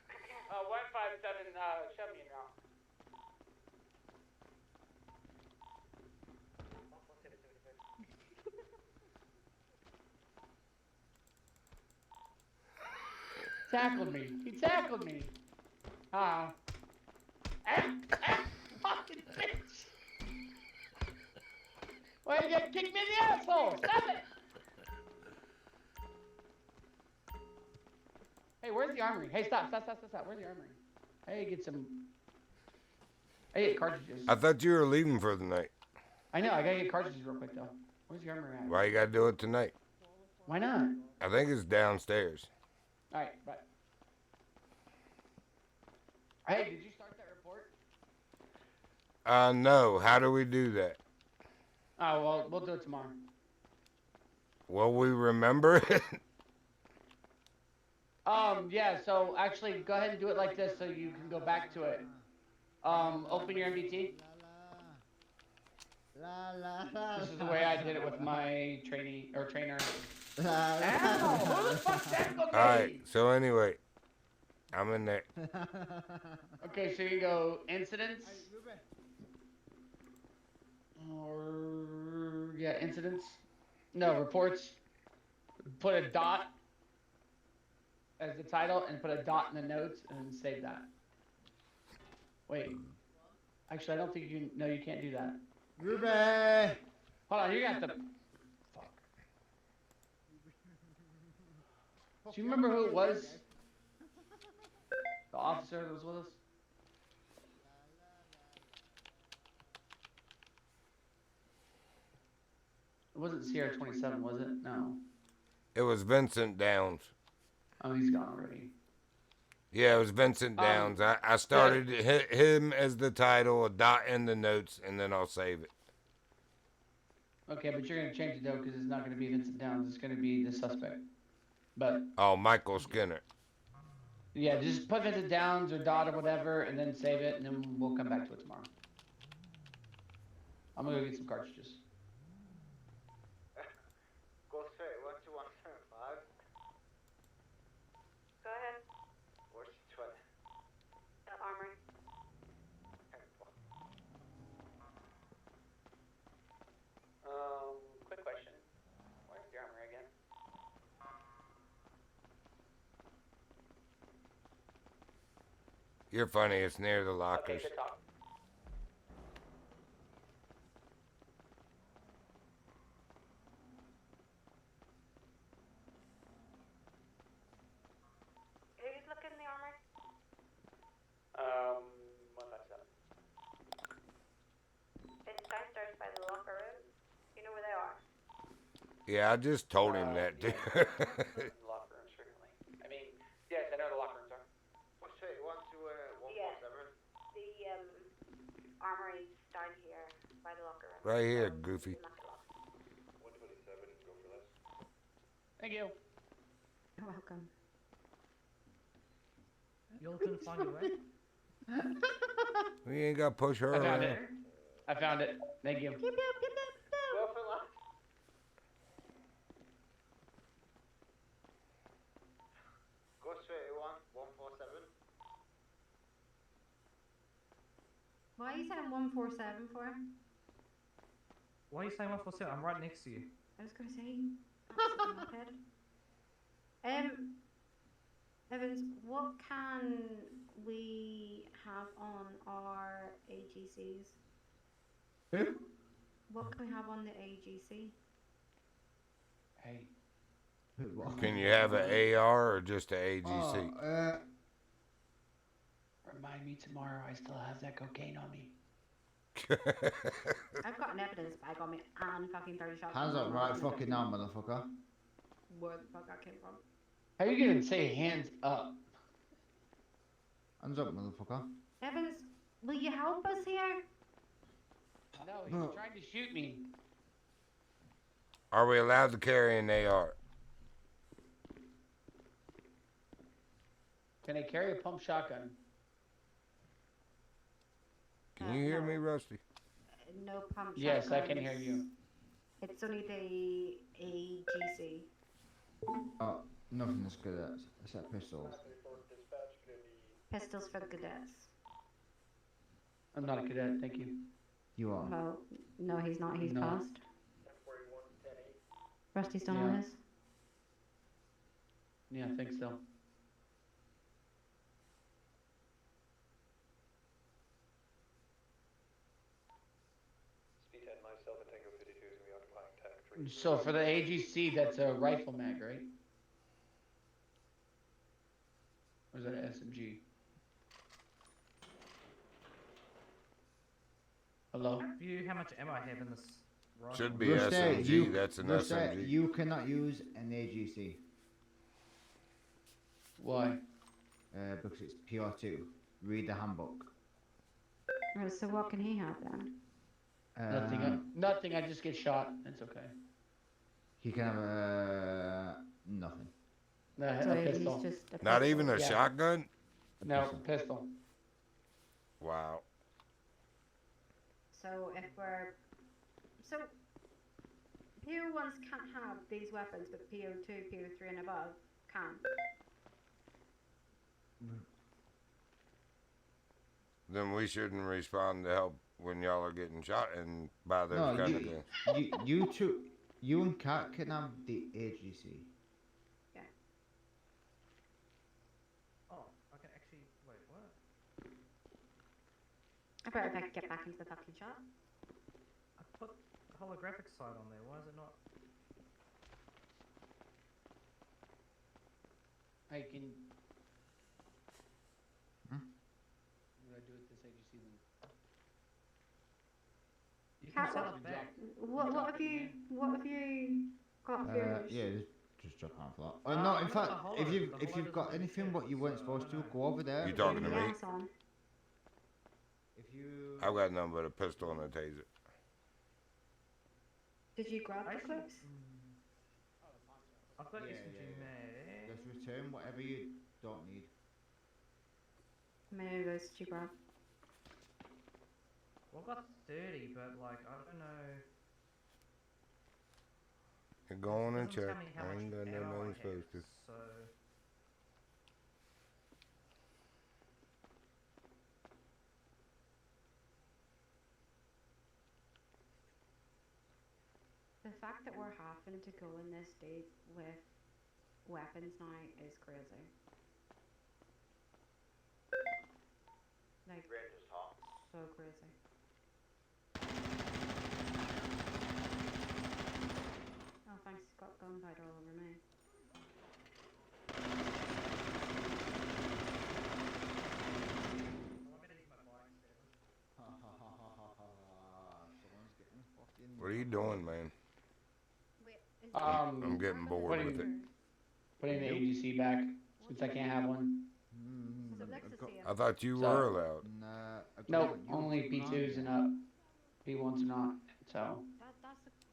157, shove me in now. He tackled me. Fucking bitch. Why you gotta kick me in the asshole? Stop it. Hey, where's the armory? Hey, stop. Where's the armory? Hey, get cartridges. I thought you were leaving for the night. I know, I gotta get cartridges real quick though. Where's the armory at? Why you gotta do it tonight? Why not? I think it's downstairs. Alright, bye. Hey, did you start that report? No. How do we do that? Oh, well, we'll do it tomorrow. Will we remember it? Yeah, so actually, go ahead and do it like this so you can go back to it. Open your MBT. This is the way I did it with my trainer. Ow! Who the fuck tackled me? Alright, so anyway, I'm in there. Okay, so you go incidents. Incidents. No, reports. Put a dot as the title and put a dot in the notes and then save that. Wait. Actually, I don't think you can. No, you can't do that. Ruby! Hold on, you got the. Fuck. Do you remember who it was? The officer that was with us? It wasn't Sierra 27, was it? No. It was Vincent Downs. Oh, he's gone already. Yeah, it was Vincent Downs. I started him as the title, a dot in the notes, and then I'll save it. Okay, but you're going to change it though, because it's not going to be Vincent Downs. It's going to be the suspect. But. Oh, Michael Skinner. Yeah, just put Vincent Downs or dot or whatever, and then save it, and then we'll come back to it tomorrow. I'm going to go get some cartridges. Go straight, 12175. Go ahead. Where's 20? The armory. You're funny. It's near the Okay, lockers. good talk. Who's looking in the armory? 157. It's downstairs by the locker room. You know where they are? Yeah, I just told him that too. Locker rooms frequently. I mean, yes, I know the locker rooms are. What street? 1 to 147? Yeah. The armory's down here by the locker room. Right here, Goofy. 127, go for this. Thank you. You're welcome. Y'all couldn't find your way? We ain't got to push her I found around. it. I found it. Thank you. Go for left. Go straight to 147. Why are you saying 147 for? Why are you saying 147? I'm right next to you. I was gonna say. That's in my head. Evans, what can we have on our AGCs? Who? What can we have on the AGC? Hey. Can you have an AR or just an AGC? Remind me tomorrow I still have that cocaine on me. I've got an evidence bag on me and fucking 30 shots. Hands up right fucking now, motherfucker. Where the fuck that came from? How are you gonna say hands up? Hands up, motherfucker. Evans, will you help us here? No, he's trying to shoot me. Are we allowed to carry an AR? Can I carry a pump shotgun? Can you hear me, Rusty? No pump Yes, I can shotguns. hear you. It's only the AGC. Oh, nothing is good at except pistols. Pistols for the cadets. I'm not a cadet, thank you. You are. Well, no, he's not. He's No. passed. Rusty's done all Yeah. his. Yeah, I think so. Speedhead, myself, and Tango 52 is going to be occupying Tech 3. So for the AGC, that's a rifle mag, right? Or is that an SMG? Hello? View how much ammo I have in this rifle. Should be Rusty, SMG. That's an Rusty, SMG. you cannot use an AGC. Why? Because it's PR2. Read the handbook. Right, so what can he have then? Nothing. I just get shot. It's okay. He can have nothing. A So he's pistol. just a Not pistol. even a Yeah. shotgun? No, pistol. Wow. So if we're PO1s can't have these weapons, but PO2, PO3 and above can. Then we shouldn't respond to help when y'all are getting shot and by those No, kind of guns. you two, you and Kat can have the AGC. Yeah. Oh, I can actually. Wait, what? I better if I could get back into the fucking shop. I put the holographic side on there. Why is it not? I can. Hmm? What do I do with this AGC then? You can Cat, set it back. what have you got for yours? Yeah, just drop out for that. Uh, No, in no, fact, the hollow- if the you've hollow got doesn't anything fit, what you weren't so supposed I to, don't go over there. You talking to me? Yes, on. If you. I've got nothing but a pistol and a taser. Did you grab the Actually, clips? I've got Yeah, SMG yeah, mag. Just return whatever you don't need. How many of those did you grab? Well, I've got 30, but like I don't know. You go on and Doesn't tell check. me how I much ain't got ammo nothing I I'm have, supposed to. So The fact that we're having to go in this state with weapons now is crazy. Like, Ranger's hot. so crazy. Oh, thanks, he's got gunpowder all over me. Someone's getting fucking. What are you doing, man? Wait, is I'm getting bored with it. Putting the AGC back since I can't have one. I thought you So- were allowed. Nah, Nope, only B2s and up. B1s are not. So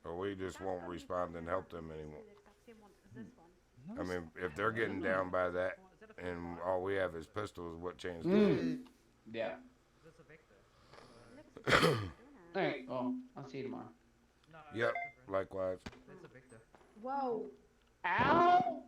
Or we just won't respond and help them anymore. the exact same one as this one. I mean, if they're getting down by that, and all we have is pistols, what changed? Mm. yeah. Is this a Victor? Alright, well, I'll see you tomorrow. No. Yep, likewise. It's a Victor. Whoa! Ow!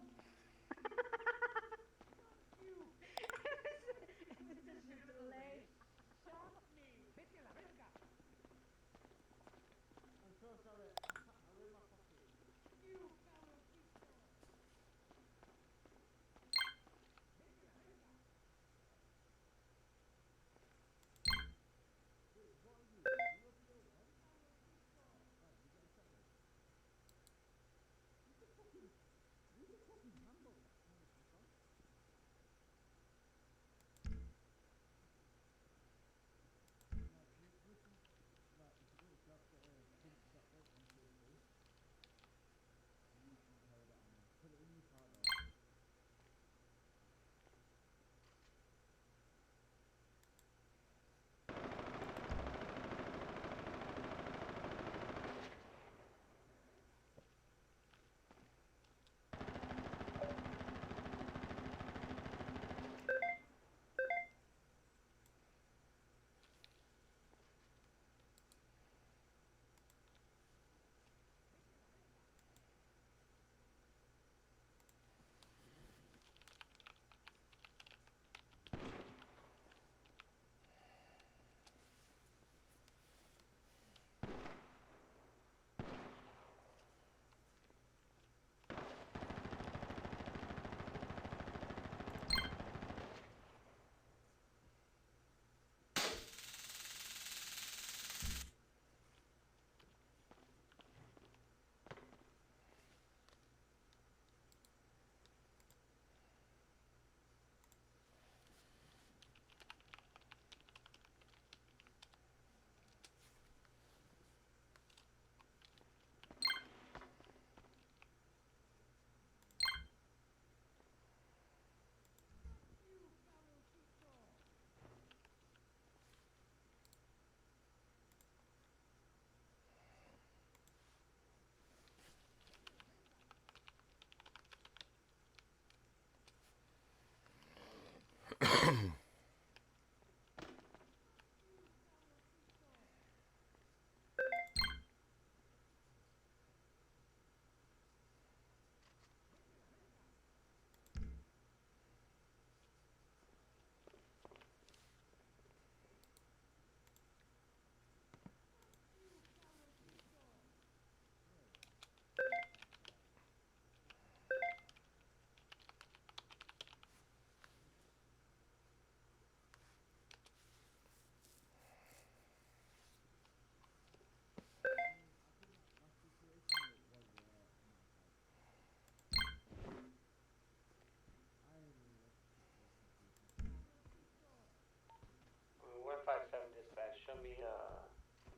Show me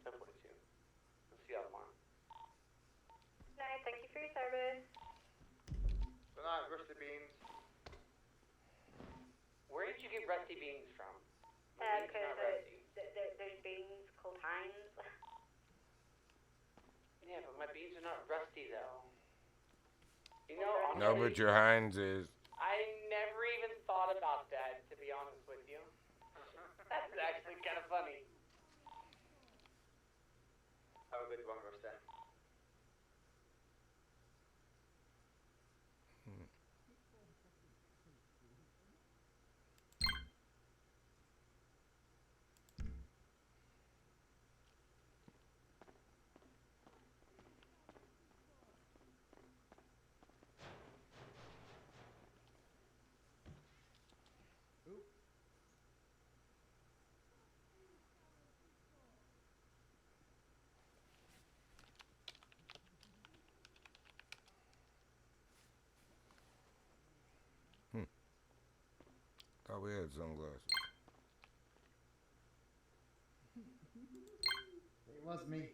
1042. Let's see how tomorrow. Night, thank you for your service. Good night, Rusty Beans. Where did you get rusty beans from? Because there's beans called Heinz. Yeah, but my beans are not rusty though. You know, No, honestly, but your Heinz is. I never even thought about that, to be honest with you. That's actually kind of funny. Have a good one, Rusty. thought we had sunglasses. It was me.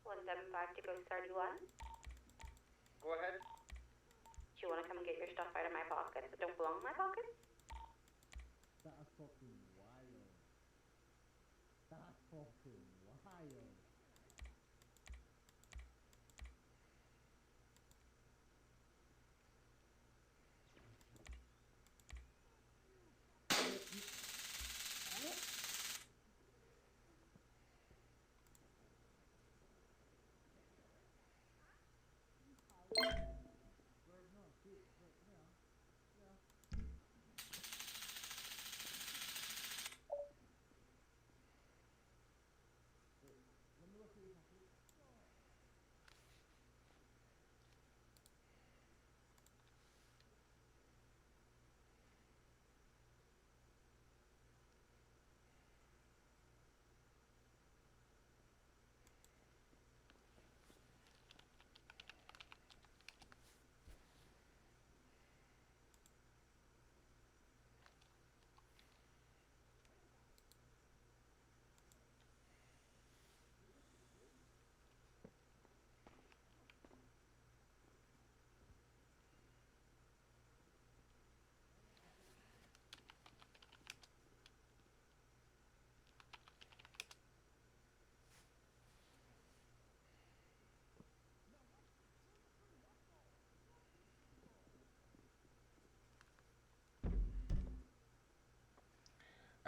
175 to go 31. Go ahead. Do you want to come and get your stuff out of my pockets that don't belong in my pockets? That's fucking wild. That's fucking wild.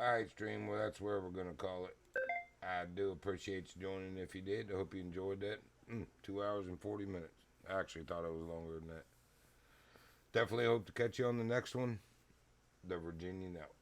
Alright, stream. Well, that's where we're going to call it. I do appreciate you joining if you did. I hope you enjoyed that. 2 hours and 40 minutes. I actually thought it was longer than that. Definitely hope to catch you on the next one. The Virginian out.